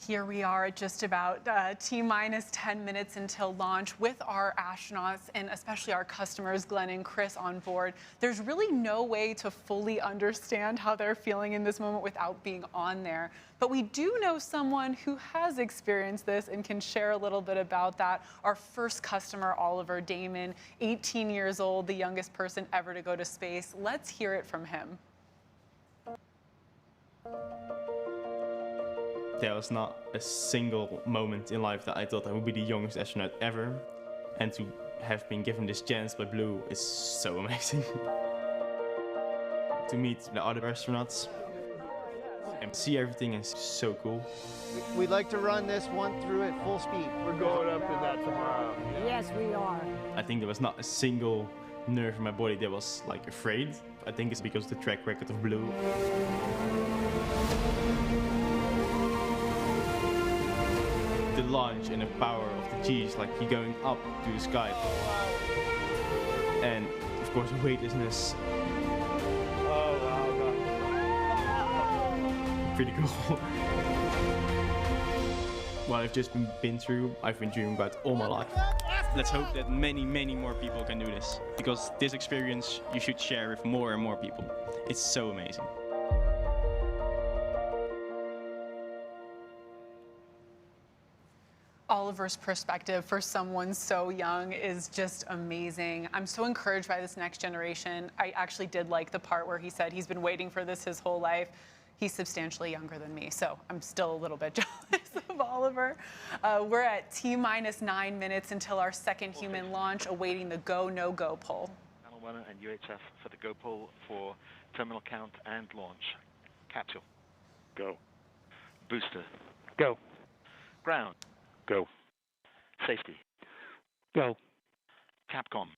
[SPEAKER 2] Here we are at just about T-minus 10 minutes until launch with our astronauts and especially our customers, Glen and Chris, on board. There's really no way to fully understand how they're feeling in this moment without being on there. But we do know someone who has experienced this and can share a little bit about that. Our first customer, Oliver Damon, 18 years old, the youngest person ever to go to space. Let's hear it from him.
[SPEAKER 14] There was not a single moment in life that I thought I would be the youngest astronaut ever. And to have been given this chance by Blue is so amazing. To meet the other astronauts and see everything is so cool.
[SPEAKER 4] We'd like to run this one through at full speed.
[SPEAKER 11] We're going up in that tomorrow.
[SPEAKER 16] Yes, we are.
[SPEAKER 14] I think there was not a single nerve in my body that was like afraid. I think it's because of the track record of Blue. The launch and the power of the G's, like you're going up to the sky. And of course the weightlessness.
[SPEAKER 11] Oh, wow.
[SPEAKER 14] Pretty cool. What I've just been through, I've been dreaming about all my life. Let's hope that many, many more people can do this. Because this experience you should share with more and more people. It's so amazing.
[SPEAKER 2] Oliver's perspective for someone so young is just amazing. I'm so encouraged by this next generation. I actually did like the part where he said he's been waiting for this his whole life. He's substantially younger than me, so I'm still a little bit jealous of Oliver. We're at T-minus 9 minutes until our second human launch, awaiting the go, no-go poll.
[SPEAKER 7] Channel 1 and UHF for the go poll for terminal count and launch. Capsule. Go. Booster.
[SPEAKER 3] Go.
[SPEAKER 7] Ground.
[SPEAKER 3] Go.
[SPEAKER 7] Safety.
[SPEAKER 3] Go.
[SPEAKER 7] Capcom.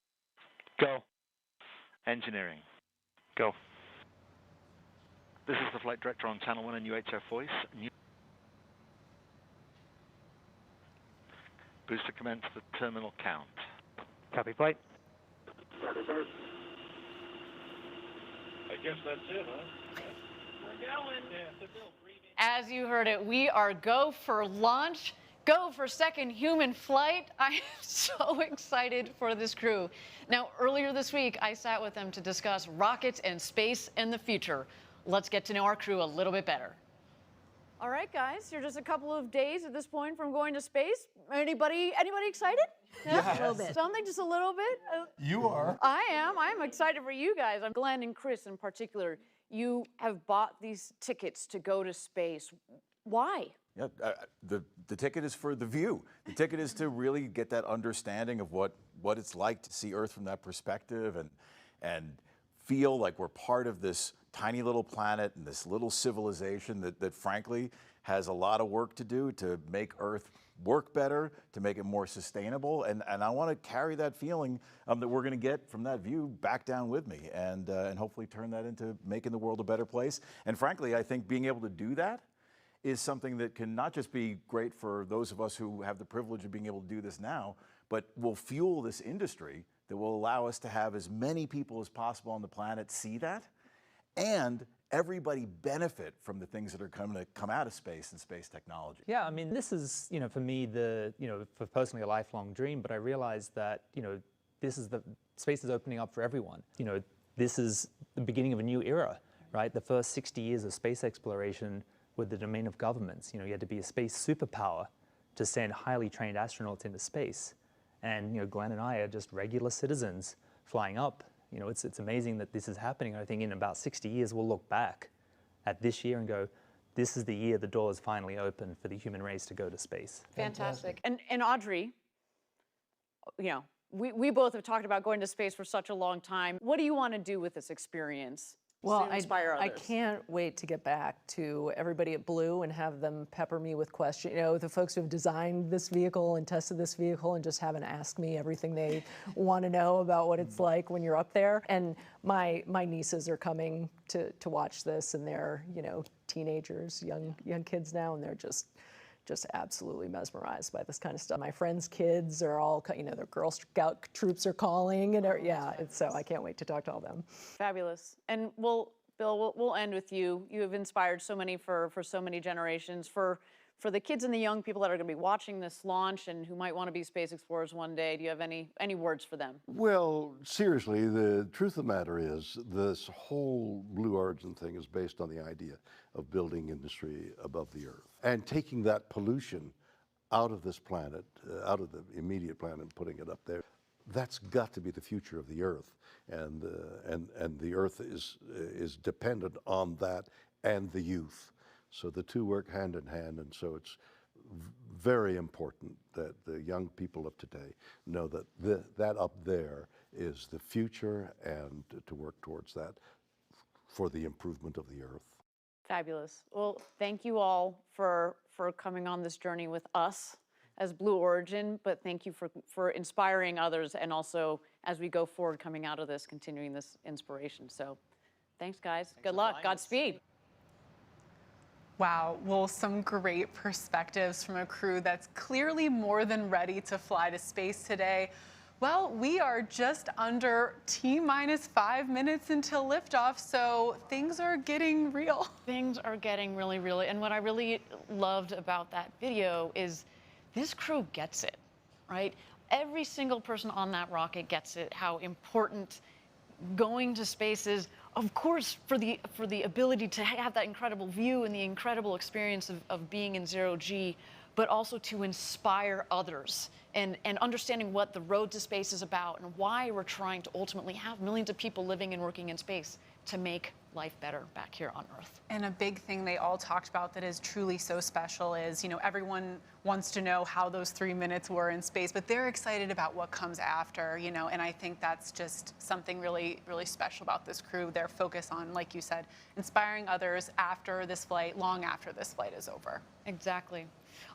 [SPEAKER 3] Go.
[SPEAKER 7] Engineering.
[SPEAKER 3] Go.
[SPEAKER 7] This is the flight director on Channel 1 and UHF voice. Booster commence the terminal count.
[SPEAKER 3] Copy flight.
[SPEAKER 11] I guess that's it, huh? We're going.
[SPEAKER 1] As you heard it, we are go for launch. Go for second human flight. I am so excited for this crew. Now, earlier this week, I sat with them to discuss rockets and space in the future. Let's get to know our crew a little bit better.
[SPEAKER 16] All right, guys, you're just a couple of days at this point from going to space. Anybody excited?
[SPEAKER 18] Yes.
[SPEAKER 16] A little bit. Something, just a little bit?
[SPEAKER 18] You are.
[SPEAKER 16] I am. I'm excited for you guys. I'm Glen and Chris in particular. You have bought these tickets to go to space. Why?
[SPEAKER 17] Yeah, the ticket is for the view. The ticket is to really get that understanding of what it's like to see Earth from that perspective and feel like we're part of this tiny little planet and this little civilization that frankly has a lot of work to do to make Earth work better, to make it more sustainable. And I want to carry that feeling that we're going to get from that view back down with me and hopefully turn that into making the world a better place. And frankly, I think being able to do that is something that can not just be great for those of us who have the privilege of being able to do this now, but will fuel this industry that will allow us to have as many people as possible on the planet see that, and everybody benefit from the things that are going to come out of space and space technology.
[SPEAKER 24] Yeah, I mean, this is, for me, for personally a lifelong dream, but I realized that, space is opening up for everyone. This is the beginning of a new era, right? The first 60 years of space exploration with the domain of governments. You had to be a space superpower to send highly trained astronauts into space. And Glen and I are just regular citizens flying up. It's amazing that this is happening. I think in about 60 years, we'll look back at this year and go, this is the year the doors finally open for the human race to go to space.
[SPEAKER 16] Fantastic. And Audrey, we both have talked about going to space for such a long time. What do you want to do with this experience?
[SPEAKER 25] Well,
[SPEAKER 16] to inspire
[SPEAKER 25] I
[SPEAKER 16] others?
[SPEAKER 25] can't wait to get back to everybody at Blue and have them pepper me with questions. The folks who have designed this vehicle and tested this vehicle and just have them ask me everything they want to know about what it's like when you're up there. And my nieces are coming to watch this, and they're teenagers, young kids now, and they're just absolutely mesmerized by this kind of stuff. My friends' kids are all, their Girl Scout troops are calling, and so I can't wait to talk to all them.
[SPEAKER 16] Fabulous. And Bill, we'll end with you. You have inspired so many for so many generations. For For the kids and the young people that are going to be watching this launch and who might want to be space explorers one day, do you have any words for them?
[SPEAKER 10] Well, seriously, the truth of the matter is this whole Blue Origin thing is based on the idea of building industry above the Earth and taking that pollution out of this planet, out of the immediate planet, and putting it up there. That's got to be the future of the Earth, and the Earth is dependent on that and the youth. So the two work hand in hand, and so it's very important that the young people of today know that that up there is the future, and to work towards that for the improvement of the Earth.
[SPEAKER 16] Fabulous. Well, thank you all for coming on this journey with us as Blue Origin, but thank you for inspiring others, and also as we go forward coming out of this, continuing this inspiration. So thanks, guys. Good luck. Godspeed.
[SPEAKER 2] Wow, well, some great perspectives from a crew that's clearly more than ready to fly to space today. Well, we are just under T-minus 5 minutes until liftoff, so things are getting real.
[SPEAKER 1] Things are getting really real. And what I really loved about that video is this crew gets it, right? Every single person on that rocket gets it, how important going to space is, of course, for the ability to have that incredible view and the incredible experience of being in zero G, but also to inspire others and understanding what the road to space is about and why we're trying to ultimately have millions of people living and working in space to make life better back here on Earth.
[SPEAKER 2] And a big thing they all talked about that is truly so special is, you know, everyone wants to know how those 3 minutes were in space, but they're excited about what comes after, you know, and I think that's just something really, really special about this crew. Their focus on, like you said, inspiring others after this flight, long after this flight is over.
[SPEAKER 1] Exactly.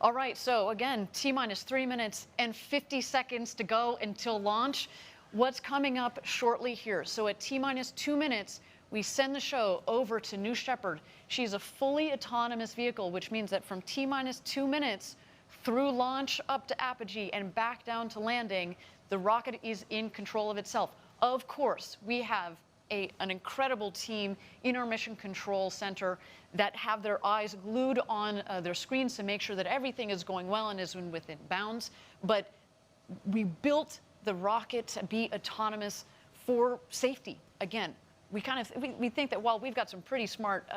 [SPEAKER 1] All right, so again, T-minus 3 minutes and 50 seconds to go until launch. What's coming up shortly here? So at T-minus 2 minutes, we send the show over to New Shepard. She's a fully autonomous vehicle, which means that from T-minus 2 minutes through launch up to apogee and back down to landing, the rocket is in control of itself. Of course, we have an incredible team in our Mission Control Center that have their eyes glued on their screens to make sure that everything is going well and is within bounds. But we built the rocket to be autonomous for safety. Again, we think that while we've got some pretty smart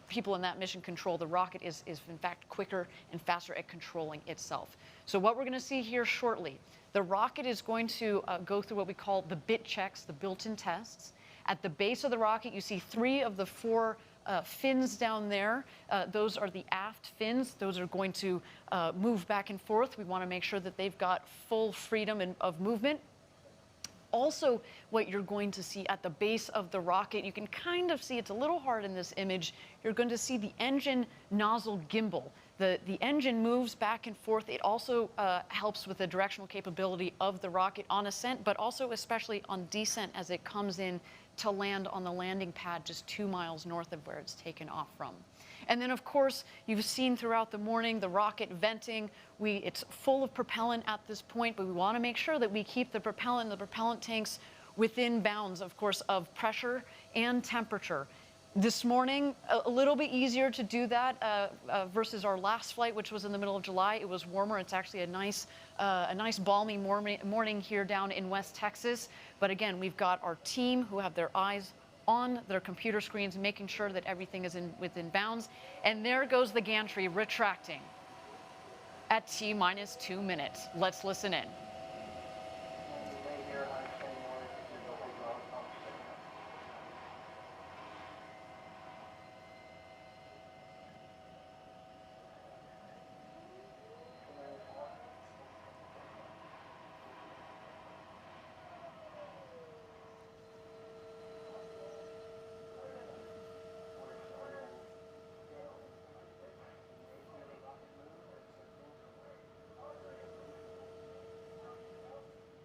[SPEAKER 1] people in that mission control, the rocket is in fact quicker and faster at controlling itself. So what we're going to see here shortly, the rocket is going to go through what we call the bit checks, the built-in tests. At the base of the rocket, you see 3 of the 4 fins down there. Those are the aft fins. Those are going to move back and forth. We want to make sure that they've got full freedom of movement. Also, what you're going to see at the base of the rocket, you can kind of see, it's a little hard in this image, you're going to see the engine nozzle gimbal. The engine moves back and forth. It also helps with the directional capability of the rocket on ascent, but also especially on descent as it comes in to land on the landing pad just 2 miles north of where it's taken off from. And then, of course, you've seen throughout the morning the rocket venting. It's full of propellant at this point, but we want to make sure that we keep the propellant tanks within bounds, of course, of pressure and temperature. This morning, a little bit easier to do that versus our last flight, which was in the middle of July. It was warmer. It's actually a nice balmy morning here down in West Texas. But again, we've got our team who have their eyes on their computer screens, making sure that everything is within bounds. And there goes the gantry retracting at T-minus 2 minutes. Let's listen in.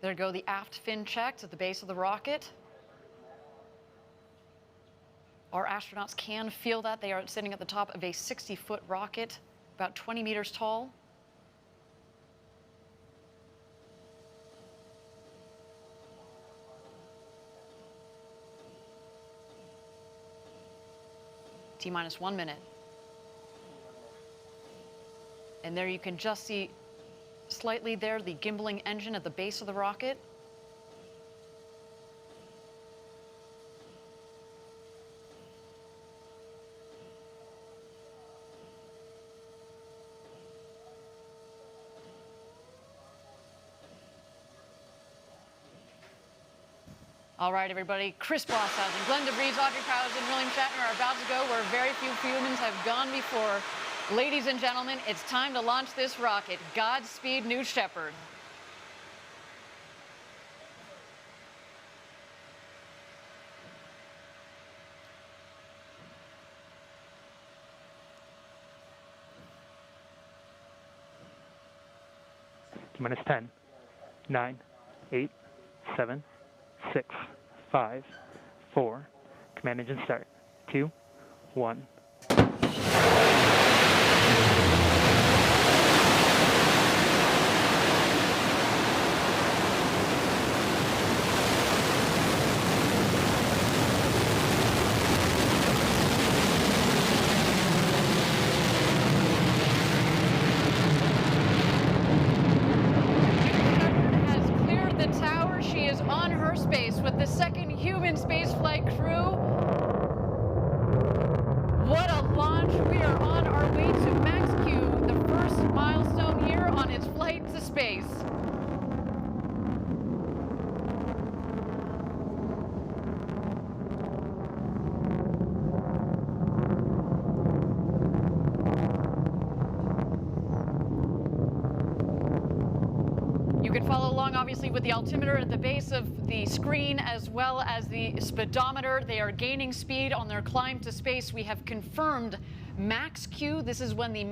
[SPEAKER 1] There go the aft fin checks at the base of the rocket. Our astronauts can feel that. They are sitting at the top of a 60-foot rocket, about 20 meters tall. T-minus 1 minute. And there you can just see slightly there the gimbaling engine at the base of the rocket. All right, everybody. Chris Boshuizen, Glen de Vries, Audrey Powers, and William Shatner are about to go where very few humans have gone before. Ladies and gentlemen, it's time to launch this rocket. Godspeed, New Shepard.
[SPEAKER 5] Minus 10, 9, 8, 7, 6, 5, 4. Command engine start. 2, 1.
[SPEAKER 1] With the second human spaceflight crew. What a launch. We are on our way to Max Q, the first milestone here on its flight to space. You can follow along, obviously, with the altimeter at the base of the screen, as well as the speedometer. They are gaining speed on their climb to space. We have confirmed max Q. This is when the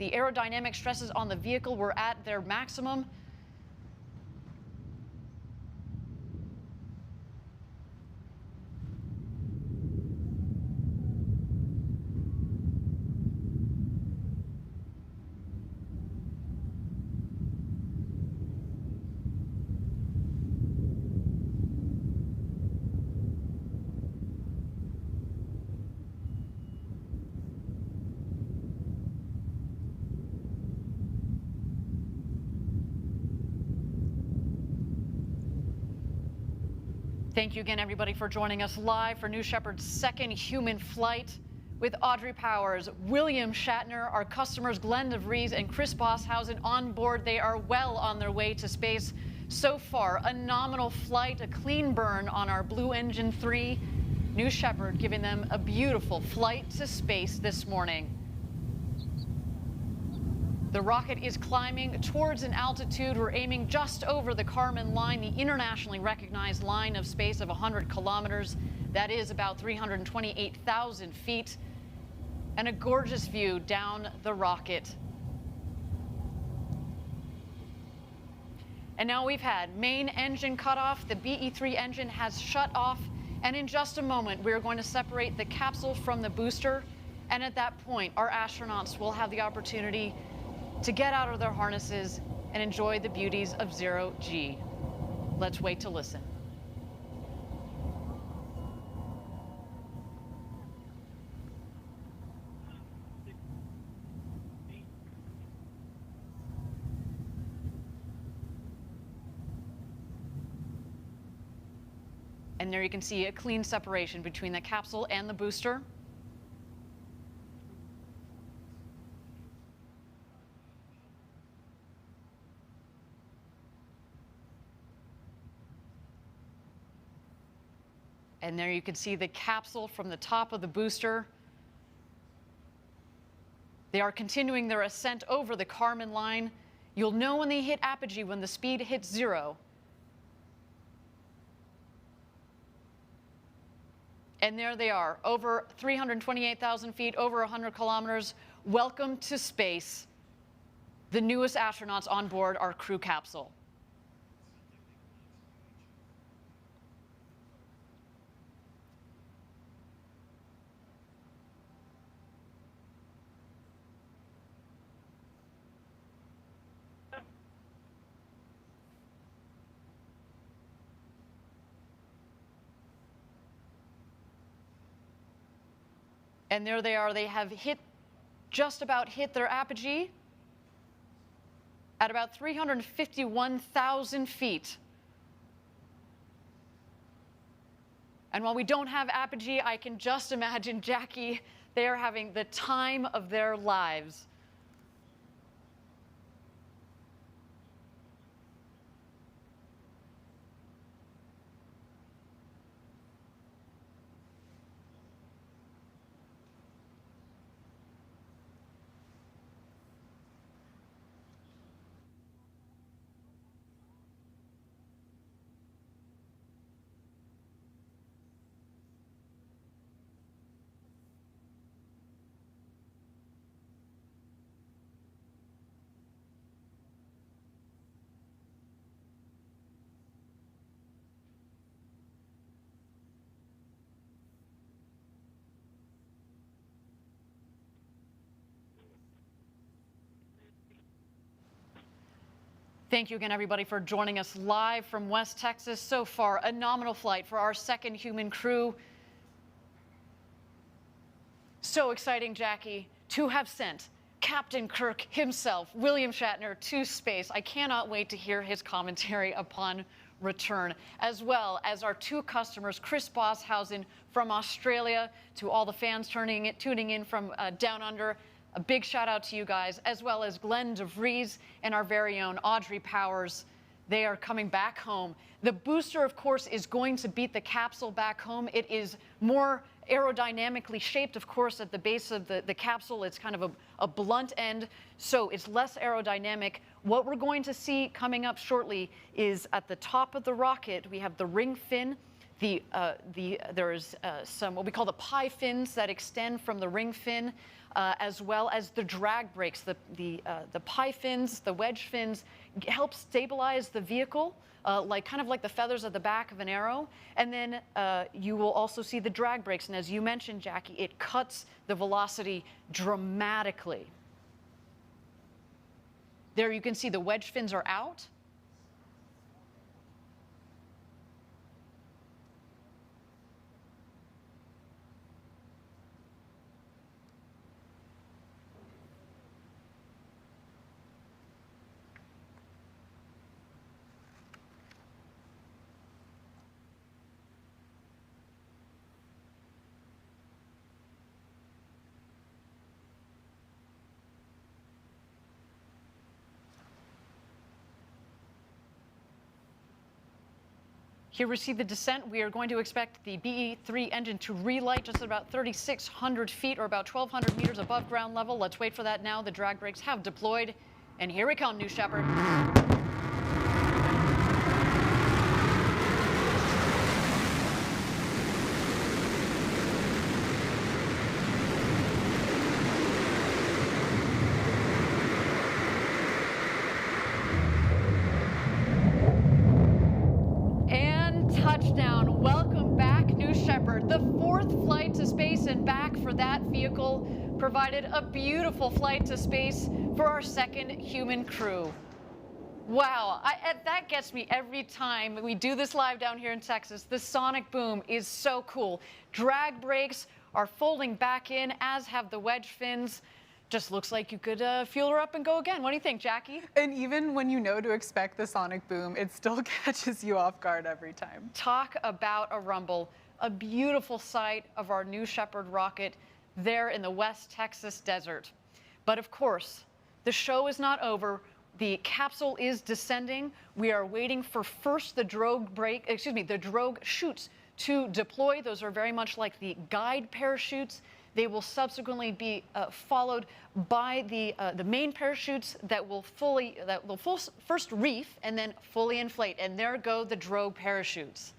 [SPEAKER 1] aerodynamic stresses on the vehicle were at their maximum. Thank you again, everybody, for joining us live for New Shepard's second human flight with Audrey Powers, William Shatner, our customers Glen de Vries and Chris Boshuizen on board. They are well on their way to space. So far, a nominal flight, a clean burn on our Blue Engine 3. New Shepard giving them a beautiful flight to space this morning. The rocket is climbing towards an altitude. We're aiming just over the Kármán line, the internationally recognized line of space of 100 kilometers. That is about 328,000 feet. And a gorgeous view down the rocket. And now we've had main engine cut off. The BE-3 engine has shut off. And in just a moment, we're going to separate the capsule from the booster. And at that point, our astronauts will have the opportunity to get out of their harnesses and enjoy the beauties of zero G. Let's wait to listen. And there you can see a clean separation between the capsule and the booster. And there you can see the capsule from the top of the booster. They are continuing their ascent over the Kármán line. You'll know when they hit apogee, when the speed hits 0. And there they are, over 328,000 feet, over 100 kilometers. Welcome to space. The newest astronauts on board our crew capsule. And there they are. They have just about hit their apogee. at about 351,000 feet. And while we don't have apogee, I can just imagine Jackie, they are having the time of their lives. Thank you again, everybody, for joining us live from West Texas. So far, a nominal flight for our second human crew. So exciting, Jackie, to have sent Captain Kirk himself, William Shatner, to space. I cannot wait to hear his commentary upon return, as well as our two customers, Chris Boshuizen from Australia, to all the fans tuning in from down under. A big shout out to you guys, as well as Glen de Vries and our very own Audrey Powers. They are coming back home. The booster, of course, is going to beat the capsule back home. It is more aerodynamically shaped, of course, at the base of the capsule. It's kind of a blunt end, so it's less aerodynamic. What we're going to see coming up shortly is at the top of the rocket, we have the ring fin. There's some what we call the pie fins that extend from the ring fin, as well as the drag brakes. The pie fins, the wedge fins, help stabilize the vehicle, kind of like the feathers at the back of an arrow. And then you will also see the drag brakes. And as you mentioned, Jackie, it cuts the velocity dramatically. There you can see the wedge fins are out. Here we see the descent. We are going to expect the BE-3 engine to relight just at about 3,600 feet or about 1,200 meters above ground level. Let's wait for that now. The drag brakes have deployed. And here we come, New Shepard. Touchdown. Welcome back, New Shepard. The fourth flight to space and back for that vehicle provided a beautiful flight to space for our second human crew. Wow, that gets me every time we do this live down here in Texas. The sonic boom is so cool. Drag brakes are folding back in, as have the wedge fins. Just looks like you could fuel her up and go again. What do you think, Jackie?
[SPEAKER 2] And even when you know to expect the sonic boom, it still catches you off guard every time.
[SPEAKER 1] Talk about a rumble. A beautiful sight of our New Shepard rocket there in the West Texas desert. But of course, the show is not over. The capsule is descending. We are waiting for first the drogue chutes to deploy. Those are very much like the guide parachutes. They will subsequently be followed by the main parachutes that will first reef and then fully inflate. And there go the drogue parachutes.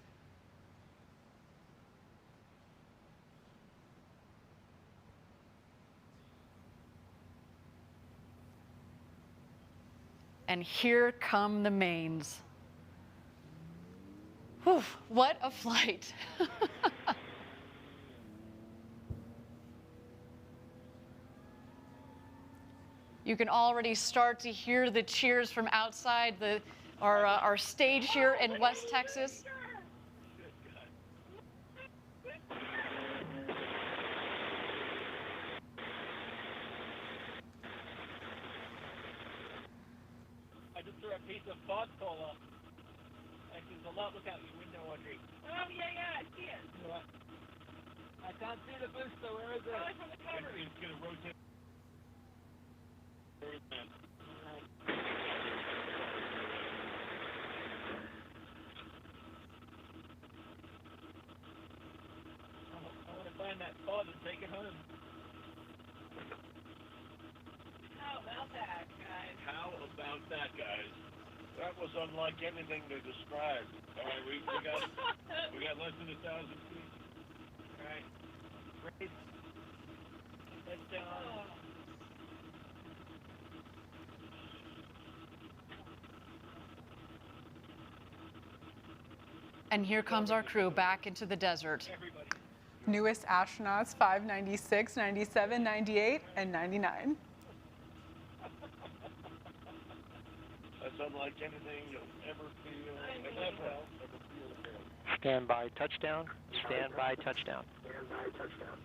[SPEAKER 1] And here come the mains. Whew, what a flight. You can already start to hear the cheers from outside our stage here in West Texas.
[SPEAKER 11] There's a lot. Look out your window, Audrey. Oh, yeah, I see it. I can't see the booster. Where is it? Oh, it's on the cover. It's going to rotate. Where is that? I want to find that pod and take it home. How about that, guys? How about that, guys? That was unlike anything they described. All right, we got less than 1,000 feet. All right, raise. Let's down.
[SPEAKER 1] And here comes our crew back into the desert.
[SPEAKER 2] Newest astronauts 5, 96, 97, 98, and 99.
[SPEAKER 11] That's unlike anything you'll ever feel.
[SPEAKER 3] Stand by touchdown. Stand by touchdown.
[SPEAKER 13] Stand by touchdown.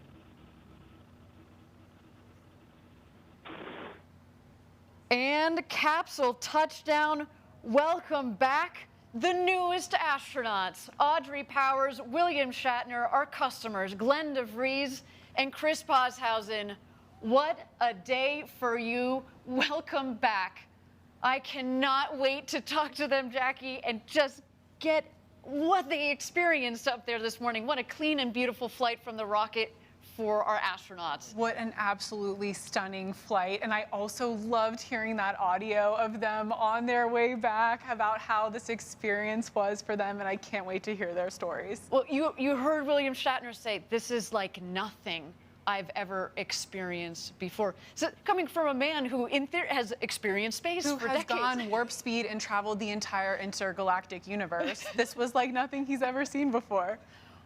[SPEAKER 1] And capsule touchdown. Welcome back, the newest astronauts, Audrey Powers, William Shatner, our customers, Glen de Vries, and Chris Boshuizen. What a day for you. Welcome back. I cannot wait to talk to them, Jackie, and just get what they experienced up there this morning. What a clean and beautiful flight from the rocket for our astronauts.
[SPEAKER 2] What an absolutely stunning flight. And I also loved hearing that audio of them on their way back about how this experience was for them, and I can't wait to hear their stories.
[SPEAKER 1] Well, you heard William Shatner say, this is like nothing I've ever experienced before. So coming from a man who in theory has experienced space
[SPEAKER 2] Who
[SPEAKER 1] for
[SPEAKER 2] has
[SPEAKER 1] decades.
[SPEAKER 2] gone warp speed and traveled the entire intergalactic universe. This was like nothing he's ever seen before.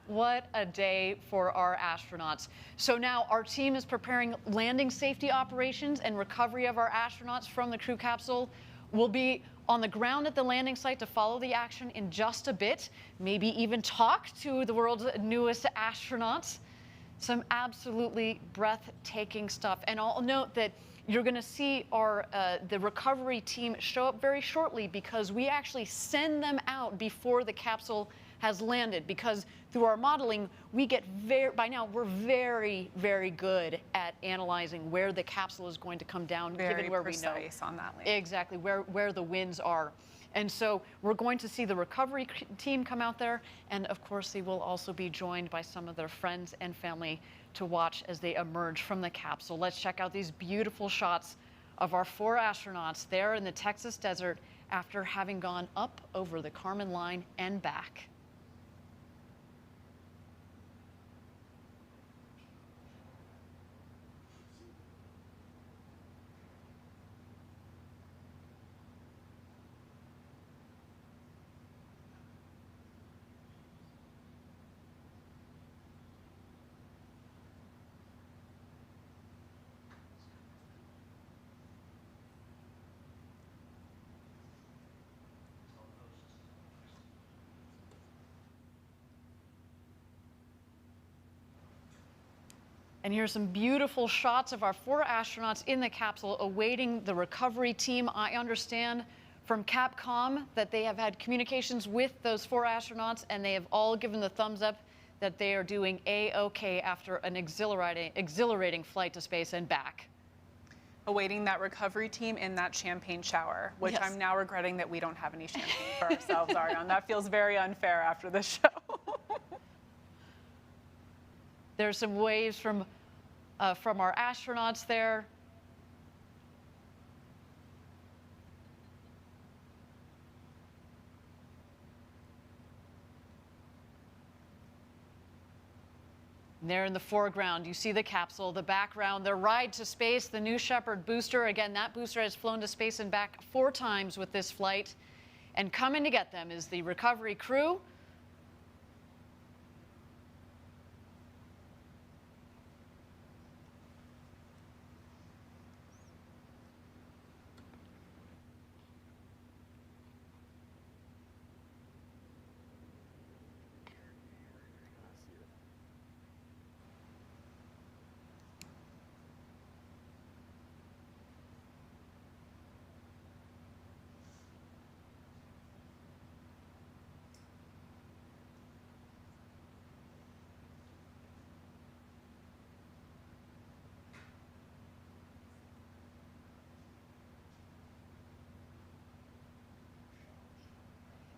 [SPEAKER 1] What a day for our astronauts. So now our team is preparing landing safety operations and recovery of our astronauts from the crew capsule. We'll be on the ground at the landing site to follow the action in just a bit, maybe even talk to the world's newest astronauts. Some absolutely breathtaking stuff. And I'll note that you're going to see our the recovery team show up very shortly, because we actually send them out before the capsule has landed, because through our modeling, we get by now we're very, very good at analyzing where the capsule is going to come down, given where we know.
[SPEAKER 2] Very precise on that landing.
[SPEAKER 1] Exactly, where the winds are. And so we're going to see the recovery team come out there, and of course they will also be joined by some of their friends and family to watch as they emerge from the capsule. Let's check out these beautiful shots of our 4 astronauts there in the Texas desert after having gone up over the Kármán line and back. And here's some beautiful shots of our 4 astronauts in the capsule awaiting the recovery team. I understand from Capcom that they have had communications with those 4 astronauts, and they have all given the thumbs up that they are doing A-OK after an exhilarating flight to space and back.
[SPEAKER 2] Awaiting that recovery team in that champagne shower, which
[SPEAKER 1] Yes.
[SPEAKER 2] I'm now regretting that we don't have any champagne for ourselves, Ariane. That feels very unfair after this show.
[SPEAKER 1] There's some waves from our astronauts there. And there in the foreground, you see the capsule, the background, their ride to space, the new Shepard booster. Again, that booster has flown to space and back 4 times with this flight. And coming to get them is the recovery crew.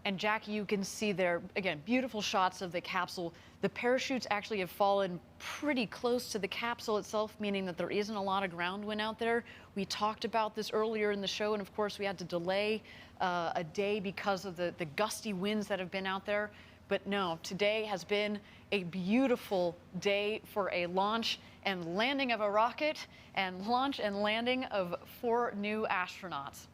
[SPEAKER 1] And Jackie, you can see there, again, beautiful shots of the capsule. The parachutes actually have fallen pretty close to the capsule itself, meaning that there isn't a lot of ground wind out there. We talked about this earlier in the show, and of course we had to delay a day because of the gusty winds that have been out there. But no, today has been a beautiful day for a launch and landing of a rocket and launch and landing of 4 new astronauts.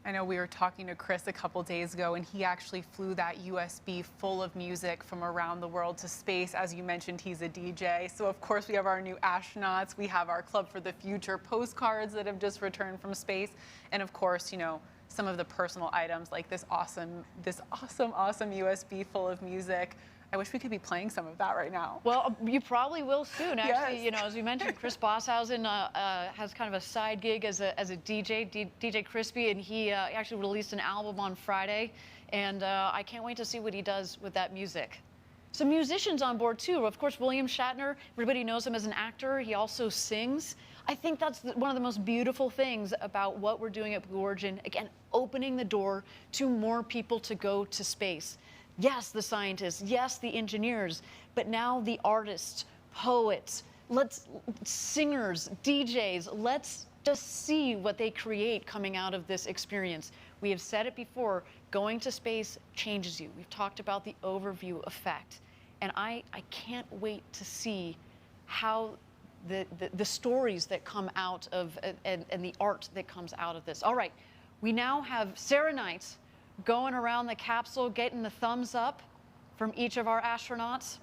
[SPEAKER 2] I know we were talking to Chris a couple days ago, and he actually flew that USB full of music from around the world to space. As you mentioned, he's a DJ. So of course we have our new astronauts. We have our Club for the Future postcards that have just returned from space. And of course, you know, some of the personal items like this awesome USB full of music. I wish we could be playing some of that right now.
[SPEAKER 1] Well, you probably will soon. Actually,
[SPEAKER 2] Yes.
[SPEAKER 1] you know, as we mentioned, Chris Boshuizen has kind of a side gig as a DJ, DJ Crispy, and he actually released an album on Friday, and I can't wait to see what he does with that music. Some musicians on board too. Of course, William Shatner. Everybody knows him as an actor. He also sings. I think that's one of the most beautiful things about what we're doing at Blue Origin. Again, opening the door to more people to go to space. Yes, the scientists, yes, the engineers, but now the artists, poets, singers, DJs, let's just see what they create coming out of this experience. We have said it before, going to space changes you. We've talked about the overview effect, and I can't wait to see how the stories that come out of, and the art that comes out of this. All right, we now have Sarah Knight going around the capsule, getting the thumbs up from each of our astronauts.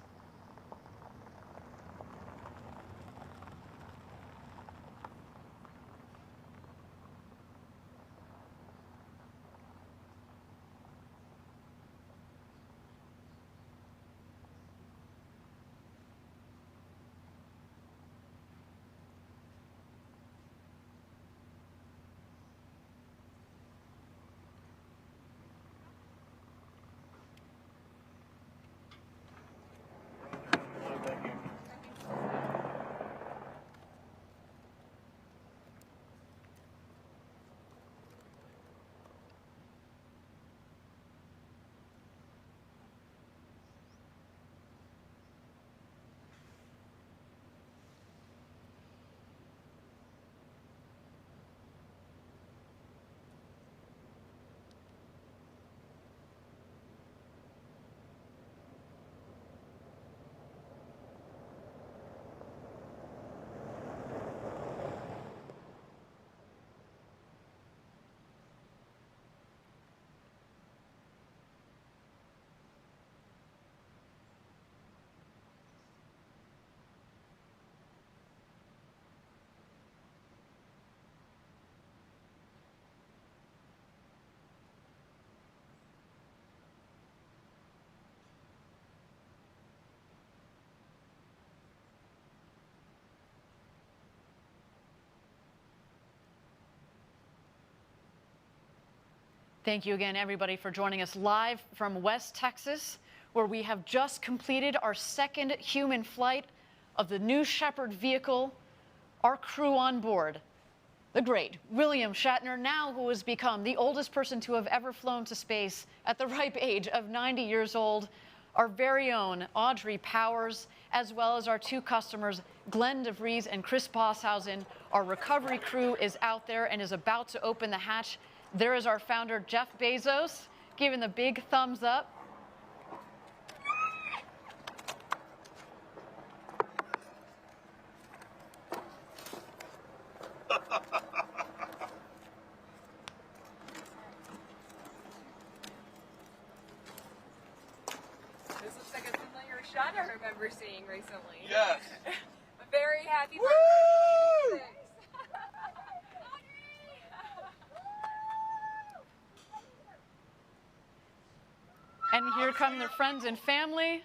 [SPEAKER 1] Thank you again, everybody, for joining us live from West Texas, where we have just completed our second human flight of the new Shepard vehicle. Our crew on board, the great William Shatner, now who has become the oldest person to have ever flown to space at the ripe age of 90 years old, our very own Audrey Powers, as well as our 2 customers, Glen de Vries and Chris Boshuizen. Our recovery crew is out there and is about to open the hatch. There is our founder, Jeff Bezos, giving the big thumbs up.
[SPEAKER 15] This looks like a familiar shot I remember seeing recently.
[SPEAKER 11] Yes.
[SPEAKER 15] A very happy birthday.
[SPEAKER 1] And here come their friends and family.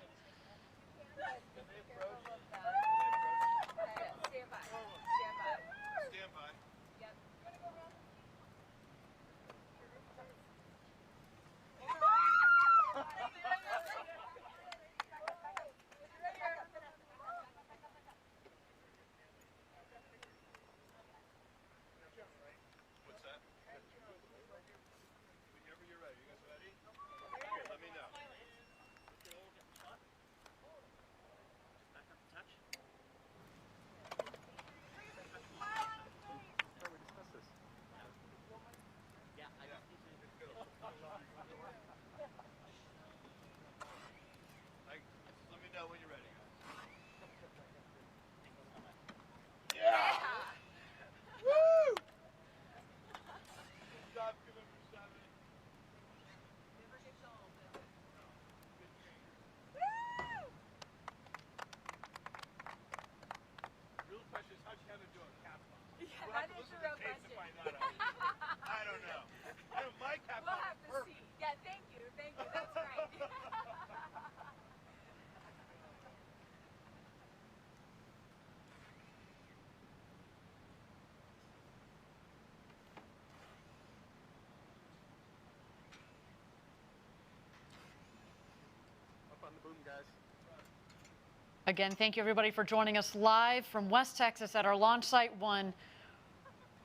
[SPEAKER 1] Again, thank you everybody for joining us live from West Texas at our launch site 1.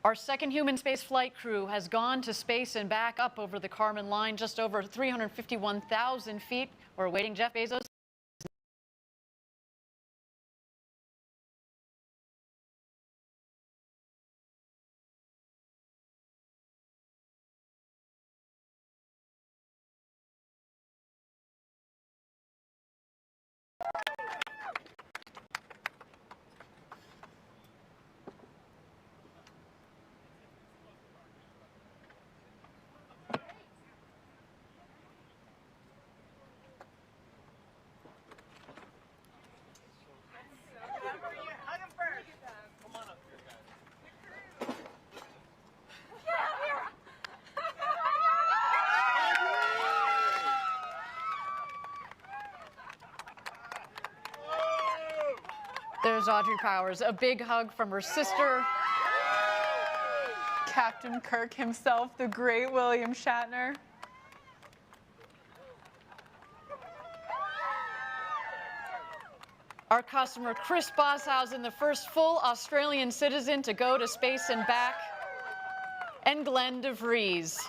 [SPEAKER 1] Our second human space flight crew has gone to space and back up over the Kármán line, just over 351,000 feet. We're awaiting Jeff Bezos. There's Audrey Powers, a big hug from her sister.
[SPEAKER 2] Captain Kirk himself, the great William Shatner.
[SPEAKER 1] Our customer, Chris Boshuizen, the first full Australian citizen to go to space and back. And Glen de Vries.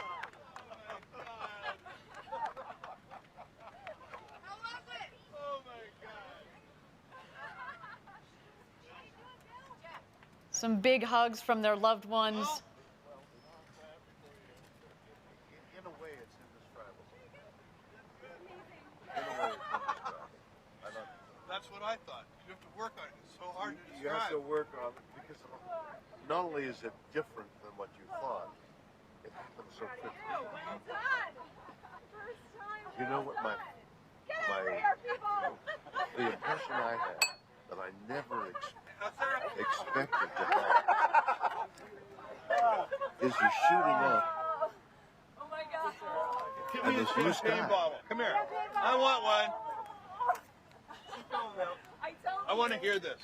[SPEAKER 1] Some big hugs from their loved ones.
[SPEAKER 11] In a way, it's indescribable. In a way, it's indescribable. That's what I thought. You have to work on it. It's so hard to describe. You have to work on it because not only is it different than what you thought, it happens so quickly. You know what the impression I had that I never expected to have is you're shooting up and this new sky.
[SPEAKER 8] Come here. I want one. I want to hear this.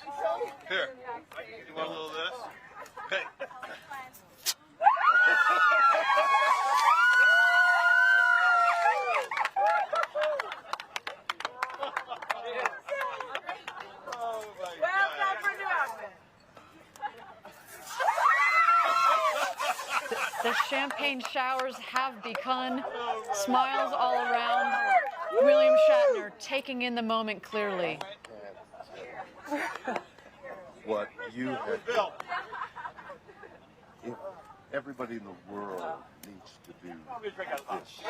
[SPEAKER 8] Here. You want a little of this? Okay.
[SPEAKER 1] The champagne showers have begun. Smiles all around. William Shatner taking in the moment clearly.
[SPEAKER 11] What you have done. If everybody in the world needs to do this.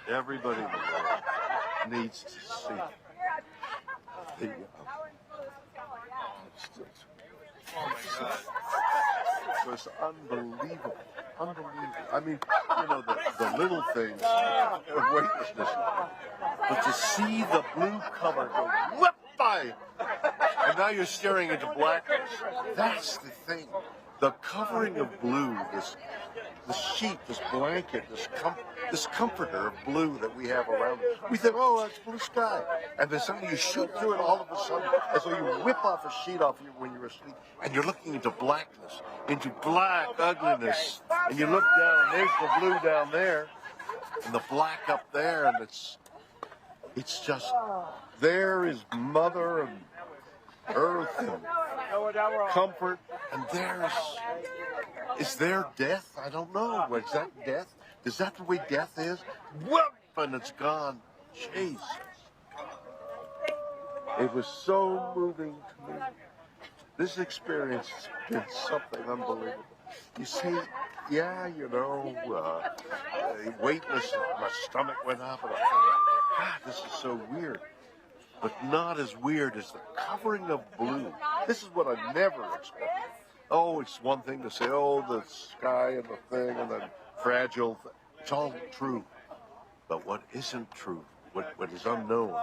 [SPEAKER 11] Everybody in the world needs to see the, it was unbelievable. Unbelievable. I mean, you know, the little things of weightlessness. But to see the blue cover go whip by, and now you're staring into blackness. That's the thing. The covering of blue, this sheet, this blanket, this comforter of blue that we have around us. We think, oh, that's blue sky. And then suddenly you shoot through it all of a sudden, as though you whip off a sheet off you when you're asleep, and you're looking into blackness, into black ugliness. And you look down, and there's the blue down there, and the black up there, and it's just, there is Mother and Earth and comfort, and is there death? I don't know. Is that death? Is that the way death is? Whoop! And it's gone. Jeez. It was so moving to me. This experience has been something unbelievable. You see, yeah, you know, weightless, my stomach went up, and I thought, God, this is so weird. But not as weird as the covering of blue. This is what I never expected. Oh, it's one thing to say, oh, the sky and the thing and the fragile thing. It's all true. But what isn't true, what is unknown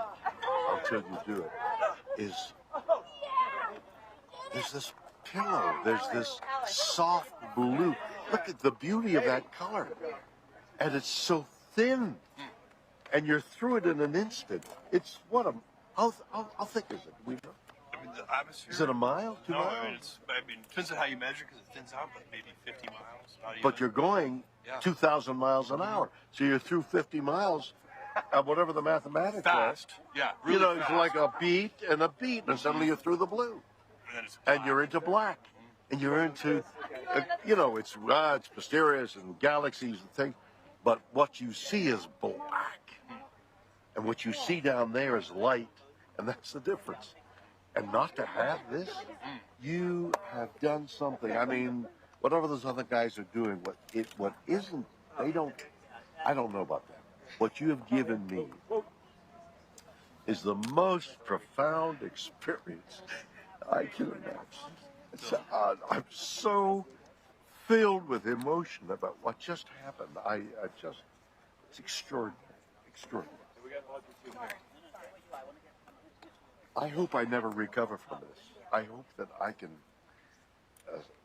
[SPEAKER 11] until you do it, is there's this pillow, there's this soft blue. Look at the beauty of that color. And it's so thin. And you're through it in an instant. It's what how thick is it? We know.
[SPEAKER 8] I mean, the atmosphere.
[SPEAKER 11] Is it a mile? 2 miles?
[SPEAKER 8] I mean, it depends on how you measure because it thins out, but maybe 50 miles.
[SPEAKER 11] But you're going 2,000 miles an hour. So you're through 50 miles
[SPEAKER 8] whatever the mathematics
[SPEAKER 11] Fast.
[SPEAKER 8] are.
[SPEAKER 11] Yeah, really
[SPEAKER 8] it's
[SPEAKER 11] fast.
[SPEAKER 8] like a beat, and suddenly you're through the blue. And you're into black. And you're into, it's mysterious and galaxies and things. But what you see is black. And what you see down there is light. And that's the difference. And not to have this, you have done something. I mean, whatever those other guys are doing, what isn't, I don't know about that. What you have given me is the most profound experience I can imagine. I'm so filled with emotion about what just happened. It's extraordinary, extraordinary. I hope I never recover from this. I hope that I can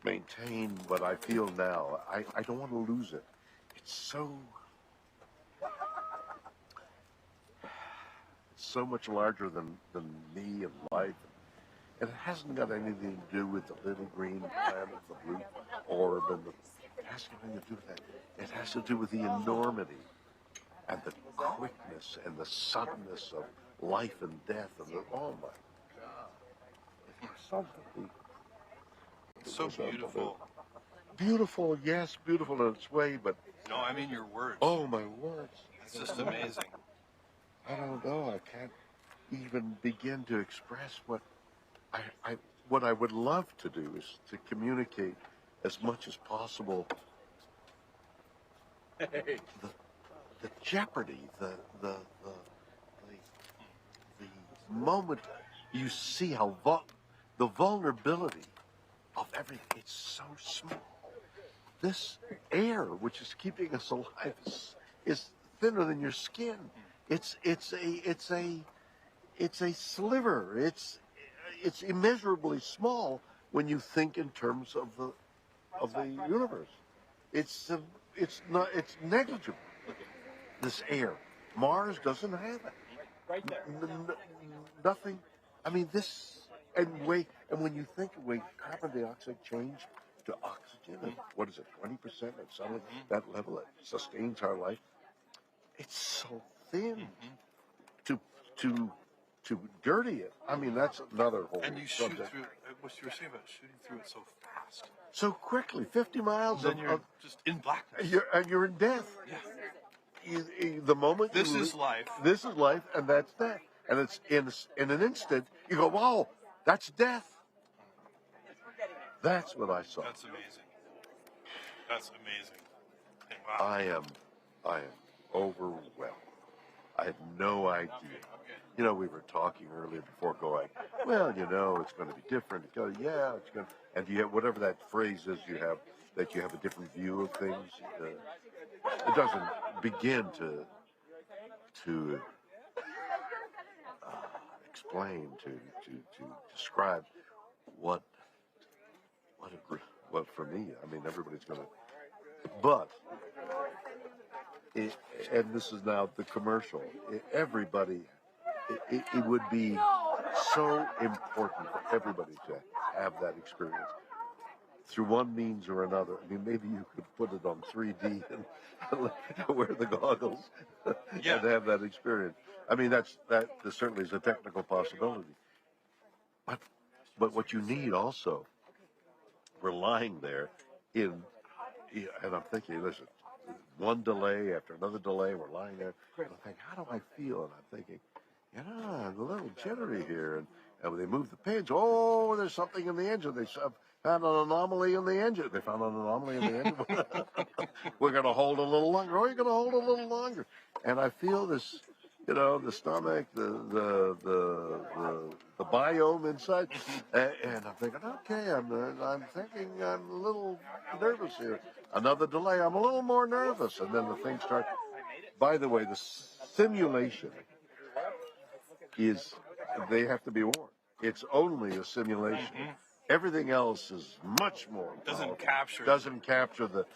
[SPEAKER 8] maintain what I feel now. I don't want to lose it. It's so much larger than me and life. And it hasn't got anything to do with the little green planet, the blue orb, it has nothing to do with that. It has to do with the enormity and the quickness and the suddenness of life and death. Oh my God.
[SPEAKER 11] It's so beautiful.
[SPEAKER 8] Beautiful, yes, beautiful in its way, but...
[SPEAKER 11] No, I mean your words.
[SPEAKER 8] Oh, my words.
[SPEAKER 11] It's just amazing.
[SPEAKER 8] I don't know. I can't even begin to express what I would love to do is to communicate as much as possible the jeopardy, the moment you see how the vulnerability of everything. It's so small. This air, which is keeping us alive, is thinner than your skin. It's a sliver. It's immeasurably small when you think in terms of the universe. It's negligible. This air, Mars doesn't have it.
[SPEAKER 11] Right there.
[SPEAKER 8] Nothing. I mean, and when you think of way carbon dioxide changed to oxygen, and what is it, 20%, and suddenly that level that sustains our life. It's so thin. To dirty it. I mean, that's another whole
[SPEAKER 11] And you shoot
[SPEAKER 8] subject.
[SPEAKER 11] through, what you were saying about shooting through it so fast.
[SPEAKER 8] So quickly, 50 miles
[SPEAKER 11] Then you're just in blackness.
[SPEAKER 8] You're in death.
[SPEAKER 11] Yeah.
[SPEAKER 8] The moment
[SPEAKER 11] This is life.
[SPEAKER 8] This is life, and that's death. And it's in an instant, you go, wow, that's death. That's what I saw.
[SPEAKER 11] That's amazing. That's amazing. And wow.
[SPEAKER 8] I am overwhelmed. I had no idea. We were talking earlier before going, well, it's going to be different. It's going to, and you have whatever that phrase is you have a different view of things. It doesn't begin to explain, to describe what for me. I mean, everybody's going to, but. And this is now the commercial. Everybody, it would be so important for everybody to have that experience through one means or another. I mean, maybe you could put it on 3D and wear the goggles and have that experience. I mean, that certainly is a technical possibility. But what you need also, we're lying there and I'm thinking, listen. One delay after another delay, we're lying there. And I think, how do I feel? And I'm thinking, I'm a little jittery here. And when they move the pins, there's something in the engine. They found an anomaly in the engine. They found an anomaly in the engine. We're going to hold a little longer. Oh, you're going to hold a little longer. And I feel this, the stomach, the biome inside. And I'm thinking, okay, I'm thinking I'm a little nervous here. Another delay, I'm a little more nervous. And then the thing starts. By the way, the simulation they have to be warned. It's only a simulation. Everything else is much more powerful. Doesn't capture the,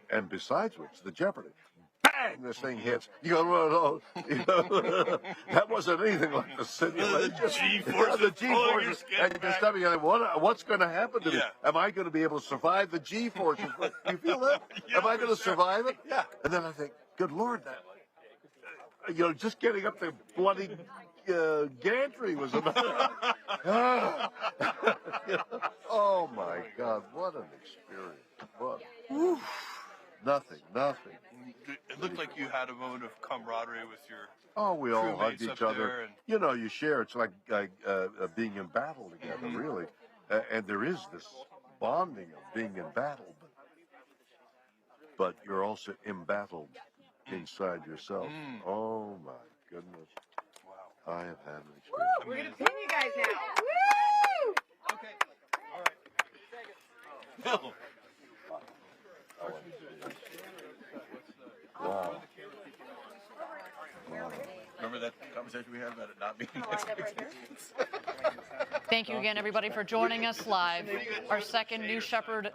[SPEAKER 8] and besides which, the jeopardy. Bang! This thing hits. You go, that wasn't anything like the simulation.
[SPEAKER 11] The G-forces.
[SPEAKER 8] The G-forces. And you're studying, what's going to happen to me? Am I going to be able to survive the G-forces? You feel that? Am I going to survive it?
[SPEAKER 11] Yeah.
[SPEAKER 8] And then I think, good Lord, just getting up the bloody gantry was another. Oh my God, what an experience! What? Nothing.
[SPEAKER 11] It looked like you had a moment of camaraderie with your.
[SPEAKER 8] Oh, we all hugged
[SPEAKER 11] crewmates
[SPEAKER 8] each
[SPEAKER 11] up
[SPEAKER 8] other.
[SPEAKER 11] there and-
[SPEAKER 8] You share. It's like being in battle together, really. And there is this bonding of being in battle, but you're also embattled inside yourself. Oh my goodness! Wow, I have had an experience.
[SPEAKER 15] We're gonna pin you guys now. Woo!
[SPEAKER 11] Okay. All right. Bill.
[SPEAKER 8] Wow.
[SPEAKER 17] Remember that conversation we had about it not being expectations?
[SPEAKER 1] Thank you again, everybody, for joining us live. Our second New Shepard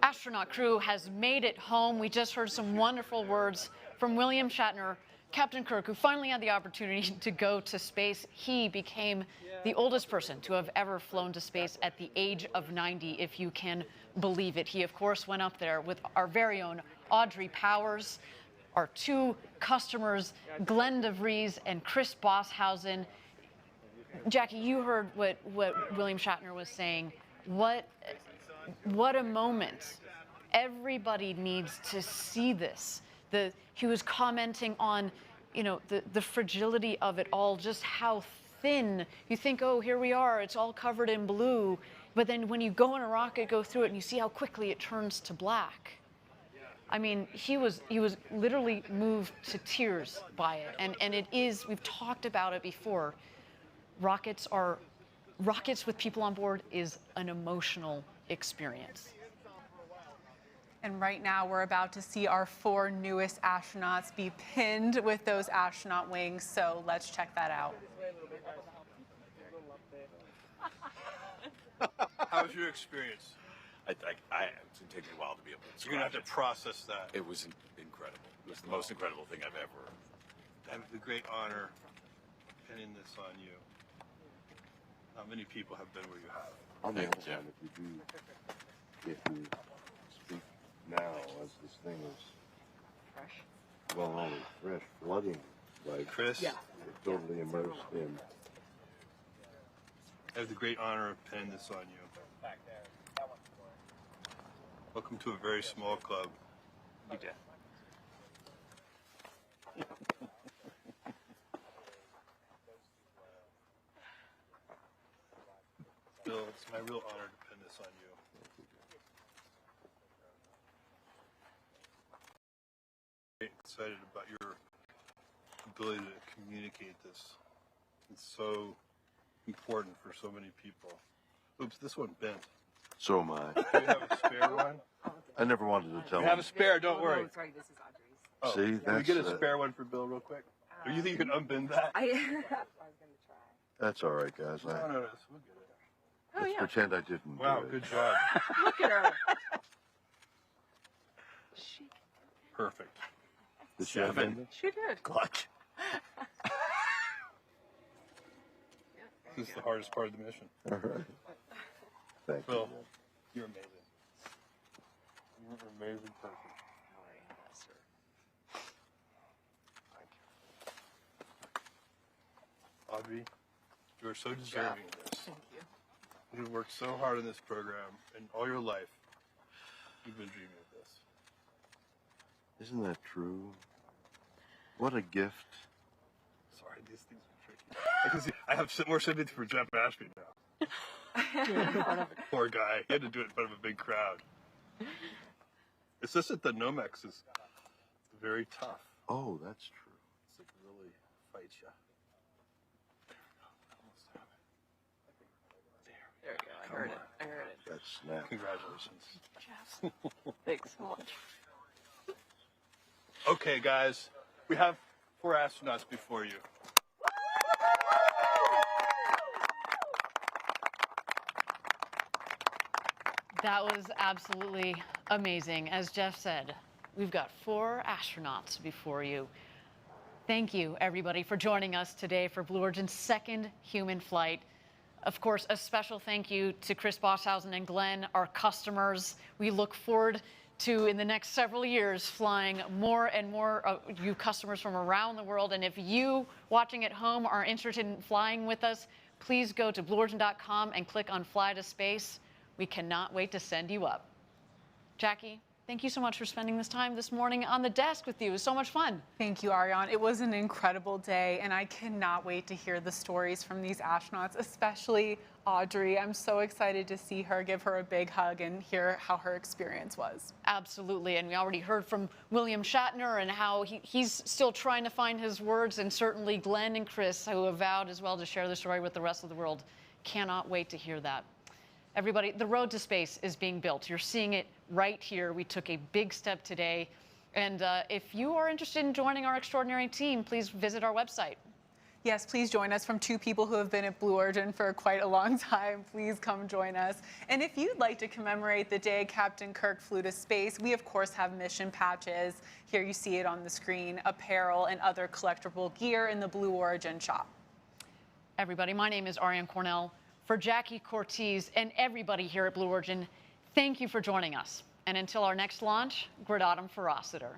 [SPEAKER 1] astronaut crew has made it home. We just heard some wonderful words from William Shatner, Captain Kirk, who finally had the opportunity to go to space. He became the oldest person to have ever flown to space at the age of 90, if you can believe it. He, of course, went up there with our very own Audrey Powers, our two customers, Glen de Vries and Chris Boshuizen. Jackie, you heard what William Shatner was saying. What a moment. Everybody needs to see this. He was commenting on, the fragility of it all, just how thin. You think, oh, here we are, it's all covered in blue. But then when you go in a rocket, go through it, and you see how quickly it turns to black. I mean, he was literally moved to tears by it. And it is, we've talked about it before. Rockets with people on board is an emotional experience.
[SPEAKER 2] And right now we're about to see our 4 newest astronauts be pinned with those astronaut wings. So let's check that out.
[SPEAKER 11] How was your experience?
[SPEAKER 17] It's going to take me a while to be able to
[SPEAKER 11] You're going to have to process that.
[SPEAKER 17] It was incredible. It was the most incredible thing I've ever.
[SPEAKER 11] I have the great honor pinning this on you. Not many people have been where you have.
[SPEAKER 8] On the other hand, if you speak now as this thing is fresh, well, only fresh, flooding, like
[SPEAKER 11] Chris,
[SPEAKER 8] you're totally immersed in.
[SPEAKER 11] I have the great honor of pinning this on you. Welcome to a very small club. You did. Bill, it's my real honor to pin this on you. I'm excited about your ability to communicate this. It's so important for so many people. Oops, this one bent.
[SPEAKER 8] So am I.
[SPEAKER 11] Do you have a spare one?
[SPEAKER 8] I never wanted to tell
[SPEAKER 11] We
[SPEAKER 8] him.
[SPEAKER 11] have a spare, don't worry.
[SPEAKER 15] No, sorry, this is Audrey's.
[SPEAKER 11] Oh,
[SPEAKER 8] See,
[SPEAKER 11] can we get a spare one for Bill real quick? Or you think you can unbend that?
[SPEAKER 15] I was going to try.
[SPEAKER 8] That's all right, guys.
[SPEAKER 11] No, we'll get it.
[SPEAKER 8] Let's pretend I didn't.
[SPEAKER 11] Wow,
[SPEAKER 8] do it.
[SPEAKER 11] good job.
[SPEAKER 15] Look at her.
[SPEAKER 11] Perfect.
[SPEAKER 8] Did she unbend it?
[SPEAKER 15] She did.
[SPEAKER 17] Clutch.
[SPEAKER 11] This is the hardest part of the mission.
[SPEAKER 8] All right. Thank
[SPEAKER 11] Bill,
[SPEAKER 8] you.
[SPEAKER 11] you're amazing. You're an amazing person. Audrey, you are so deserving of this.
[SPEAKER 15] Thank you.
[SPEAKER 11] You've worked so hard on this program, and all your life, you've been dreaming of this.
[SPEAKER 8] Isn't that true? What a gift.
[SPEAKER 11] Sorry, these things are tricky. I can see, I have more sympathy for Jeff Ashby now. Poor guy. He had to do it in front of a big crowd. It's just that the Nomex is very tough.
[SPEAKER 8] Oh, that's true.
[SPEAKER 11] It's like really fights you.
[SPEAKER 15] There we go. I heard it. I heard it.
[SPEAKER 8] That's snap.
[SPEAKER 11] Congratulations.
[SPEAKER 15] Jeff. Thanks so much.
[SPEAKER 11] Okay, guys, we have 4 astronauts before you.
[SPEAKER 1] That was absolutely amazing. As Jeff said, we've got 4 astronauts before you. Thank you, everybody, for joining us today for Blue Origin's second human flight. Of course, a special thank you to Chris Boshuizen and Glen, our customers. We look forward to, in the next several years, flying more and more of you customers from around the world. And if you watching at home are interested in flying with us, please go to blueorigin.com and click on Fly to Space. We cannot wait to send you up. Jackie, thank you so much for spending this time this morning on the desk with you. It was so much fun.
[SPEAKER 2] Thank you, Ariane. It was an incredible day, and I cannot wait to hear the stories from these astronauts, especially Audrey. I'm so excited to see her, give her a big hug, and hear how her experience was.
[SPEAKER 1] Absolutely, and we already heard from William Shatner and how he's still trying to find his words, and certainly Glen and Chris, who have vowed as well to share the story with the rest of the world. Cannot wait to hear that. Everybody, the road to space is being built. You're seeing it right here. We took a big step today. And if you are interested in joining our extraordinary team, please visit our website.
[SPEAKER 2] Yes, please join us. From two people who have been at Blue Origin for quite a long time, please come join us. And if you'd like to commemorate the day Captain Kirk flew to space, we of course have mission patches. Here you see it on the screen, apparel and other collectible gear in the Blue Origin shop.
[SPEAKER 1] Everybody, my name is Ariane Cornell. For Jackie Cortez and everybody here at Blue Origin, thank you for joining us. And until our next launch, Gradatum Ferociter.